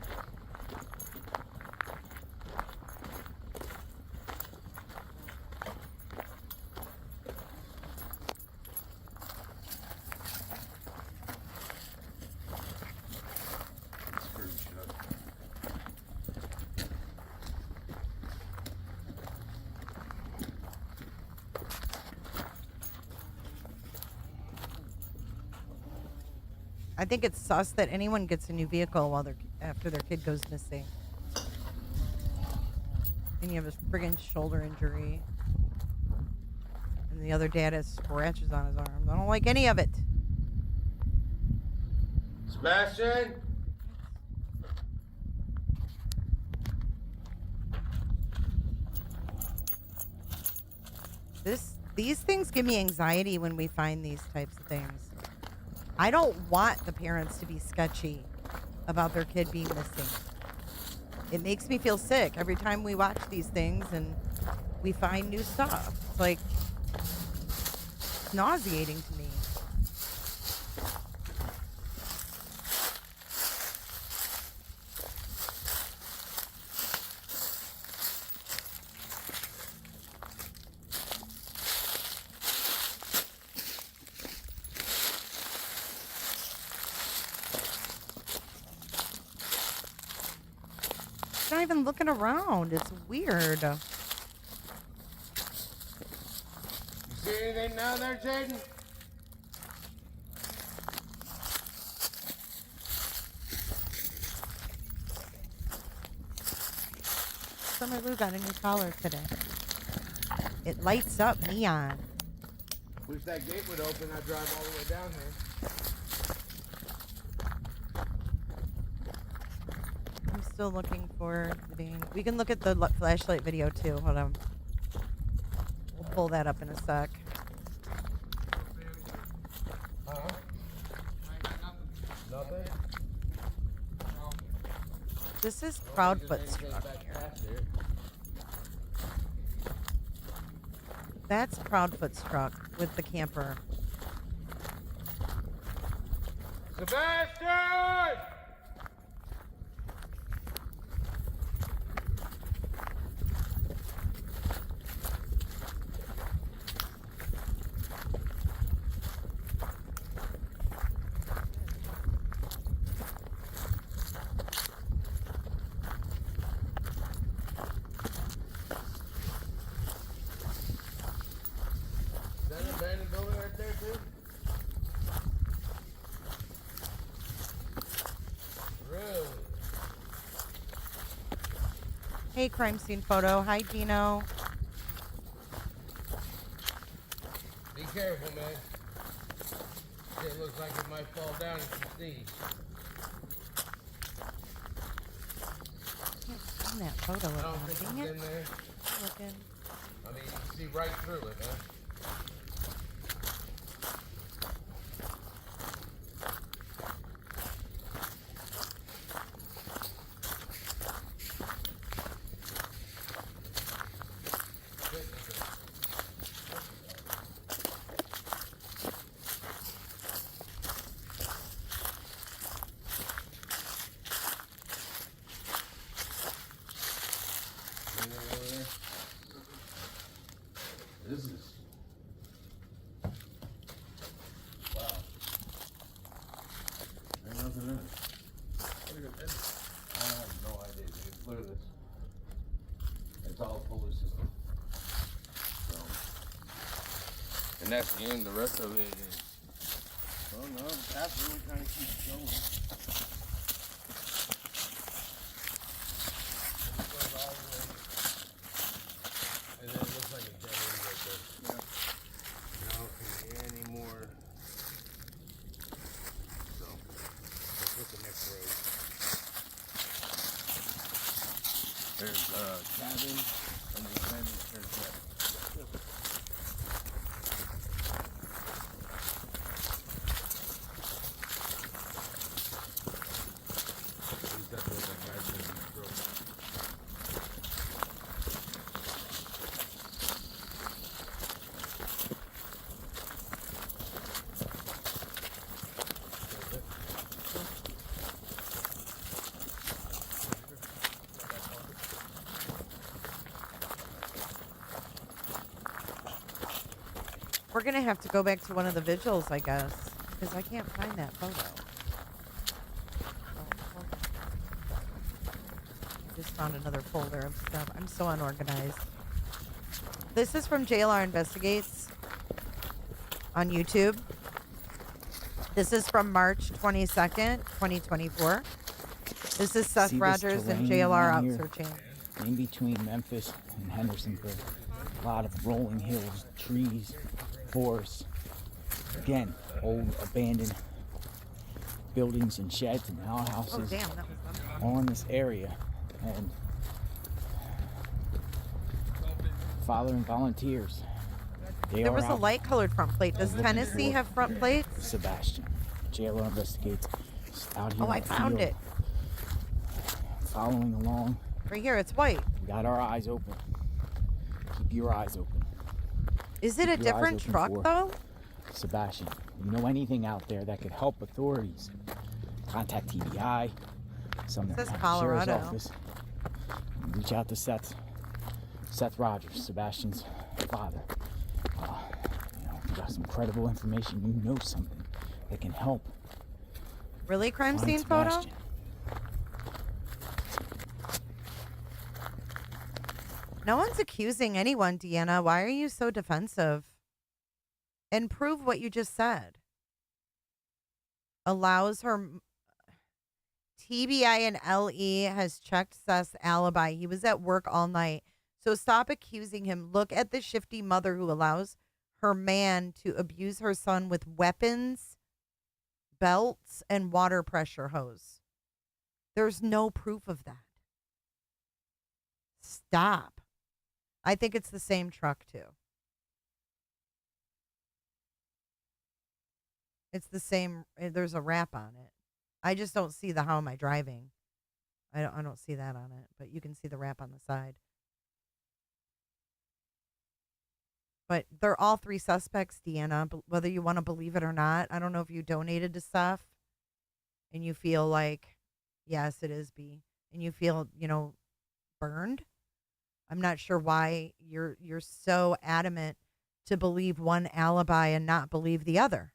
I think it's sus that anyone gets a new vehicle while after their kid goes missing. And you have a friggin' shoulder injury. And the other dad has scratches on his arm. I don't like any of it. Sebastian? These things give me anxiety when we find these types of things. I don't want the parents to be sketchy about their kid being missing. It makes me feel sick every time we watch these things and we find new stuff. It's like nauseating to me. even looking around. It's weird. You see anything down there, Jaden? Summer Lou got a new collar today. It lights up neon. Wish that gate would open. I'd drive all the way down there. I'm still looking for the vein. We can look at the flashlight video too. Hold on. We'll pull that up in a sec. Nothing? This is Proudfoot's truck here. That's Proudfoot's truck with the camper. Sebastian! Is that an abandoned building right there, too? Really? Hey, crime scene photo. Hi, Dino. Be careful, man. It looks like it might fall down if you sneeze. Can't find that photo I of don't them. think Dang it's it. in there. Looking. I mean, you can see right through it, man. This is wow. Ain't nothing in it. I have no idea, dude. Look at this. It's all pulley system. So, and that's the end. The rest of it is. Well, no, the path really kind of keeps going. It goes all the way. And then it looks like a dead end right there. Yeah. I don't see any more. So, let's look at the next road. There's a cabin and the abandoned church yet. We're going to have to go back to one of the vigils, I guess, because I can't find that photo. I just found another folder of stuff. I'm so unorganized. This is from JLR Investigates on YouTube. This is from March 22nd, 2024. This is Seth See this Rogers and terrain JLR around out here? searching. In between Memphis and Hendersonville. A lot of rolling hills, trees, forests. Again, old abandoned buildings and sheds and outhouses Oh, damn, that was them. all in this area. And following volunteers. They There are was a out light colored front plate. Does looking Tennessee for have front plates? Sebastian. JLR Investigates is out here Oh, in I the found field, it. following along. Right here, it's white. We got our eyes open. Keep your eyes open. Is it a Keep your eyes different open truck, for though? Sebastian, you know anything out there that could help authorities? Contact TBI, Sumner Says County Colorado. Sheriff's Office. Reach out to Seth Rogers, Sebastian's father. You know, if you got some credible information, you know something that can help. Really, crime find scene photo? Sebastian. No one's accusing anyone, Deanna. Why are you so defensive? And prove what you just said. Allows her. TBI and LE has checked Seth's alibi. He was at work all night. So stop accusing him. Look at the shifty mother who allows her man to abuse her son with weapons, belts, and water pressure hose. There's no proof of that. Stop. I think it's the same truck, too. It's the same. There's a wrap on it. I just don't see the how am I driving. I don't see that on it, but you can see the wrap on the side. But they're all three suspects, Deanna, whether you want to believe it or not. I don't know if you donated to Seth and you feel like, yes, it is B, and you feel, burned. I'm not sure why you're so adamant to believe one alibi and not believe the other.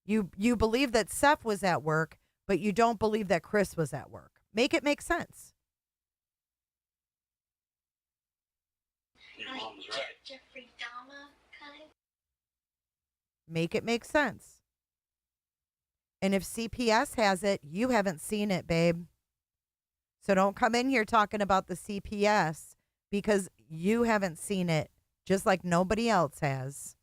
You believe that Seth was at work, but you don't believe that Chris was at work. Make it make sense. Your mom's right. Jeffrey Dahmer kind. Make it make sense. And if CPS has it, you haven't seen it, babe. So don't come in here talking about the CPS because you haven't seen it, just like nobody else has.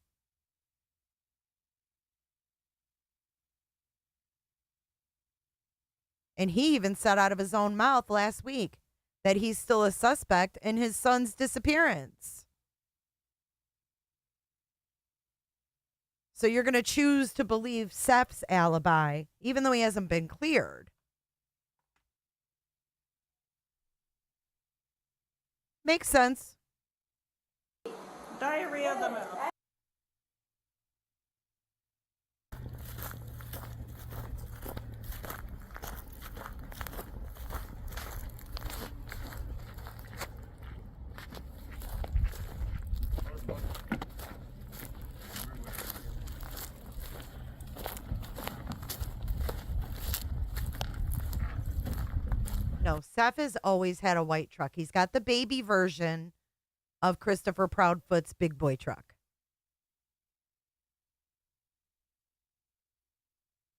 And he even said out of his own mouth last week that he's still a suspect in his son's disappearance. So you're going to choose to believe Seth's alibi, even though he hasn't been cleared. Makes sense. Diarrhea of the mouth. No, Seth has always had a white truck. He's got the baby version of Christopher Proudfoot's big boy truck.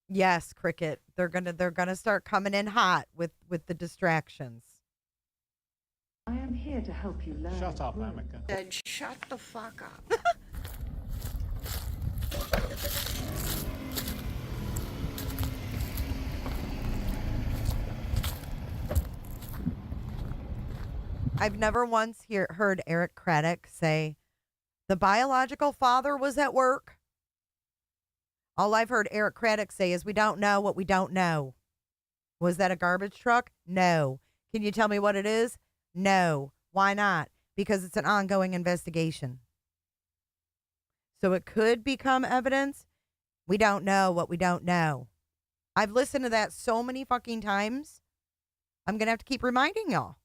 Yes, Cricket. They're gonna start coming in hot with the distractions. I am here to help you learn. Shut up, Amica. Then shut the fuck up. I've never once heard Eric Craddock say the biological father was at work. All I've heard Eric Craddock say is we don't know what we don't know. Was that a garbage truck? No. Can you tell me what it is? No. Why not? Because it's an ongoing investigation. So it could become evidence. We don't know what we don't know. I've listened to that so many fucking times. I'm going to have to keep reminding y'all.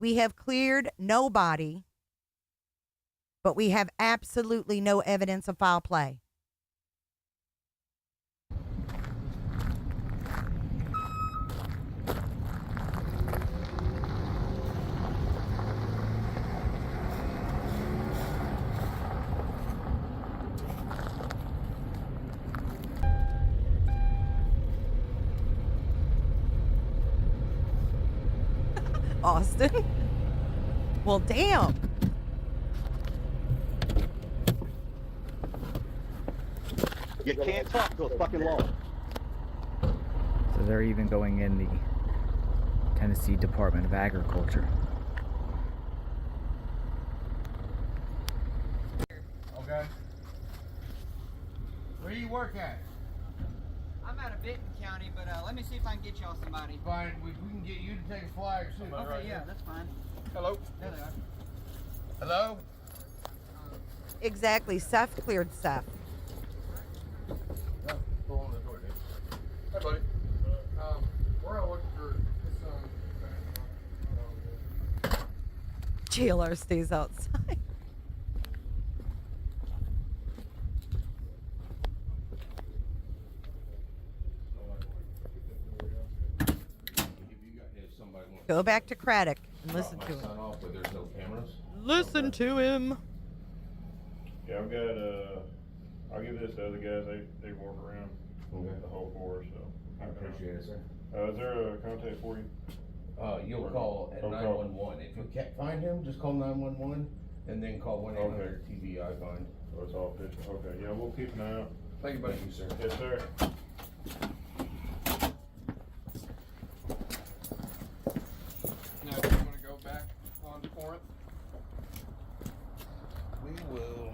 We have cleared no body, but we have absolutely no evidence of foul play. Austin? Well, damn. You can't talk to a fucking law. So they're even going in the Tennessee Department of Agriculture. Okay. Where do you work at? I'm out of Benton County, but let me see if I can get y'all somebody. Fine, we can get you to take a flyer too. Okay, right yeah, here. that's fine. Hello. There they are. Hello. Exactly. Seth cleared Seth. Yeah, go on the door, dude. Hi, buddy. We're out looking for his son. JLR stays outside. Go back to Craddock. and listen Drop to my him. son off where there's no cameras. Listen to him. Yeah, I've got, I'll give this to other guys, they work around the whole force, so. I appreciate it, sir. Is there a contact for you? You'll call at 911. If you can't find him, just call 911 and then call 1-800-TVI find. So it's all official, okay, yeah, we'll keep an eye out. Thank you, buddy. Thank you, sir. Yes, sir. Now, do you want to go back on Corinth? We will.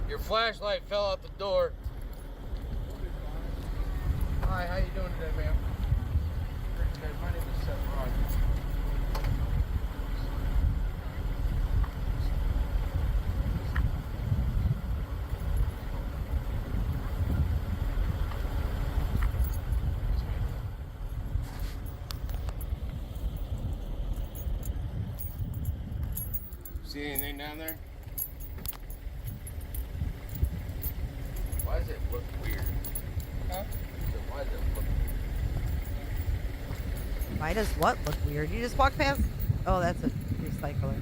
Your flashlight fell out the door. Hi, how you doing today, ma'am? Pretty good. My name is Seth Rogers. See anything down there? Why does it look weird? Huh? Why does it look weird? Why does what look weird? You just walked past? Oh, that's a recycler.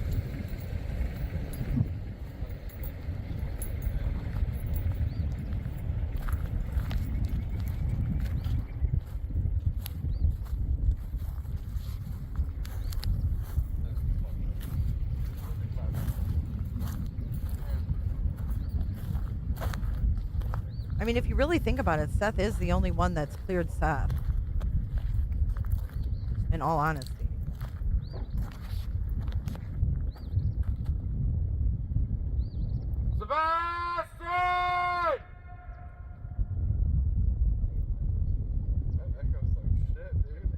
I mean, if you really think about it, Seth is the only one that's cleared Seth. In all honesty. Sebastian! That echoes like shit, dude.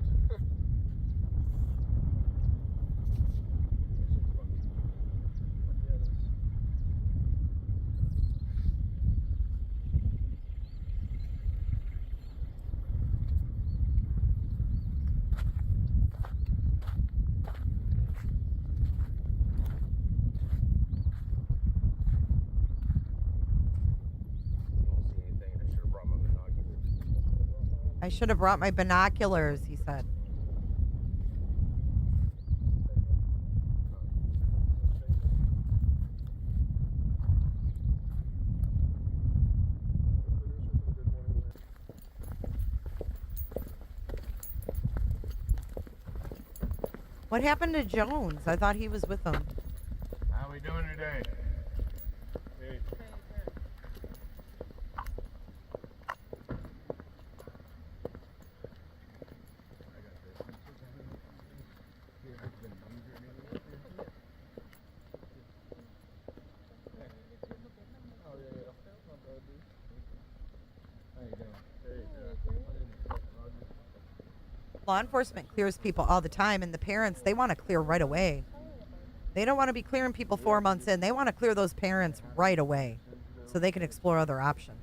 I should have brought my binoculars, he said. What happened to Jones? I thought he was with them. How we doing today? Hey. Law enforcement clears people all the time, and the parents, they want to clear right away. They don't want to be clearing people 4 months in. They want to clear those parents right away so they can explore other options.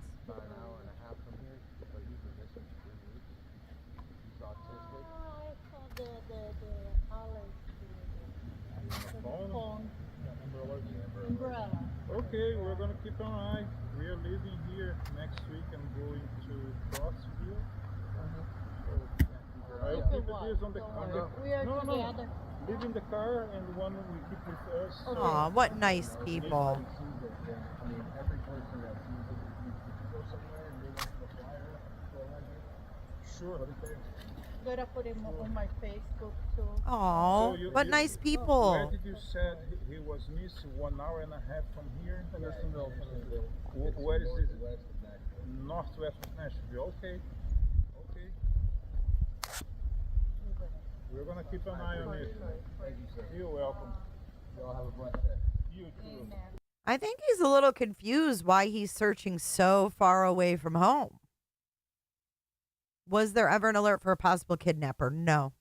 Okay, we're gonna keep an eye. We are leaving here next week and going to Crossville. I'll keep the deals on the We are together. No. Leave in the car and one we keep with us. Aw, what nice people. I mean, every person that sees it, you go somewhere and they want to flyer, sure. Gonna put him on my Facebook too. Aw, what nice Where people. did you said he was missed 1 hour and a half from here? Hendersonville. Where is it? Northwest of Nashville. Okay. We're gonna keep an eye on it. Thank you, sir. You're welcome. Y'all have a blessed day. You too. I think he's a little confused why he's searching so far away from home. Was there ever an alert for a possible kidnapper? No.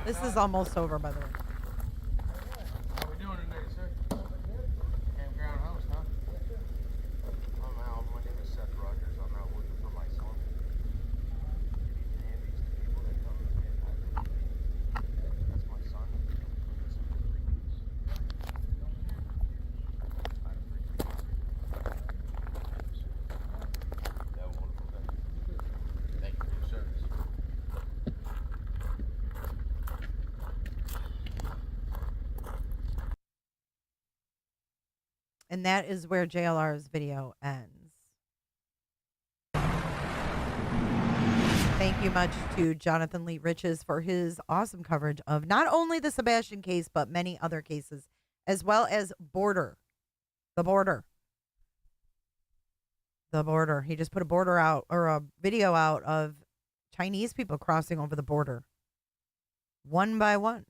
This is almost over, by the way. How we doing today, sir? Campground host, huh? I'm Al. My name is Seth Rogers. I'm out looking for my son. You need to hand these to people that come and that's my son. Have a wonderful day. Thank you for your service. And that is where JLR's video ends. Thank you much to Jonathan Lee Riches for his awesome coverage of not only the Sebastian case, but many other cases, as well as Border. The Border. The Border. He just put a border out, or a video out of Chinese people crossing over the border. One by one.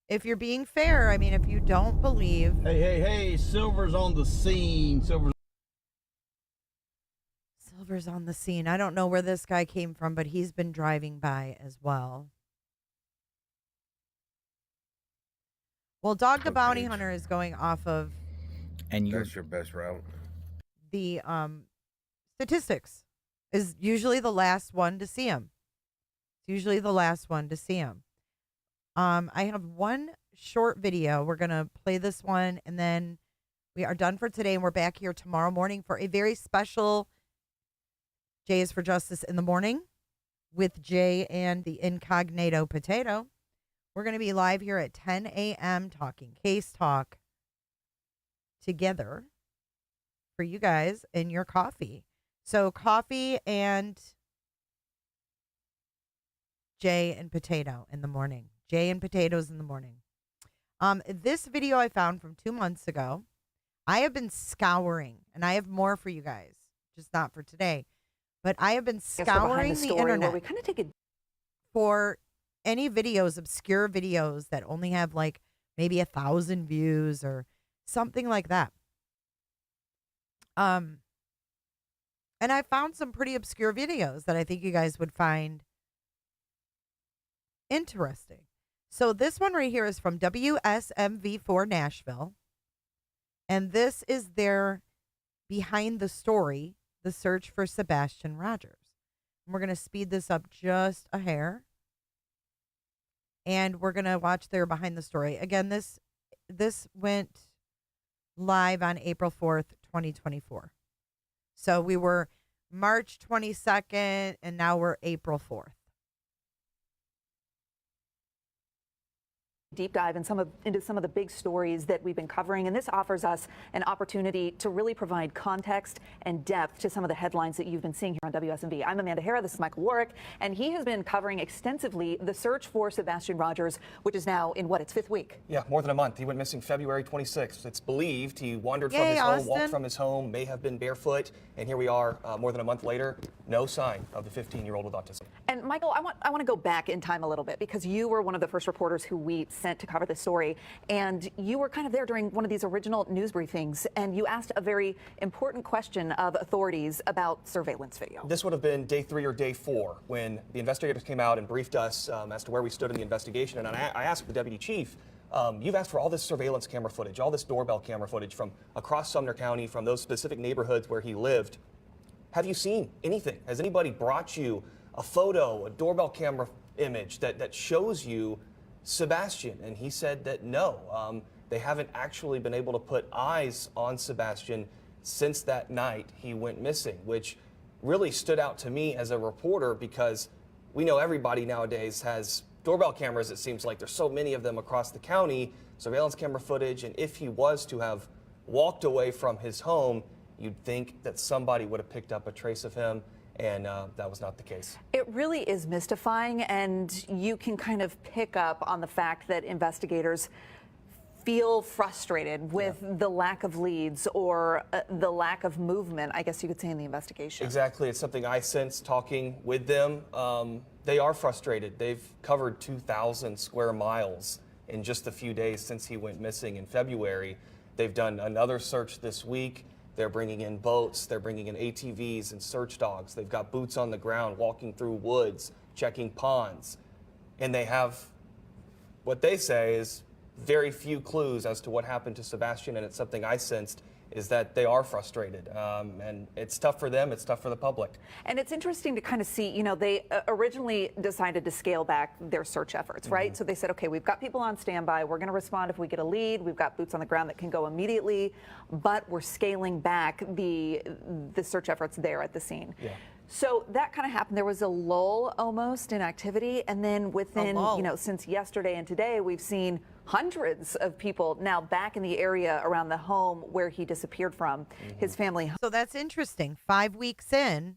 If you're being fair, I mean, if you don't believe... Hey, Silver's on the scene. Silver's on the scene. I don't know where this guy came from, but he's been driving by as well. Well, Dog the Bounty Hunter is going off of... And that's your best route. The statistics. Is usually the last one to see him. It's usually the last one to see him. I have one short video. We're going to play this one, and then we are done for today, and we're back here tomorrow morning for a very special Jay is for Justice in the morning with Jay and the Incognito Potato. We're going to be live here at 10 a.m. talking case talk together for you guys and your coffee. So coffee and Jay and Potato in the morning. Jay and Potatoes in the morning. This video I found from 2 months ago. I have been scouring, and I have more for you guys, just not for today. But I have been scouring the internet we kind of take for any videos, obscure videos that only have like maybe 1,000 views or something like that. And I found some pretty obscure videos that I think you guys would find interesting. So this one right here is from WSMV4 Nashville. And this is their behind the story, the search for Sebastian Rogers. And we're going to speed this up just a hair. And we're going to watch their behind the story. Again, this went live on April 4th, 2024. So we were March 22nd, and now we're April 4th. Deep dive into some of the big stories that we've been covering, and this offers us an opportunity to really provide context and depth to some of the headlines that you've been seeing here on WSMV. I'm Amanda Hara, this is Michael Warwick, and he has been covering extensively the search for Sebastian Rogers, which is now in its 5th week. Yeah, more than a month. He went missing February 26th. It's believed he wandered from his home, walked from his home, may have been barefoot, and here we are more than a month later, no sign of the 15-year-old with autism. And Michael, I want to go back in time a little bit, because you were one of the first reporters who we sent to cover this story, and you were kind of there during one of these original news briefings, and you asked a very important question of authorities about surveillance video. This would have been day 3 or day 4 when the investigators came out and briefed us as to where we stood in the investigation, and I asked the deputy chief, you've asked for all this surveillance camera footage, all this doorbell camera footage from across Sumner County, from those specific neighborhoods where he lived. Have you seen anything? Has anybody brought you a photo, a doorbell camera image that shows you Sebastian? And he said that no, they haven't actually been able to put eyes on Sebastian since that night he went missing, which really stood out to me as a reporter, because we know everybody nowadays has doorbell cameras. It seems like there's so many of them across the county, surveillance camera footage, and if he was to have walked away from his home, you'd think that somebody would have picked up a trace of him, and that was not the case. It really is mystifying, and you can kind of pick up on the fact that investigators feel frustrated with the lack of leads or the lack of movement, I guess you could say, in the investigation. Exactly. It's something I sense talking with them. They are frustrated. They've covered 2,000 square miles in just a few days since he went missing in February. They've done another search this week. They're bringing in boats, they're bringing in ATVs and search dogs. They've got boots on the ground, walking through woods, checking ponds. And they have what they say is very few clues as to what happened to Sebastian, and it's something I sensed is that they are frustrated. And it's tough for them, it's tough for the public. And it's interesting to kind of see, you know, they originally decided to scale back their search efforts, right? So they said, okay, we've got people on standby, we're going to respond if we get a lead, we've got boots on the ground that can go immediately, but we're scaling back the search efforts there at the scene. Yeah. So that kind of happened. There was a lull almost in activity, and then within, you know, since yesterday and today, we've seen hundreds of people now back in the area around the home where he disappeared from, his family. So that's interesting. 5 weeks in,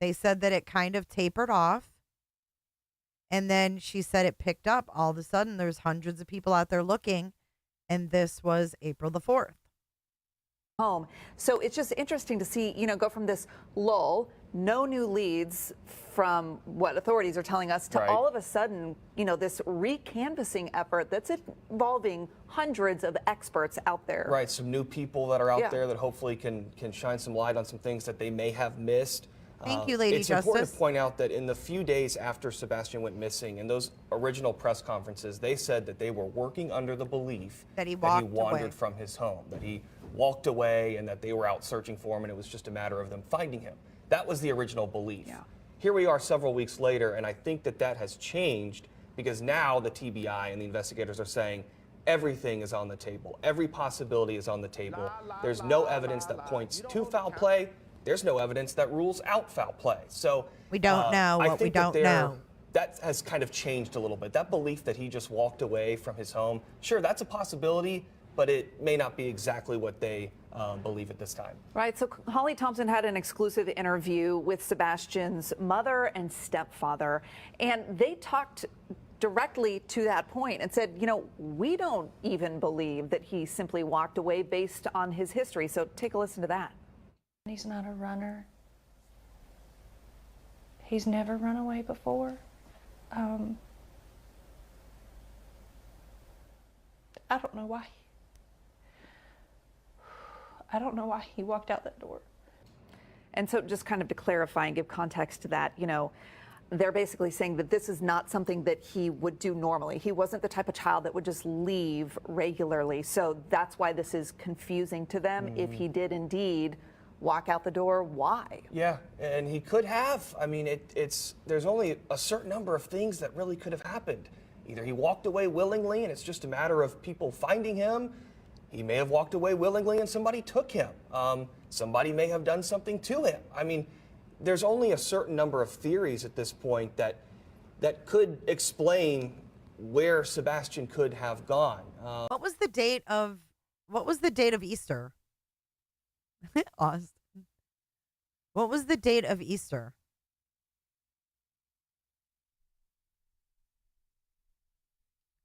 they said that it kind of tapered off, and then she said it picked up. All of a sudden, there's hundreds of people out there looking, and this was April the 4th. Home. So it's just interesting to see, you know, go from this lull, no new leads from what authorities are telling us, to all of a sudden, you know, this recanvassing effort that's involving hundreds of experts out there. Right, some new people that are out there that hopefully can shine some light on some things that they may have missed. Thank you, Lady It's Justice. important to point out that in the few days after Sebastian went missing, in those original press conferences, they said that they were working under the belief that he wandered away from his home, that he walked away, and that they were out searching for him, and it was just a matter of them finding him. That was the original belief. Here we are several weeks later, and I think that that has changed, because now the TBI and the investigators are saying everything is on the table. Every possibility is on the table. There's no evidence that points to foul play. There's no evidence that rules out foul play. So we don't know what we don't know. That has kind of changed a little bit. That belief that he just walked away from his home, sure, that's a possibility, but it may not be exactly what they believe at this time. Right. So Holly Thompson had an exclusive interview with Sebastian's mother and stepfather, and they talked directly to that point and said, you know, we don't even believe that he simply walked away based on his history. So take a listen to that. He's not a runner. He's never run away before. I don't know why. I don't know why he walked out that door. And so just kind of to clarify and give context to that, you know, they're basically saying that this is not something that he would do normally. He wasn't the type of child that would just leave regularly. So that's why this is confusing to them. If he did indeed walk out the door, why? Yeah, and he could have. I mean, there's only a certain number of things that really could have happened. Either he walked away willingly and it's just a matter of people finding him. He may have walked away willingly and somebody took him. Somebody may have done something to him. I mean, there's only a certain number of theories at this point that could explain where Sebastian could have gone. What was the date of Easter? Austin. What was the date of Easter?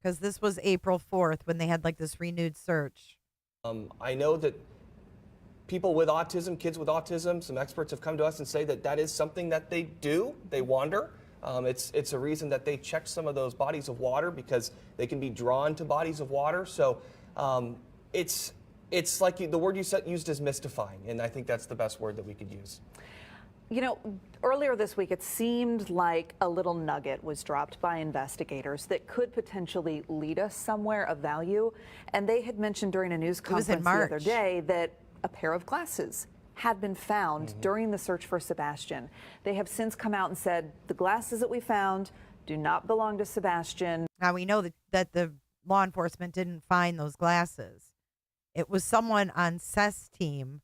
Because this was April 4th when they had like this renewed search. I know that people with autism, kids with autism, some experts have come to us and say that that is something that they do. They wander. It's a reason that they check some of those bodies of water because they can be drawn to bodies of water. So it's like the word you used is mystifying, and I think that's the best word that we could use. You know, earlier this week, it seemed like a little nugget was dropped by investigators that could potentially lead us somewhere of value. And they had mentioned during a news conference the other day that a pair of glasses had been found during the search for Sebastian. They have since come out and said the glasses that we found do not belong to Sebastian. Now we know that the law enforcement didn't find those glasses. It was someone on Seth's team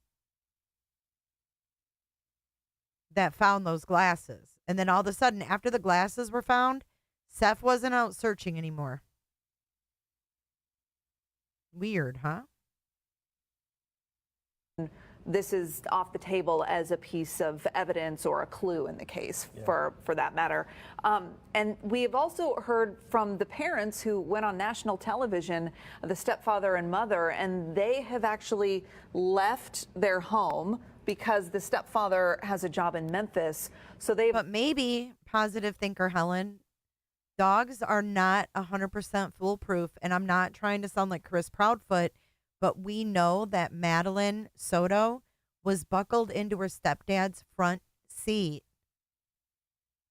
that found those glasses. And then all of a sudden, after the glasses were found, Seth wasn't out searching anymore. Weird, huh? This is off the table as a piece of evidence or a clue in the case, for that matter. And we have also heard from the parents who went on national television, the stepfather and mother, and they have actually left their home because the stepfather has a job in Memphis. So But maybe, positive thinker Helen, dogs are not 100% foolproof, and I'm not trying to sound like Chris Proudfoot, but we know that Madeline Soto was buckled into her stepdad's front seat.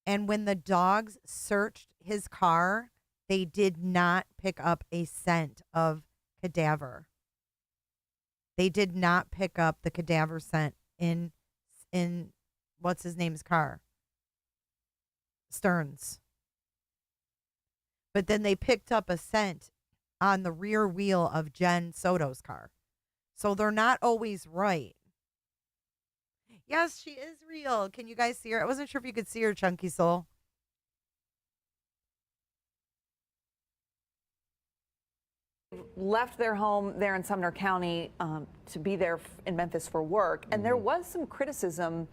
And when the dogs searched his car, they did not pick up a scent of cadaver. They did not pick up the cadaver scent in what's his name's car? Stern's. But then they picked up a scent on the rear wheel of Jen Soto's car. So they're not always right. Yes, she is real. Can you guys see her? I wasn't sure if you could see her, Chunky Soul. Left their home there in Sumner County to be there in Memphis for work. And there was some criticism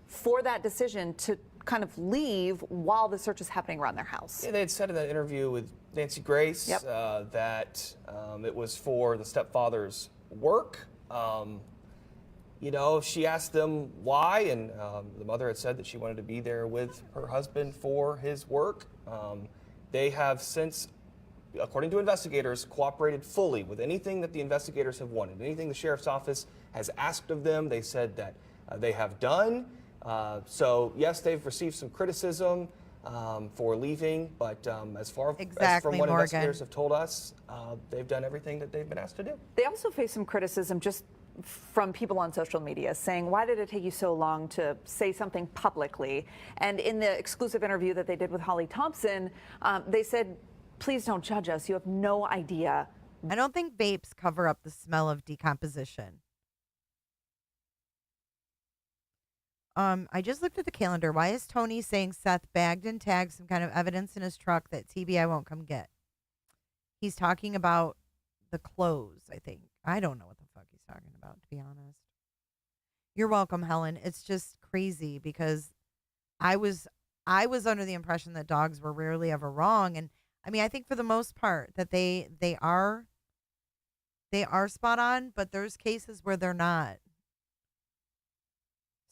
for that decision to kind of leave while the search is happening around their house. Yeah, they had said in that interview with Nancy Grace that it was for the stepfather's work. You know, she asked them why, and the mother had said that she wanted to be there with her husband for his work. They have since, according to investigators, cooperated fully with anything that the investigators have wanted. Anything the sheriff's office has asked of them, they said that they have done. So, yes, they've received some criticism for leaving, but as far as from what investigators have told us, they've done everything that they've been asked to do. They also face some criticism just from people on social media saying, why did it take you so long to say something publicly? And in the exclusive interview that they did with Holly Thompson, they said, please don't judge us. You have no idea. I don't think vapes cover up the smell of decomposition. I just looked at the calendar. Why is Tony saying Seth bagged and tagged some kind of evidence in his truck that TBI won't come get? He's talking about the clothes, I think. I don't know what the fuck he's talking about, to be honest. You're welcome, Helen. It's just crazy because I was under the impression that dogs were rarely ever wrong. And I mean, I think for the most part that they are spot on, but there's cases where they're not.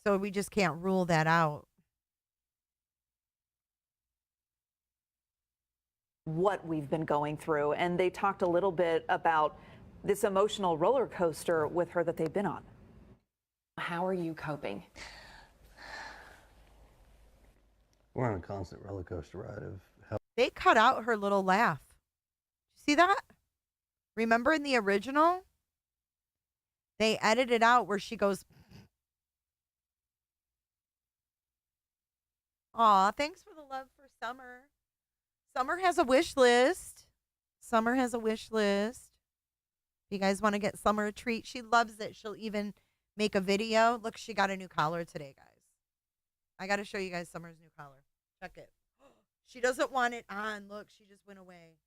So we just can't rule that out. What we've been going through. And they talked a little bit about this emotional roller coaster with her that they've been on. How are you coping? We're on a constant roller coaster ride of hell. They cut out her little laugh. See that? Remember in the original? They edited out where she goes, aw, thanks for the love for Summer. Summer has a wish list. Summer has a wish list. If you guys want to get Summer a treat, she loves it. She'll even make a video. Look, she got a new collar today, guys. I got to show you guys Summer's new collar. Check it. She doesn't want it on. Look, she just went away.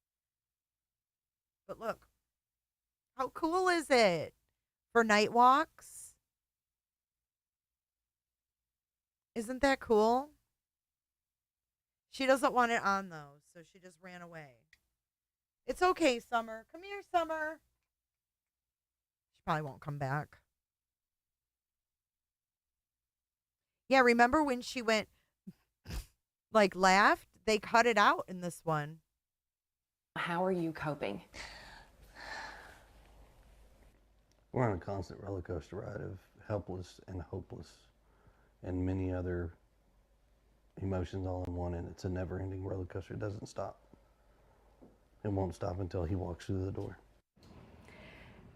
But look, how cool is it for night walks? Isn't that cool? She doesn't want it on, though, so she just ran away. It's okay, Summer. Come here, Summer. She probably won't come back. Yeah, remember when she went, laughed? They cut it out in this one. How are you coping? We're on a constant roller coaster ride of helpless and hopeless and many other emotions all in one, and it's a never-ending roller coaster. It doesn't stop. It won't stop until he walks through the door.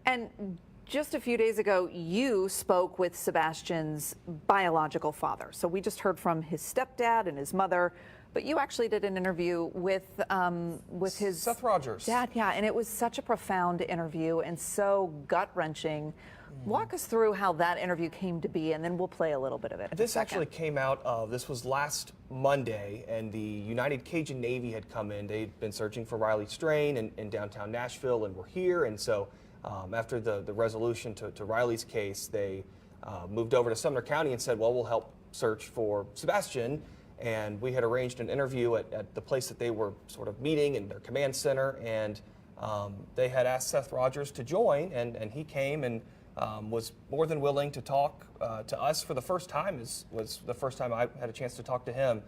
And just a few days ago, you spoke with Sebastian's biological father. So we just heard from his stepdad and his mother, but you actually did an interview with his Seth Rogers dad. Yeah, and it was such a profound interview and so gut-wrenching. Walk us through how that interview came to be, and then we'll play a little bit of it. This actually came out this was last Monday, and the United Cajun Navy had come in. They'd been searching for Riley Strain in downtown Nashville, and were here. And so after the resolution to Riley's case, they moved over to Sumner County and said, well, we'll help search for Sebastian. And we had arranged an interview at the place that they were sort of meeting in their command center, and they had asked Seth Rogers to join, and he came and was more than willing to talk to us for the first time. Was the first time I had a chance to talk to him.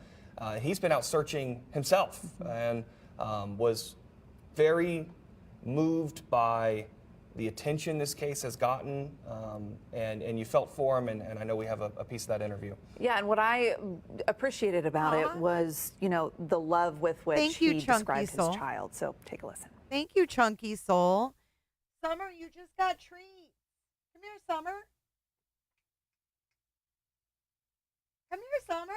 He's been out searching himself, and was very moved by the attention this case has gotten, and you felt for him, and I know we have a piece of that interview. Yeah, and what I appreciated about it was, the love with which he described his child. So take a listen. Thank you, Chunky Soul. Summer, you just got treats. Come here, Summer. Come here, Summer.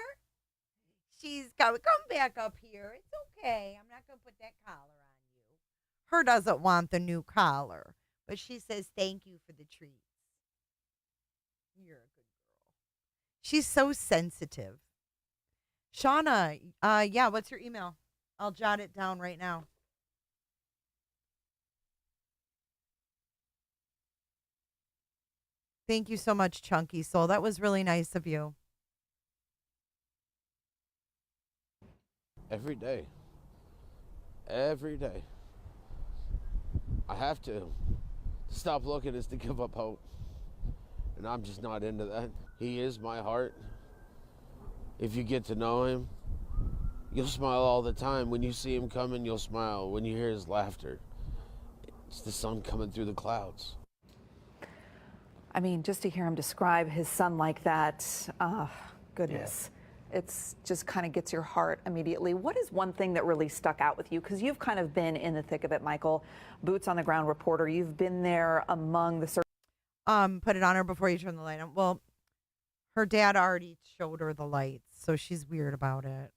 She's got to come back up here. It's okay. I'm not going to put that collar on you. Her doesn't want the new collar, but she says thank you for the treats. You're a good girl. She's so sensitive. Shauna, yeah, what's your email? I'll jot it down right now. Thank you so much, Chunky Soul. That was really nice of you. Every day. Every day. I have to. Stop looking is to give up hope. And I'm just not into that. He is my heart. If you get to know him, you'll smile all the time. When you see him coming, you'll smile. When you hear his laughter, it's the sun coming through the clouds. I mean, just to hear him describe his son like that, goodness. Yeah. It's just kind of gets your heart immediately. What is one thing that really stuck out with you? Because you've kind of been in the thick of it, Michael. Boots on the ground reporter. You've been there among the... Put it on her before you turn the light on. Well, her dad already showed her the lights, so she's weird about it.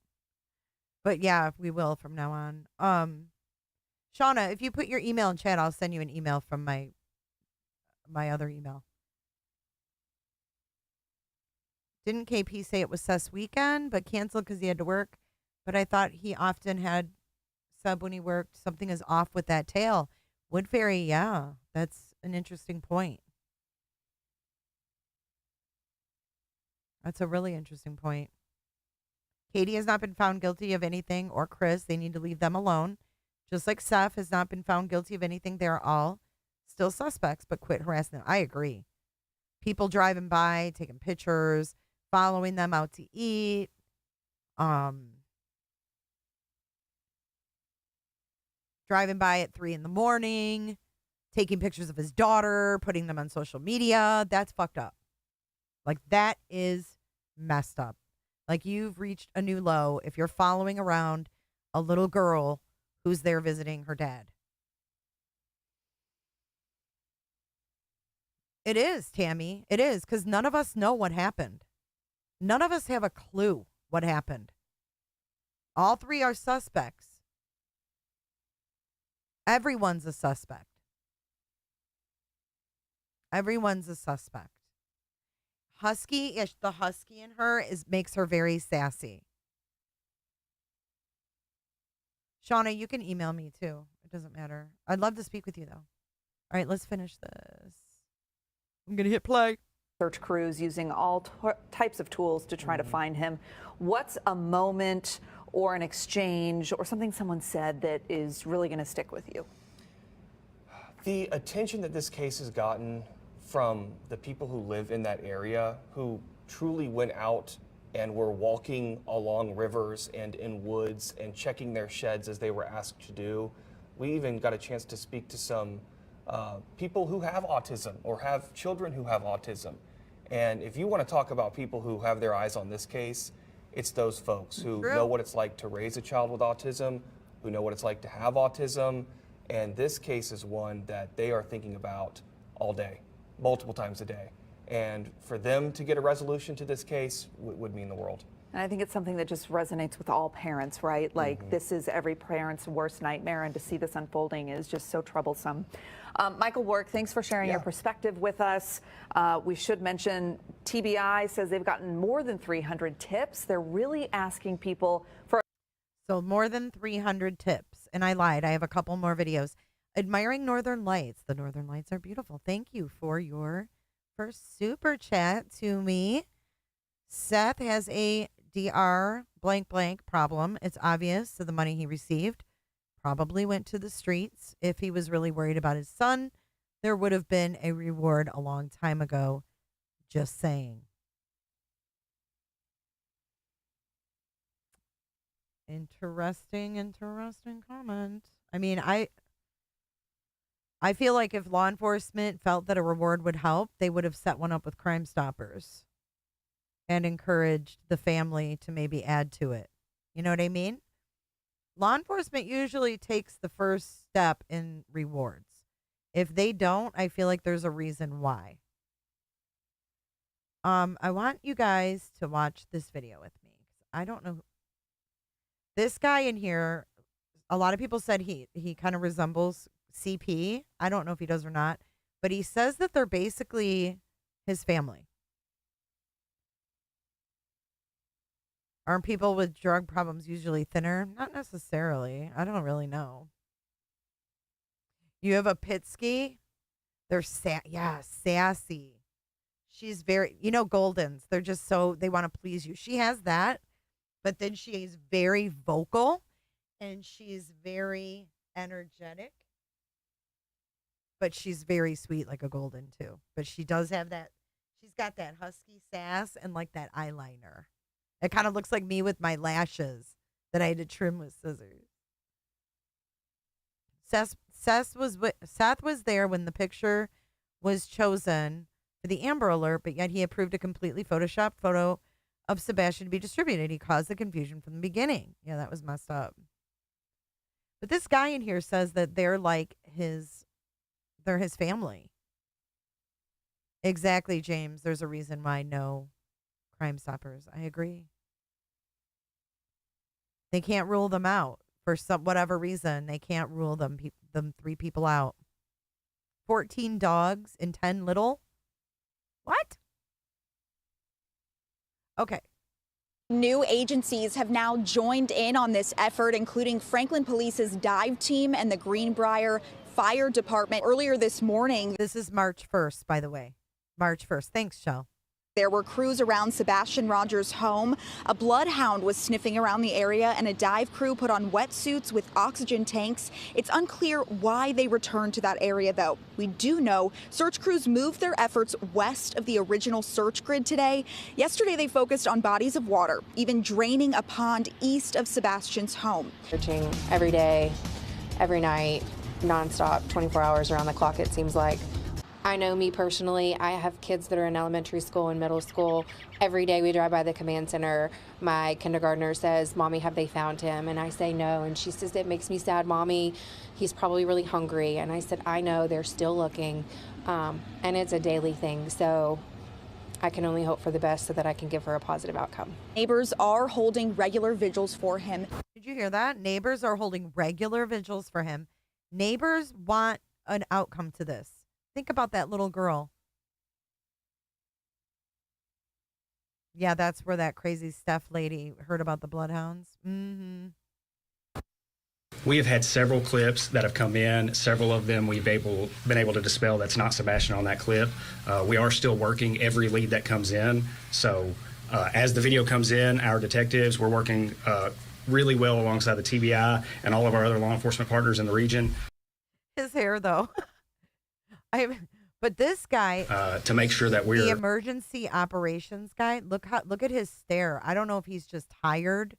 But yeah, we will from now on. Shauna, if you put your email in chat, I'll send you an email from my other email. Didn't KP say it was Seth's weekend, but canceled because he had to work? But I thought he often had sub when he worked. Something is off with that tail. Wood Fairy, yeah, that's an interesting point. That's a really interesting point. Katie has not been found guilty of anything, or Chris. They need to leave them alone. Just like Seth has not been found guilty of anything. They're all still suspects, but quit harassing them. I agree. People driving by, taking pictures, following them out to eat. Driving by at 3 a.m, taking pictures of his daughter, putting them on social media. That's fucked up. Like, that is messed up. Like, you've reached a new low if you're following around a little girl who's there visiting her dad. It is, Tammy. It is, because none of us know what happened. None of us have a clue what happened. All three are suspects. Everyone's a suspect. Everyone's a suspect. The husky in her makes her very sassy. Shauna, you can email me too. It doesn't matter. I'd love to speak with you though. All right, let's finish this. I'm going to hit play. Search crews using all types of tools to try to find him. What's a moment or an exchange or something someone said that is really going to stick with you? The attention that this case has gotten from the people who live in that area, who truly went out and were walking along rivers and in woods and checking their sheds as they were asked to do. We even got a chance to speak to some people who have autism or have children who have autism. And if you want to talk about people who have their eyes on this case, it's those folks who know what it's like to raise a child with autism, who know what it's like to have autism. And this case is one that they are thinking about all day, multiple times a day. And for them to get a resolution to this case would mean the world. And I think it's something that just resonates with all parents, right? Like this is every parent's worst nightmare, and to see this unfolding is just so troublesome. Michael Warwick, thanks for sharing your perspective with us. We should mention TBI says they've gotten more than 300 tips. They're really asking people for. So more than 300 tips. And I lied. I have a couple more videos. Admiring Northern Lights. The Northern Lights are beautiful. Thank you for your first super chat to me. Seth has a DR blank blank problem. It's obvious. So the money he received probably went to the streets. If he was really worried about his son, there would have been a reward a long time ago. Just saying. Interesting comment. I mean, I feel like if law enforcement felt that a reward would help, they would have set one up with Crime Stoppers and encouraged the family to maybe add to it. You know what I mean? Law enforcement usually takes the first step in rewards. If they don't, I feel like there's a reason why. I want you guys to watch this video with me. I don't know. This guy in here, a lot of people said he kind of resembles CP. I don't know if he does or not, but he says that they're basically his family. Aren't people with drug problems usually thinner? Not necessarily. I don't really know. You have a Pitsky. They're sassy. She's very, Goldens. They're just so, they want to please you. She has that, but then she is very vocal and she's very energetic, but she's very sweet like a Golden too. But she does have that, she's got that husky sass and like that eyeliner. It kind of looks like me with my lashes that I had to trim with scissors. Seth was there when the picture was chosen for the Amber Alert, but yet he approved a completely photoshopped photo of Sebastian to be distributed. He caused the confusion from the beginning. Yeah, that was messed up. But this guy in here says that they're his family. Exactly, James. There's a reason why no Crime Stoppers. I agree. They can't rule them out for whatever reason. They can't rule them 3 people out. 14 dogs and 10 little. What? Okay. New agencies have now joined in on this effort, including Franklin Police's dive team and the Greenbrier Fire Department. Earlier this morning. This is March 1st, by the way. March 1st. Thanks, Shell. There were crews around Sebastian Rogers' home. A bloodhound was sniffing around the area, and a dive crew put on wetsuits with oxygen tanks. It's unclear why they returned to that area, though. We do know search crews moved their efforts west of the original search grid today. Yesterday, they focused on bodies of water, even draining a pond east of Sebastian's home. Searching every day, every night, nonstop, 24 hours around the clock, it seems like. I know me personally, I have kids that are in elementary school and middle school. Every day we drive by the command center. My kindergartner says, "Mommy, have they found him?" And I say no. And she says, "It makes me sad, Mommy. He's probably really hungry." And I said, "I know, they're still looking." And it's a daily thing. So I can only hope for the best so that I can give her a positive outcome. Neighbors are holding regular vigils for him. Did you hear that? Neighbors are holding regular vigils for him. Neighbors want an outcome to this. Think about that little girl. Yeah, that's where that crazy Steph lady heard about the bloodhounds. We have had several clips that have come in. Several of them we've been able to dispel. That's not Sebastian on that clip. We are still working every lead that comes in. So as the video comes in, our detectives, we're working really well alongside the TBI and all of our other law enforcement partners in the region. His hair, though. But this guy, to make sure that we're the emergency operations guy. Look at his stare. I don't know if he's just tired,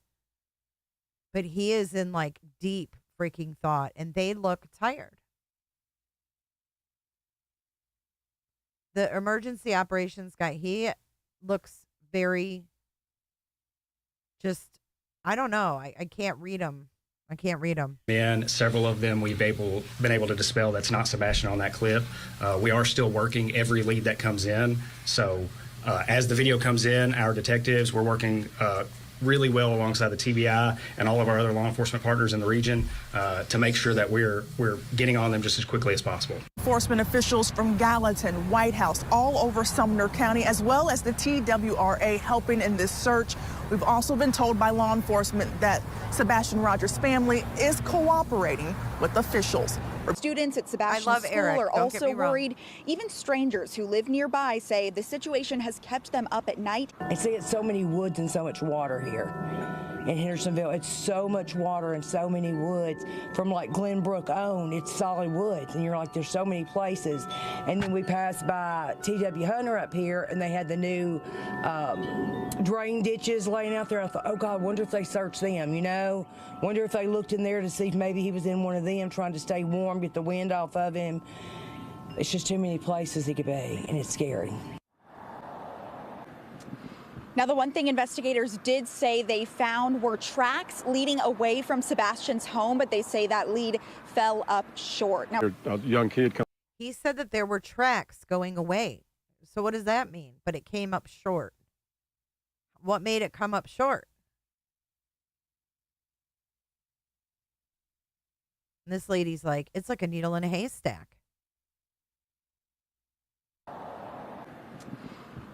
but he is in like deep freaking thought, and they look tired. The emergency operations guy, he looks very just, I don't know. I can't read him. I can't read them. And several of them we've been able to dispel. That's not Sebastian on that clip. We are still working every lead that comes in. So as the video comes in, our detectives, we're working really well alongside the TBI and all of our other law enforcement partners in the region to make sure that we're getting on them just as quickly as possible. Enforcement officials from Gallatin, White House, all over Sumner County, as well as the TWRA helping in this search. We've also been told by law enforcement that Sebastian Rogers' family is cooperating with officials. Students at Sebastian's school Eric. are Don't also get me wrong. worried. Even strangers who live nearby say the situation has kept them up at night. I see it's so many woods and so much water here in Hendersonville. It's so much water and so many woods. From like Glenbrook on, it's solid woods. And you're like, there's so many places. And then we passed by T.W. Hunter up here, and they had the new drain ditches laying out there. I thought, oh God, wonder if they searched them, you know? Wonder if they looked in there to see if maybe he was in one of them trying to stay warm, get the wind off of him. It's just too many places he could be, and it's scary. Now, the one thing investigators did say they found were tracks leading away from Sebastian's home, but they say that lead fell up short. Now, a young kid come. He said that there were tracks going away. So what does that mean? But it came up short. What made it come up short? And this lady's like, it's like a needle in a haystack.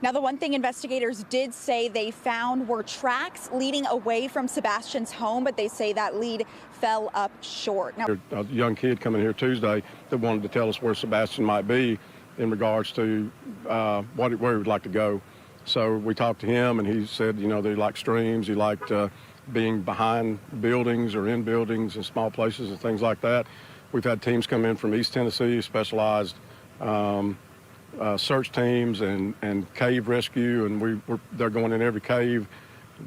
Now, the one thing investigators did say they found were tracks leading away from Sebastian's home, but they say that lead fell up short. Now, A young kid coming here Tuesday that wanted to tell us where Sebastian might be in regards to where he would like to go. So we talked to him, and he said, you know, that he liked streams, he liked being behind buildings or in buildings in small places and things like that. We've had teams come in from East Tennessee, specialized search teams and cave rescue, and they're going in every cave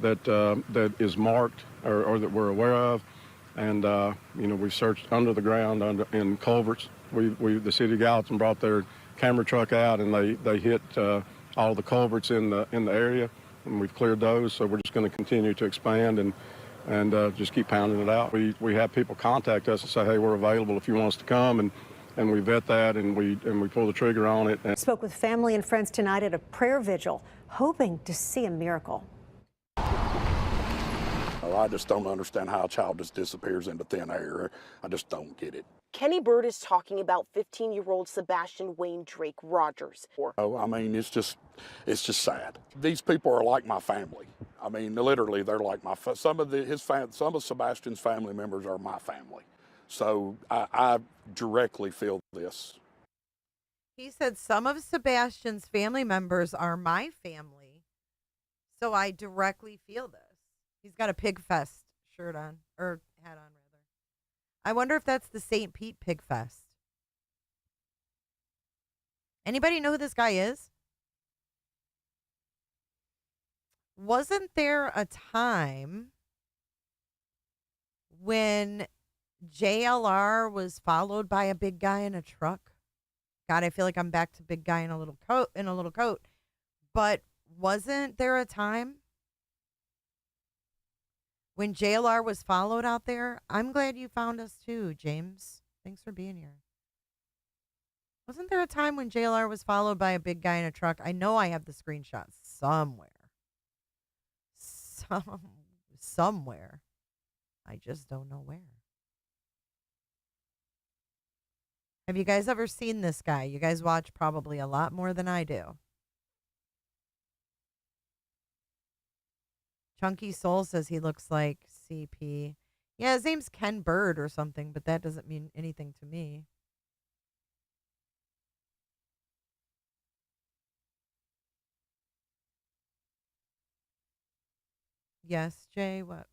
that is marked or that we're aware of. And you know, we've searched under the ground, in culverts. The city of Gallatin brought their camera truck out, and they hit all the culverts in the area, and we've cleared those. So we're just going to continue to expand and just keep pounding it out. We have people contact us and say, hey, we're available if you want us to come, and we vet that, and we pull the trigger on it. Spoke with family and friends tonight at a prayer vigil, hoping to see a miracle. I just don't understand how a child just disappears into thin air. I just don't get it. Kenny Bird is talking about 15-year-old Sebastian Wayne Drake Rogers. Oh, I mean, it's just sad. These people are like my family. I mean, literally, they're like some of Sebastian's family members are my family. So I directly feel this. He said some of Sebastian's family members are my family, so I directly feel this. He's got a Pig Fest shirt on, or hat on, rather. I wonder if that's the St. Pete Pig Fest. Anybody know who this guy is? Wasn't there a time when JLR was followed by a big guy in a truck? God, I feel like I'm back to big guy in a little coat. But wasn't there a time when JLR was followed out there? I'm glad you found us too, James. Thanks for being here. Wasn't there a time when JLR was followed by a big guy in a truck? I know I have the screenshots somewhere. Somewhere. I just don't know where. Have you guys ever seen this guy? You guys watch probably a lot more than I do. Chunky Soul says he looks like CP. Yeah, his name's Ken Bird or something, but that doesn't mean anything to me. Yes, Jay, what?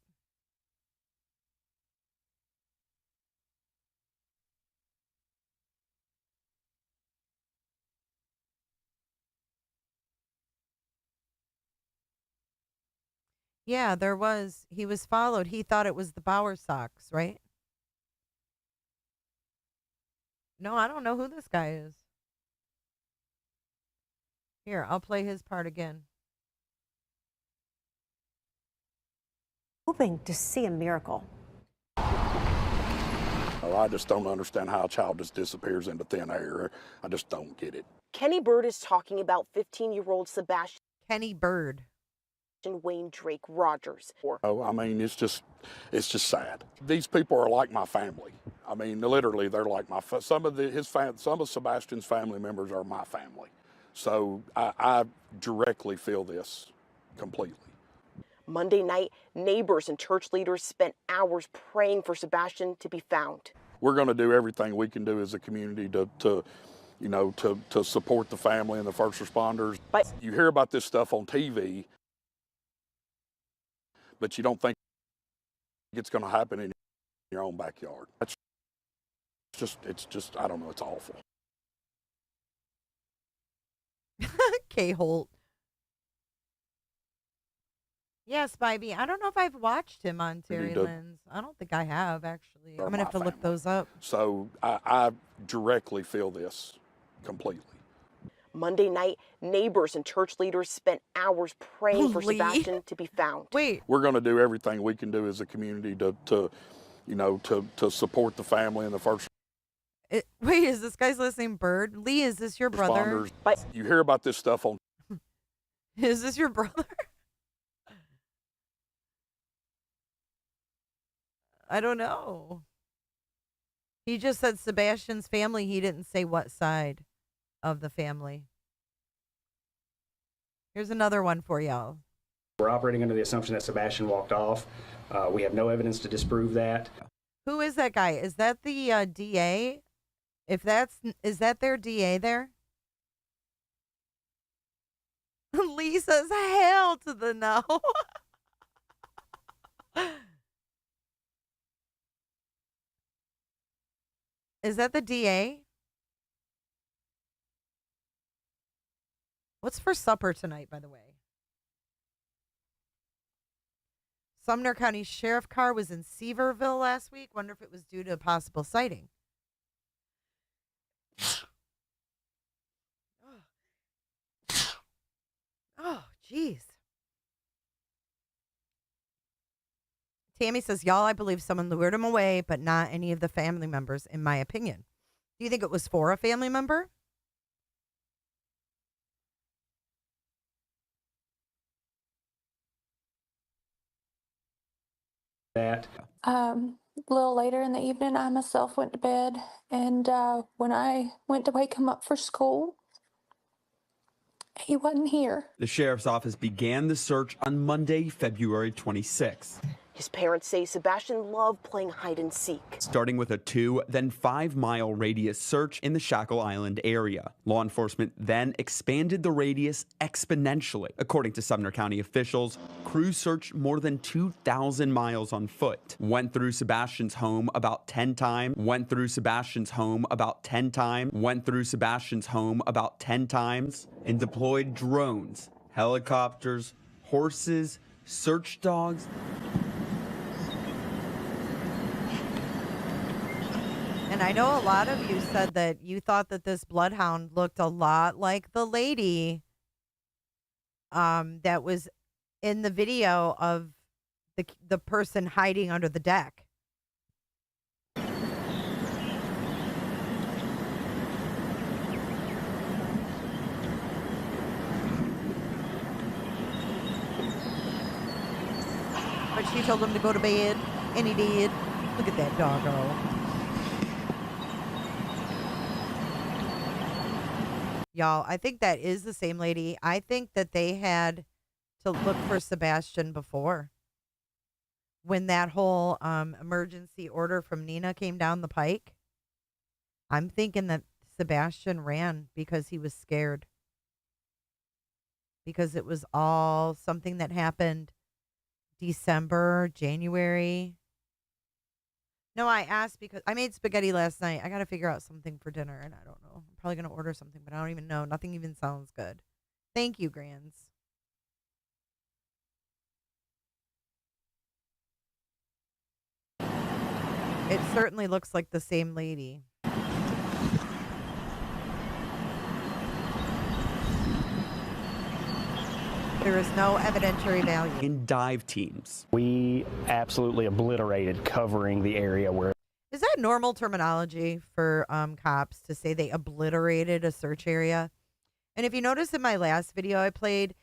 Yeah, there was. He was followed. He thought it was the Bauer Sox, right? No, I don't know who this guy is. Here, I'll play his part again. Hoping to see a miracle. Oh, I just don't understand how a child just disappears into thin air. I just don't get it. Kenny Bird is talking about 15-year-old Sebastian Kenny Bird. Wayne Drake Rogers. Oh, I mean, it's just sad. These people are like my family. I mean, literally, they're like some of Sebastian's family members are my family. So I directly feel this completely. Monday night, neighbors and church leaders spent hours praying for Sebastian to be found. We're going to do everything we can do as a community to support the family and the first responders. But you hear about this stuff on TV, but you don't think it's going to happen in your own backyard. It's just, I don't know, it's awful. K. Holt. Yes, Spivey. I don't know if I've watched him on Terry Lynn's. I don't think I have, actually. I'm going to have to look those up. So I directly feel this completely. Monday night, neighbors and church leaders spent hours praying for Sebastian to be found. Wait. We're going to do everything we can do as a community to support the family and the first. Wait, is this guy's last name Bird? Lee, is this your brother? But you hear about this stuff on. Is this your brother? I don't know. He just said Sebastian's family. He didn't say what side of the family. Here's another one for y'all. We're operating under the assumption that Sebastian walked off. We have no evidence to disprove that. Who is that guy? Is that the DA? Is that their DA there? Lee says hell to the no. Is that the DA? What's for supper tonight, by the way? Sumner County Sheriff car was in Seaverville last week. Wonder if it was due to a possible sighting. Oh, jeez. Tammy says, y'all, I believe someone lured him away, but not any of the family members, in my opinion. Do you think it was for a family member? That. A little later in the evening, I myself went to bed, and when I went to wake him up for school, he wasn't here. The sheriff's office began the search on Monday, February 26th. His parents say Sebastian loved playing hide and seek. Starting with a 2, then 5-mile radius search in the Shackle Island area. Law enforcement then expanded the radius exponentially. According to Sumner County officials, crews searched more than 2,000 miles on foot. Went through Sebastian's home about 10 times. Went through Sebastian's home about 10 times. Went through Sebastian's home about 10 times. And deployed drones, helicopters, horses, search dogs. And I know a lot of you said that you thought that this bloodhound looked a lot like the lady that was in the video of the person hiding under the deck. But she told him to go to bed, and he did. Look at that doggo. Y'all, I think that is the same lady. I think that they had to look for Sebastian before. when that whole emergency order from Nina came down the pike, I'm thinking that Sebastian ran because he was scared. Because it was all something that happened December, January. No, I asked because I made spaghetti last night. I got to figure out something for dinner, and I don't know. I'm probably going to order something, but I don't even know. Nothing even sounds good. Thank you, Grands. It certainly looks like the same lady. There is no evidentiary value. In dive teams. We absolutely obliterated covering the area where. Is that normal terminology for cops to say they obliterated a search area? And if you notice in my last video I played,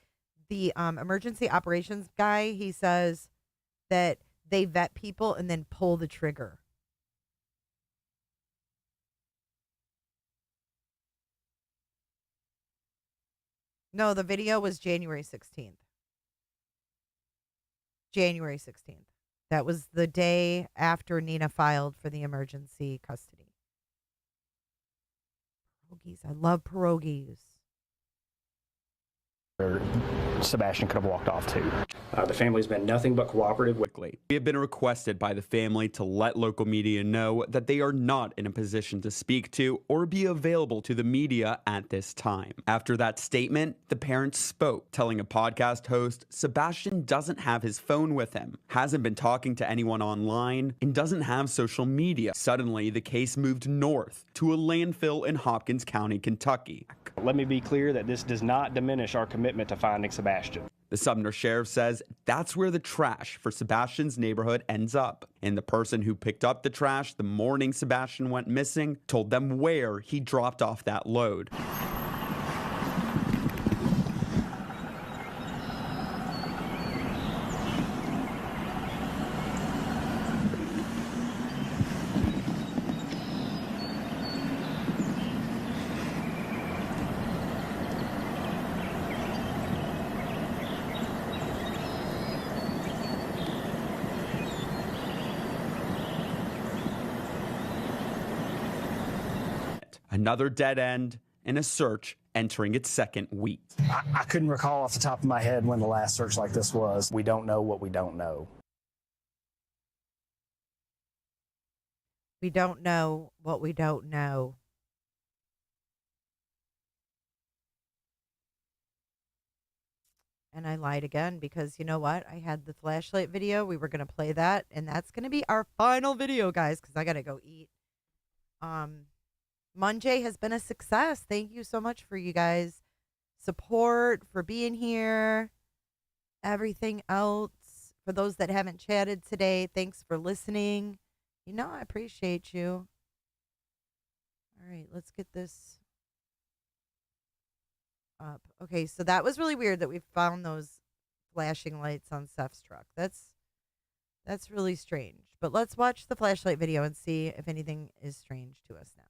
the emergency operations guy, he says that they vet people and then pull the trigger. No, the video was January 16th. January 16th. That was the day after Nina filed for the emergency custody. Pierogies. I love pierogies. Where Sebastian could have walked off to. The family's been nothing but cooperative. Quickly, we have been requested by the family to let local media know that they are not in a position to speak to or be available to the media at this time. After that statement, the parents spoke, telling a podcast host Sebastian doesn't have his phone with him, hasn't been talking to anyone online, and doesn't have social media. Suddenly, the case moved north to a landfill in Hopkins County, Kentucky. Let me be clear that this does not diminish our commitment to finding Sebastian. The Sumner sheriff says that's where the trash for Sebastian's neighborhood ends up. And the person who picked up the trash the morning Sebastian went missing told them where he dropped off that load. Another dead end and a search entering its second week. I couldn't recall off the top of my head when the last search like this was. We don't know what we don't know. We don't know what we don't know. And I lied again because you know what? I had the flashlight video. We were going to play that, and that's going to be our final video, guys, because I got to go eat. Monjay has been a success. Thank you so much for you guys' support, for being here, everything else. For those that haven't chatted today, thanks for listening. You know I appreciate you. All right, let's get this up. Okay, so that was really weird that we found those flashing lights on Seth's truck. That's really strange. But let's watch the flashlight video and see if anything is strange to us now.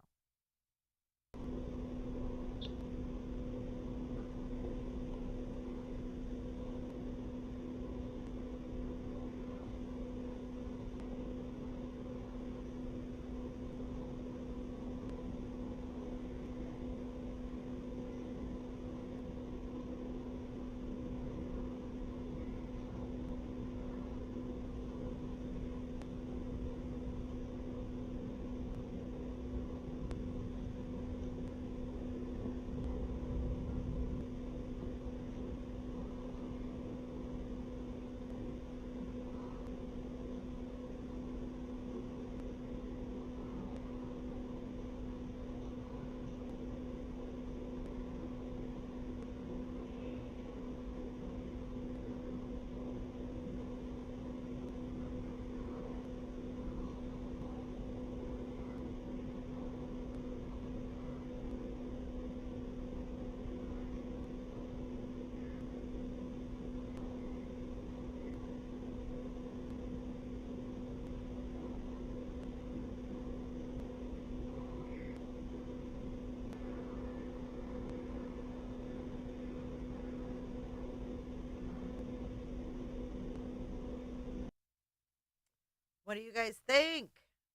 What do you guys think?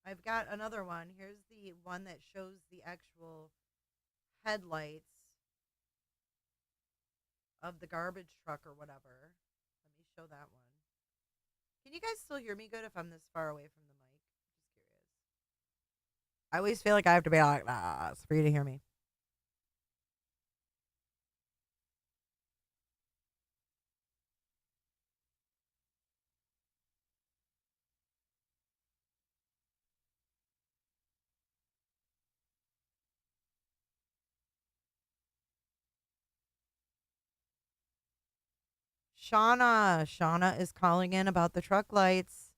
I've got another one. Here's the one that shows the actual headlights of the garbage truck or whatever. Let me show that one. Can you guys still hear me good if I'm this far away from the mic? Just curious. I always feel like I have to be like, for you to hear me. Shauna is calling in about the truck lights.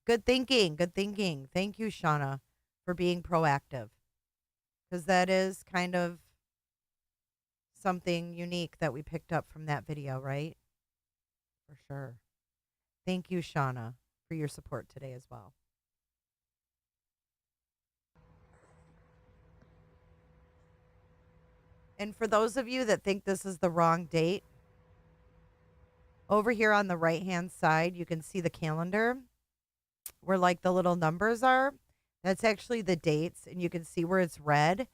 Good thinking. Good thinking. Thank you, Shauna, for being proactive. Because that is kind of something unique that we picked up from that video, right? For sure. Thank you, Shauna, for your support today as well. And for those of you that think this is the wrong date, over here on the right-hand side, you can see the calendar where like the little numbers are. That's actually the dates, and you can see where it's red.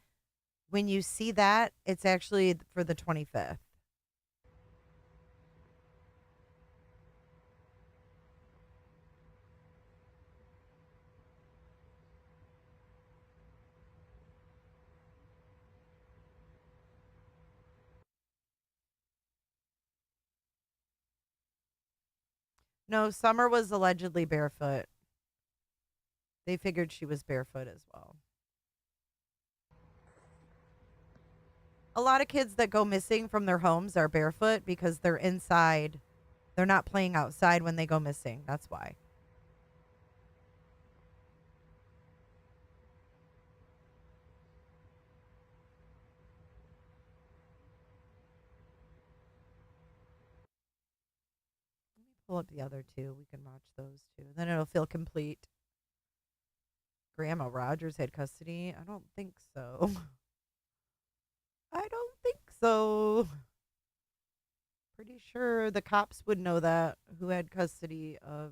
When you see that, it's actually for the 25th. No, Summer was allegedly barefoot. They figured she was barefoot as well. A lot of kids that go missing from their homes are barefoot because they're inside. They're not playing outside when they go missing. That's why. Pull up the other two. We can watch those two. Then it'll feel complete. Grandma Rogers had custody. I don't think so. I don't think so. Pretty sure the cops would know that, who had custody of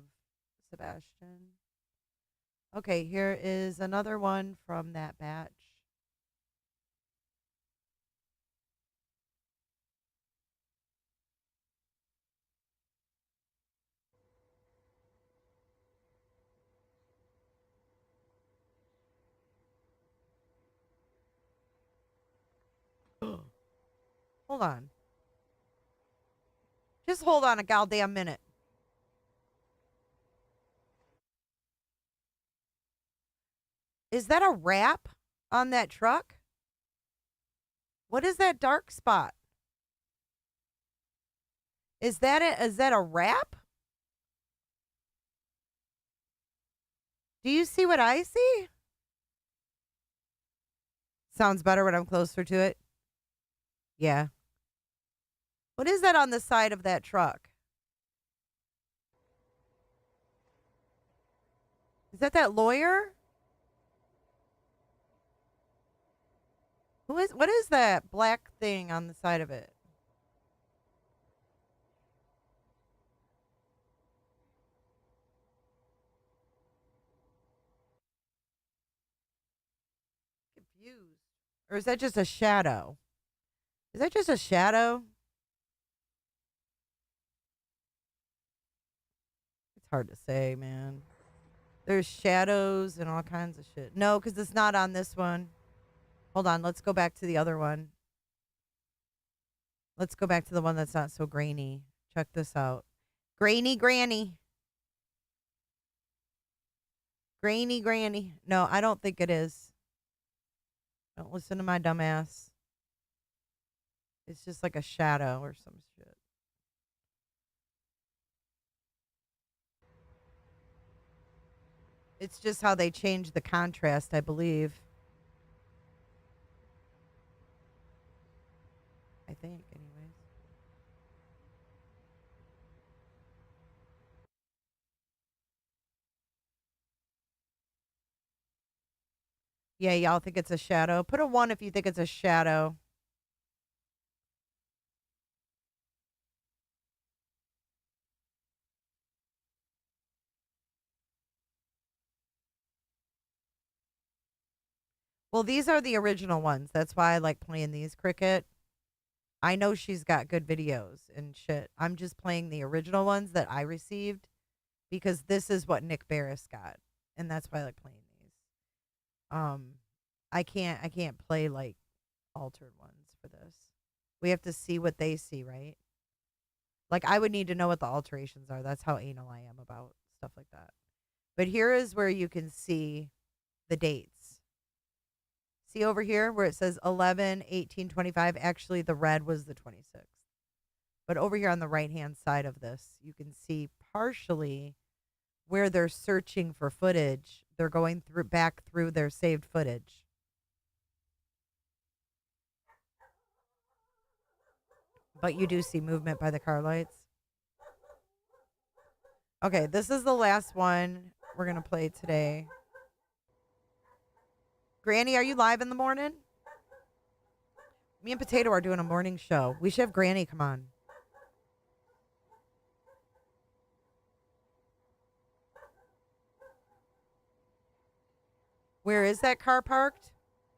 Sebastian. Okay, here is another one from that batch. Hold on. Just hold on a goddamn minute. Is that a wrap on that truck? What is that dark spot? Is that a wrap? Do you see what I see? Sounds better when I'm closer to it. Yeah. What is that on the side of that truck? Is that lawyer? What is that black thing on the side of it? Confused. Or is that just a shadow? Is that just a shadow? It's hard to say, man. There's shadows and all kinds of shit. No, because it's not on this one. Hold on. Let's go back to the other one. Let's go back to the one that's not so grainy. Check this out. Grainy granny. Grainy granny. No, I don't think it is. Don't listen to my dumb ass. It's just like a shadow or some shit. It's just how they change the contrast, I believe. I think, anyways. Yeah, y'all think it's a shadow. Put a 1 if you think it's a shadow. Well, these are the original ones. That's why I like playing these, Cricket. I know she's got good videos and shit. I'm just playing the original ones that I received because this is what Nick Barris got, and that's why I like playing these. I can't play like altered ones for this. We have to see what they see, right? Like I would need to know what the alterations are. That's how anal I am about stuff like that. But here is where you can see the dates. See over here where it says 11/18/25. Actually, the red was the 26th. But over here on the right-hand side of this, you can see partially where they're searching for footage. They're going back through their saved footage. But you do see movement by the car lights. Okay, this is the last one we're going to play today. Granny, are you live in the morning? Me and Potato are doing a morning show. We should have Granny come on. Where is that car parked?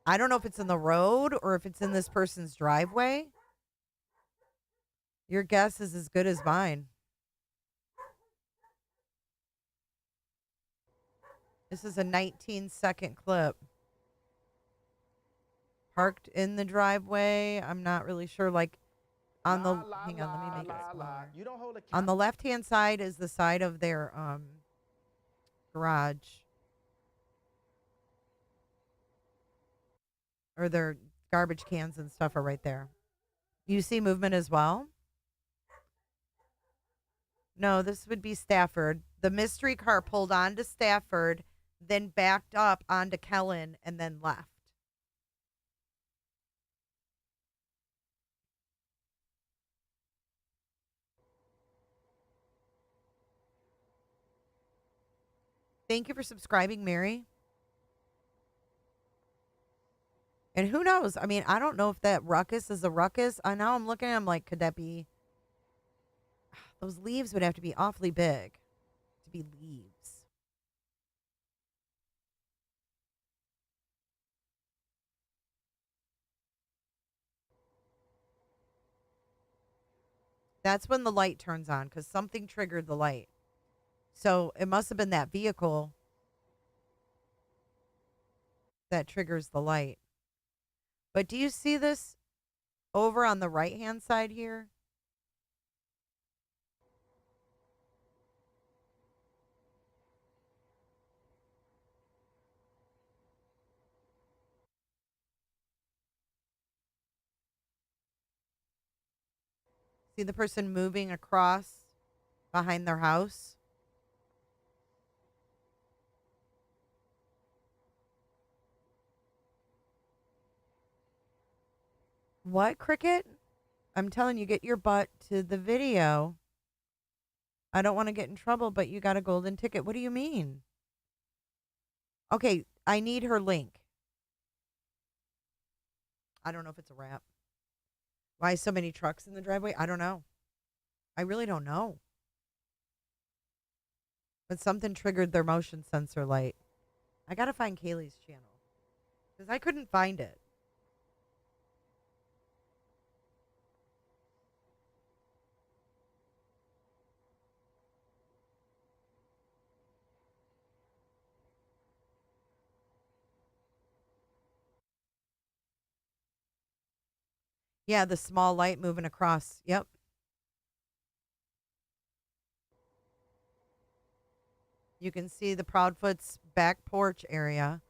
I don't know if it's in the road or if it's in this person's driveway. Your guess is as good as mine. This is a 19-second clip. Parked in the driveway. I'm not really sure. Like on the hang on, let me make it smaller. On the left-hand side is the side of their garage. Or their garbage cans and stuff are right there. You see movement as well? No, this would be Stafford. The mystery car pulled onto Stafford, then backed up onto Kellen, and then left. Thank you for subscribing, Mary. And who knows? I mean, I don't know if that ruckus is a ruckus. I know I'm looking at him like, could that be? Those leaves would have to be awfully big to be leaves. That's when the light turns on because something triggered the light. So it must have been that vehicle that triggers the light. But do you see this over on the right-hand side here? See the person moving across behind their house? What, Cricket? I'm telling you, get your butt to the video. I don't want to get in trouble, but you got a golden ticket. What do you mean? Okay, I need her link. I don't know if it's a wrap. Why so many trucks in the driveway? I don't know. I really don't know. But something triggered their motion sensor light. I got to find Kaylee's channel because I couldn't find it. Yeah, the small light moving across. Yep. You can see the Proudfoot's back porch area.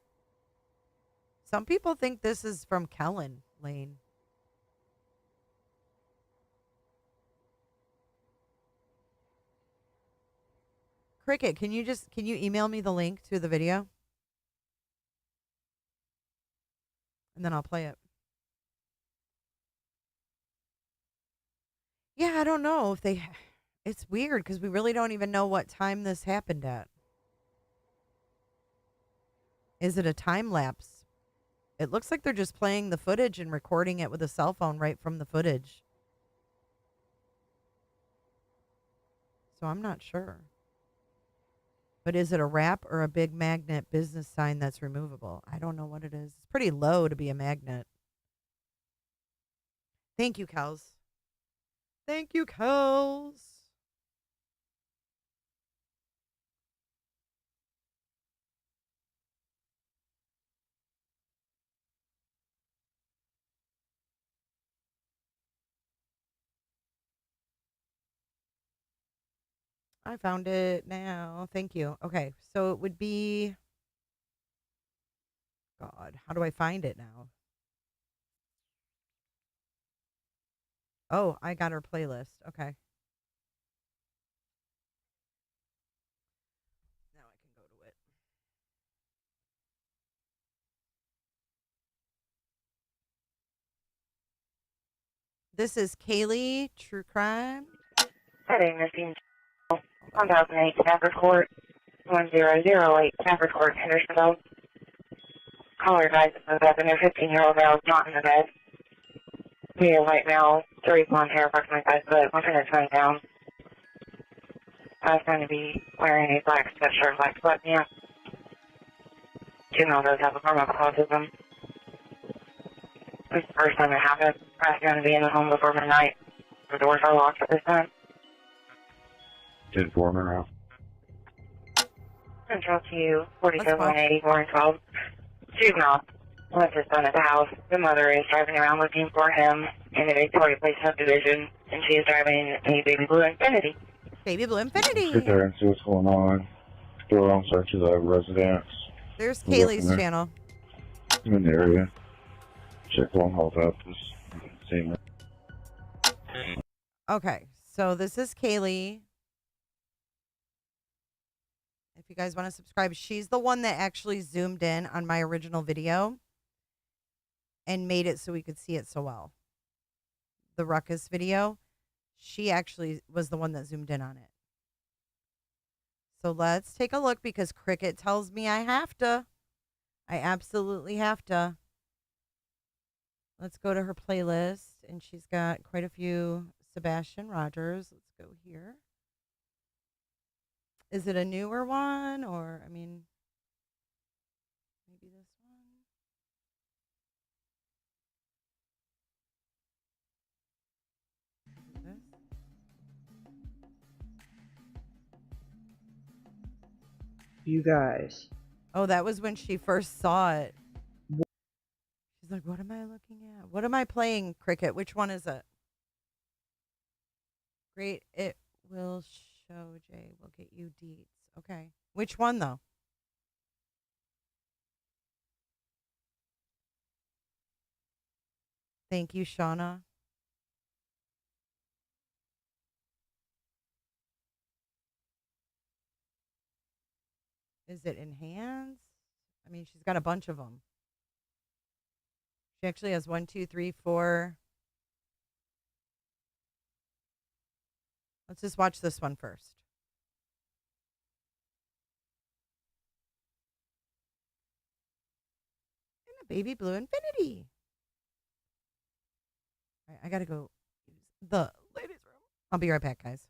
Some people think this is from Kellen Lane. Cricket, can you email me the link to the video? And then I'll play it. Yeah, I don't know if they... It's weird because we really don't even know what time this happened at. Is it a time lapse? It looks like they're just playing the footage and recording it with a cell phone right from the footage. So I'm not sure. But is it a wrap or a big magnet business sign that's removable? I don't know what it is. It's pretty low to be a magnet. Thank you, Kels. Thank you, Kels. I found it now. Thank you. Okay, so it would be... God, how do I find it now? Oh, I got her playlist. Okay. Now I can go to it. This is Kaylee, True Crime. Heading missing 1008 Stafford Court, 1008 Stafford Court, Hendersonville. Caller advised that the 15-year-old male is not in the bed. Medium white male, 30 blonde hair, approximately 5 foot, one finger turned down. I was going to be wearing a black sweatshirt, black sweatpants. Juvenile does have a form of autism. This is the first time it happened. I was going to be in the home before midnight. The doors are locked at this time. 10-4 Monroe. Central to 47-180, 412. Juvenile left his son at the house. The mother is driving around looking for him in the Victoria Place subdivision, and she is driving a baby blue Infiniti. Baby blue Infiniti. Sit there and see what's going on. Do our own search of the residence. There's We'll go Kaylee's from there. channel. I'm in the area. Check one hold up. Just seeing it. Okay, so this is Kaylee. If you guys want to subscribe, she's the one that actually zoomed in on my original video and made it so we could see it so well. The Ruckus video, she actually was the one that zoomed in on it. So let's take a look because Cricket tells me I have to. I absolutely have to. Let's go to her playlist, and she's got quite a few Sebastian Rogers. Let's go here. Is it a newer one, or, I mean, maybe this one? This? You guys. Oh, that was when she first saw it. She's like, what am I looking at? What am I playing, Cricket? Which one is it? Great. It will show, Jay. We'll get you deets. Okay. Which one, though? Thank you, Shauna. Is it enhanced? I mean, she's got a bunch of them. She actually has 1, 2, 3, 4. Let's just watch this one first. And a baby blue Infiniti. All right, I gotta go use the ladies' room. I'll be right back, guys.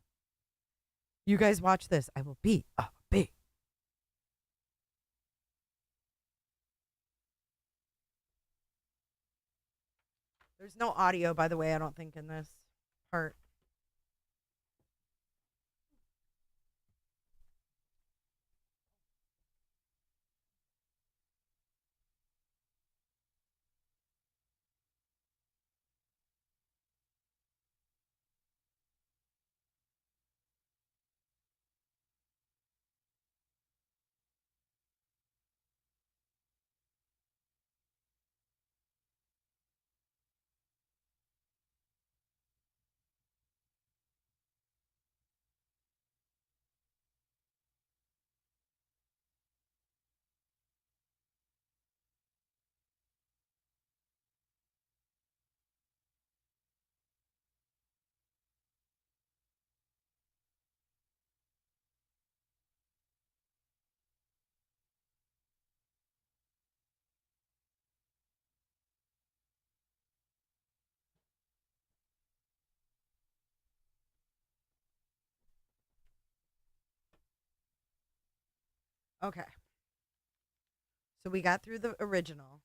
You guys watch this. I will be a bee. There's no audio, by the way, I don't think, in this part. Okay. So we got through the original.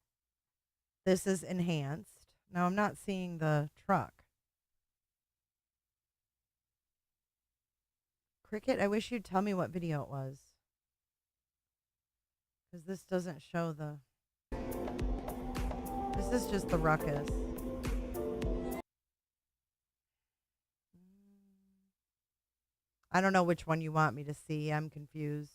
This is enhanced. Now I'm not seeing the truck. Cricket, I wish you'd tell me what video it was. Because this doesn't show the... This is just the Ruckus. I don't know which one you want me to see. I'm confused.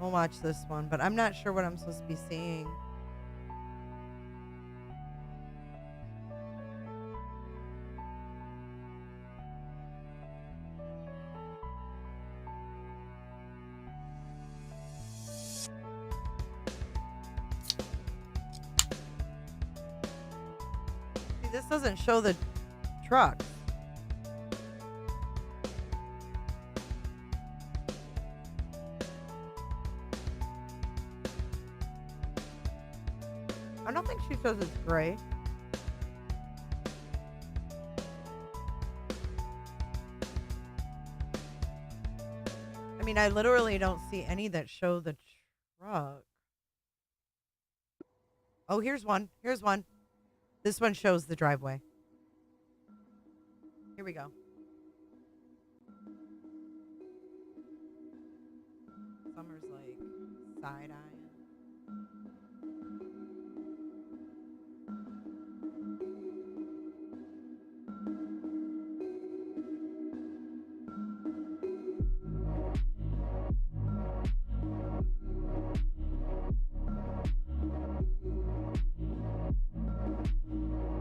We'll watch this one, but I'm not sure what I'm supposed to be seeing. See, this doesn't show the truck. I don't think she says it's gray. I mean, I literally don't see any that show the truck. Oh, here's one. Here's one. This one shows the driveway. Here we go. Summer's like side-eyeing.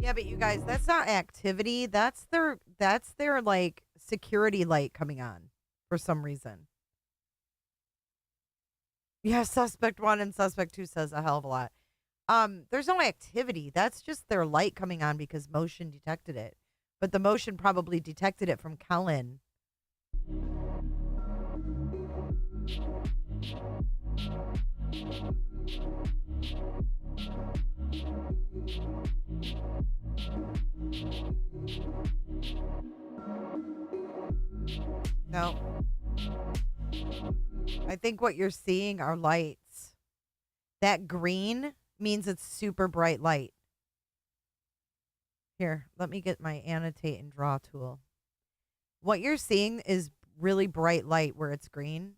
Yeah, but you guys, that's not activity. That's their like security light coming on for some reason. Yeah, suspect 1 and suspect 2 says a hell of a lot. There's no activity. That's just their light coming on because motion detected it. But the motion probably detected it from Kellen. No. I think what you're seeing are lights. That green means it's super bright light. Here, let me get my annotate and draw tool. What you're seeing is really bright light where it's green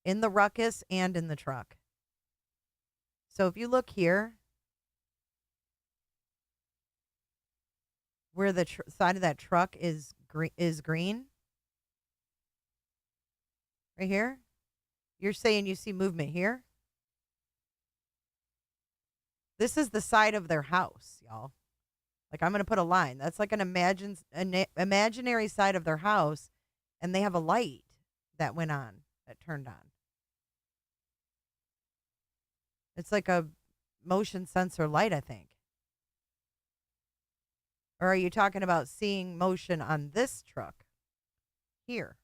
in the Ruckus and in the truck. So if you look here, where the side of that truck is green, right here, you're saying you see movement here? This is the side of their house, y'all. Like, I'm going to put a line. That's like an imaginary side of their house, and they have a light that went on, that turned on. It's like a motion sensor light, I think. Or are you talking about seeing motion on this truck here?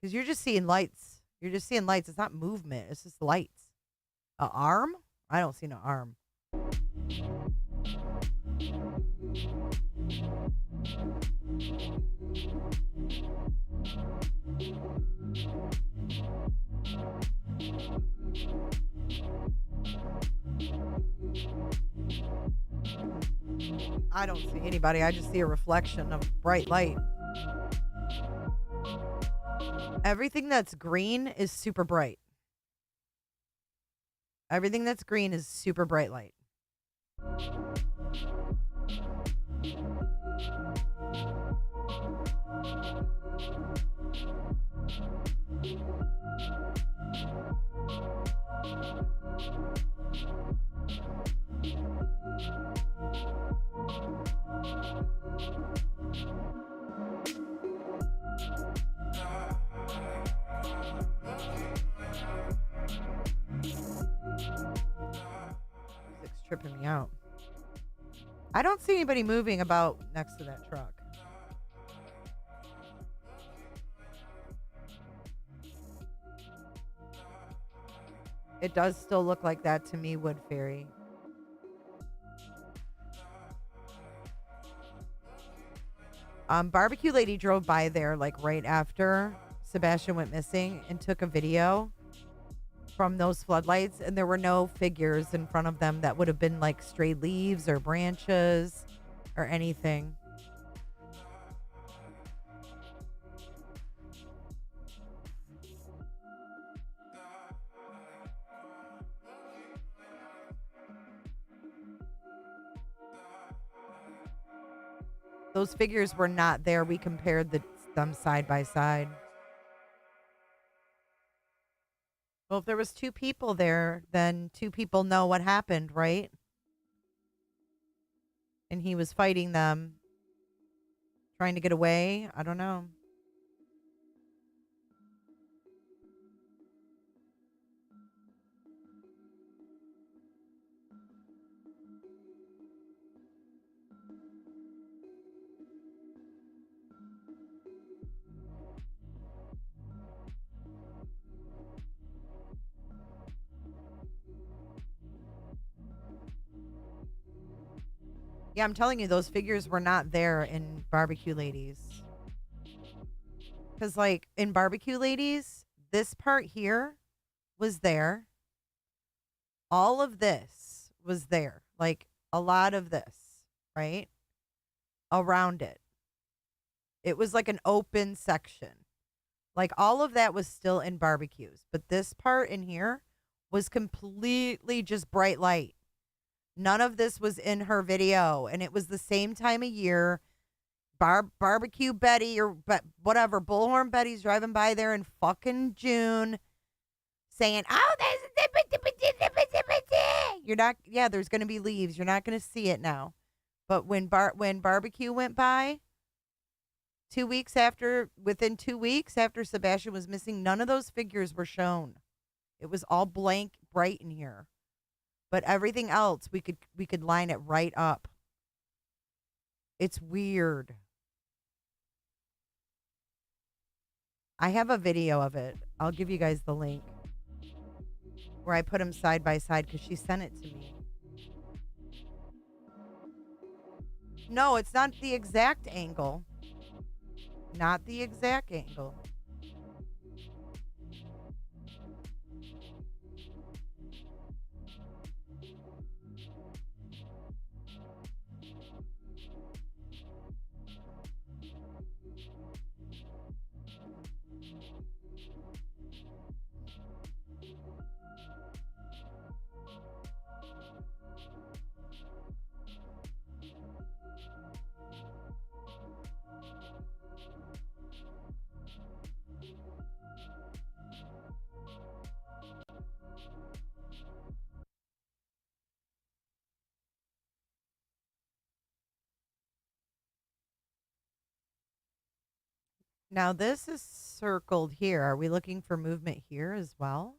Because you're just seeing lights. You're just seeing lights. It's not movement. It's just lights. An arm? I don't see no arm. I don't see anybody. I just see a reflection of bright light. Everything that's green is super bright. Everything that's green is super bright light. Music's tripping me out. I don't see anybody moving about next to that truck. It does still look like that to me, Wood Fairy. Barbecue Lady drove by there like right after Sebastian went missing and took a video from those floodlights, and there were no figures in front of them that would have been like stray leaves or branches or anything. Those figures were not there. We compared them side by side. Well, if there was two people there, then two people know what happened, right? And he was fighting them, trying to get away. I don't know. Yeah, I'm telling you, those figures were not there in Barbecue Ladies. Because, like, in Barbecue Ladies, this part here was there. All of this was there. Like, a lot of this, right? Around it. It was like an open section. Like, all of that was still in barbecues. But this part in here was completely just bright light. None of this was in her video, and it was the same time of year. Barbecue Betty or whatever, Bullhorn Betty's driving by there in fucking June saying, oh, you're not, yeah, there's going to be leaves. You're not going to see it now. But when Barbecue went by, within 2 weeks after Sebastian was missing, none of those figures were shown. It was all blank, bright in here. But everything else, we could line it right up. It's weird. I have a video of it. I'll give you guys the link. Where I put them side by side because she sent it to me. No, it's not the exact angle. Not the exact angle. Now this is circled here. Are we looking for movement here as well?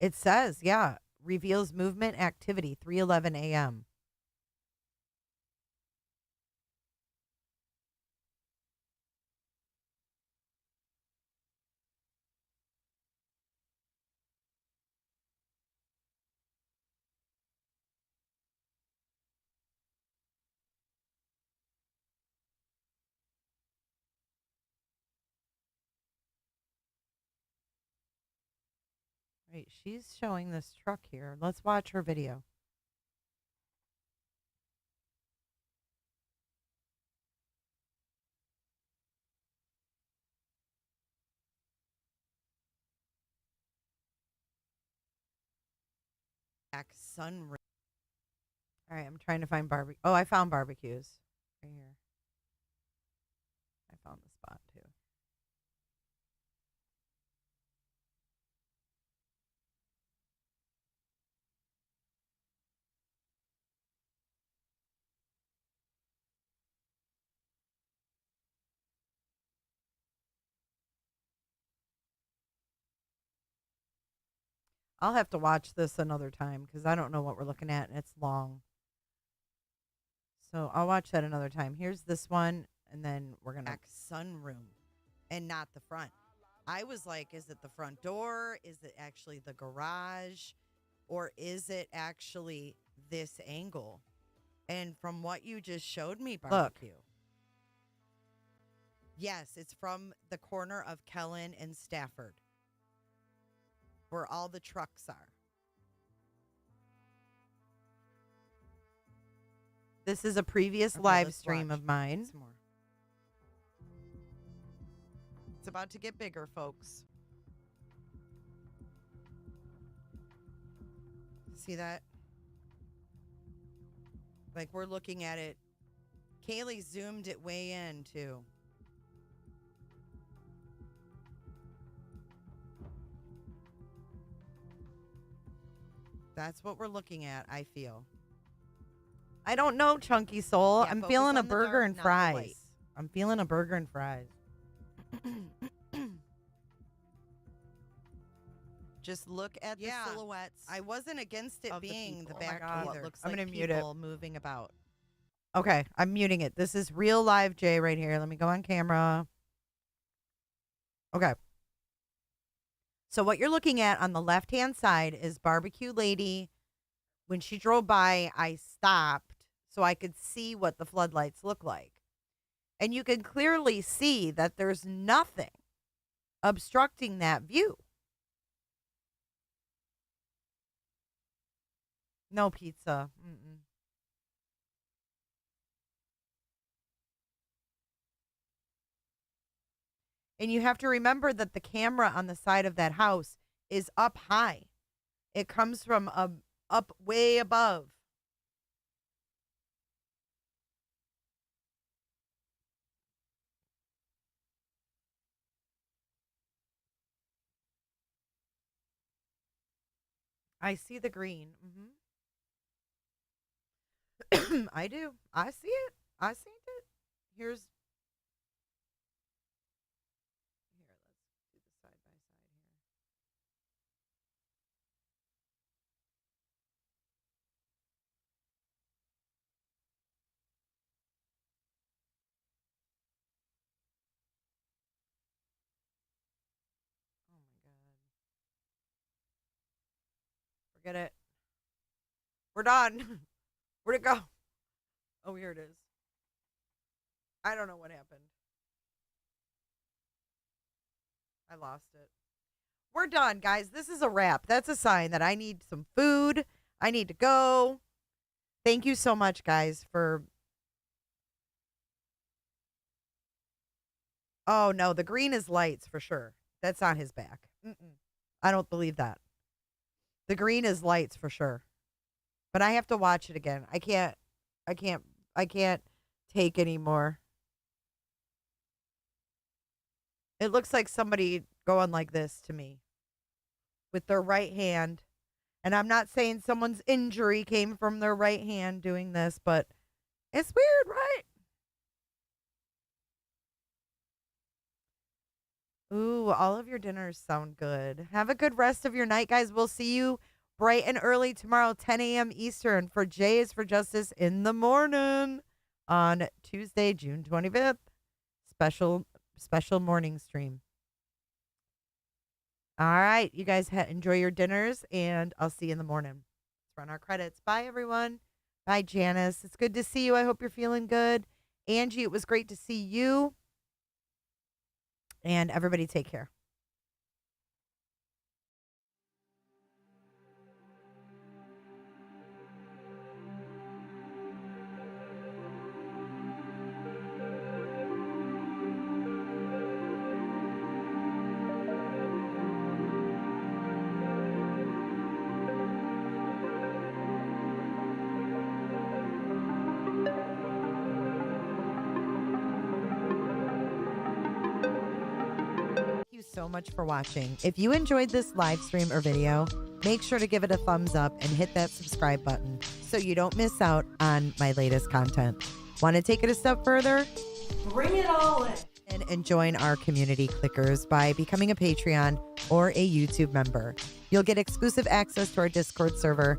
It says, yeah, reveals movement activity, 3:11 a.m. Right, she's showing this truck here. Let's watch her video. Sunrise. All right, I'm trying to find barbecue. Oh, I found barbecues right here. I found the spot too. I'll have to watch this another time because I don't know what we're looking at and it's long. So I'll watch that another time. Here's this one, and then we're going to sunroom and not the front. I was like, is it the front door? Is it actually the garage? Or is it actually this angle? And from what you just showed me, barbecue. Look. Yes, it's from the corner of Kellen and Stafford, where all the trucks are. This is a previous live stream of mine. It's about to get bigger, folks. See that? Like, we're looking at it. Kaylee zoomed it way in, too. That's what we're looking at, I feel. I don't know, Chunky Soul. Yeah, I'm focus feeling a on the burger dark, and not the light. fries. I'm feeling a burger and fries. Just look at the silhouettes. I wasn't against it being the back either. Looks I'm like gonna mute it. people moving about. Okay, I'm muting it. This is real live Jay right here. Let me go on camera. Okay. So what you're looking at on the left-hand side is Barbecue Lady. When she drove by, I stopped so I could see what the floodlights look like. And you can clearly see that there's nothing obstructing that view. No pizza. Mm-mm. And you have to remember that the camera on the side of that house is up high. It comes from up way above. I see the green. I do. I see it. I see it. Here's. Here, let's do the side by side here. Oh my God. Forget it. We're done. Where'd it go? Oh, here it is. I don't know what happened. I lost it. We're done, guys. This is a wrap. That's a sign that I need some food. I need to go. Thank you so much, guys, for... Oh, no. The green is lights for sure. That's on his back. I don't believe that. The green is lights for sure. But I have to watch it again. I can't take anymore. It looks like somebody going like this to me with their right hand. And I'm not saying someone's injury came from their right hand doing this, but it's weird, right? Ooh, all of your dinners sound good. Have a good rest of your night, guys. We'll see you bright and early tomorrow, 10 a.m. Eastern, for J is for Justice in the morning on Tuesday, June 25th. Special morning stream. All right, you guys enjoy your dinners, and I'll see you in the morning. Let's run our credits. Bye, everyone. Bye, Janice. It's good to see you. I hope you're feeling good. Angie, it was great to see you. And everybody take care. So much for watching. If you enjoyed this live stream or video, make sure to give it a thumbs up and hit that subscribe button so you don't miss out on my latest content. Want to take it a step further? Bring it all in. And join our community clickers by becoming a Patreon or a YouTube member. You'll get exclusive access to our Discord server,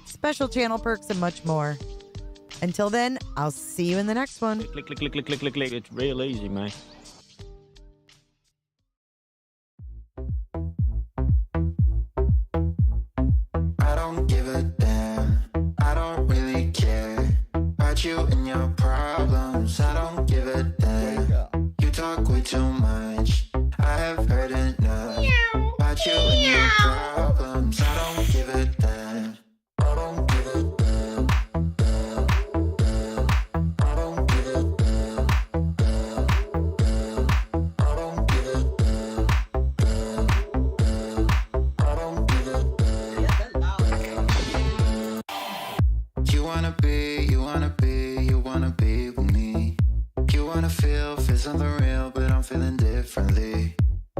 special channel perks, and much more. Until then, I'll see you in the next one. Click. It's real easy, man. wanna be, you wanna be, you wanna be with me. You wanna feel, feels on the real, but I'm feeling differently.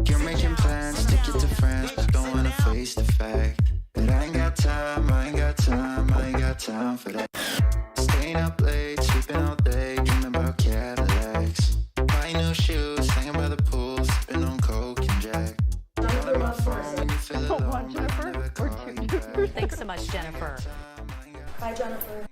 You're making plans, take it to friends, but don't wanna face the fact that I ain't got time, I ain't got time, I ain't got time for that. Staying up late, sleeping all day, dreaming about Cadillacs. Buying new shoes, hanging by the pool, sipping on Coke and Jack. Calling my phone when you feel alone, but I never call you back. Thanks so much, Jennifer. Bye, Jennifer.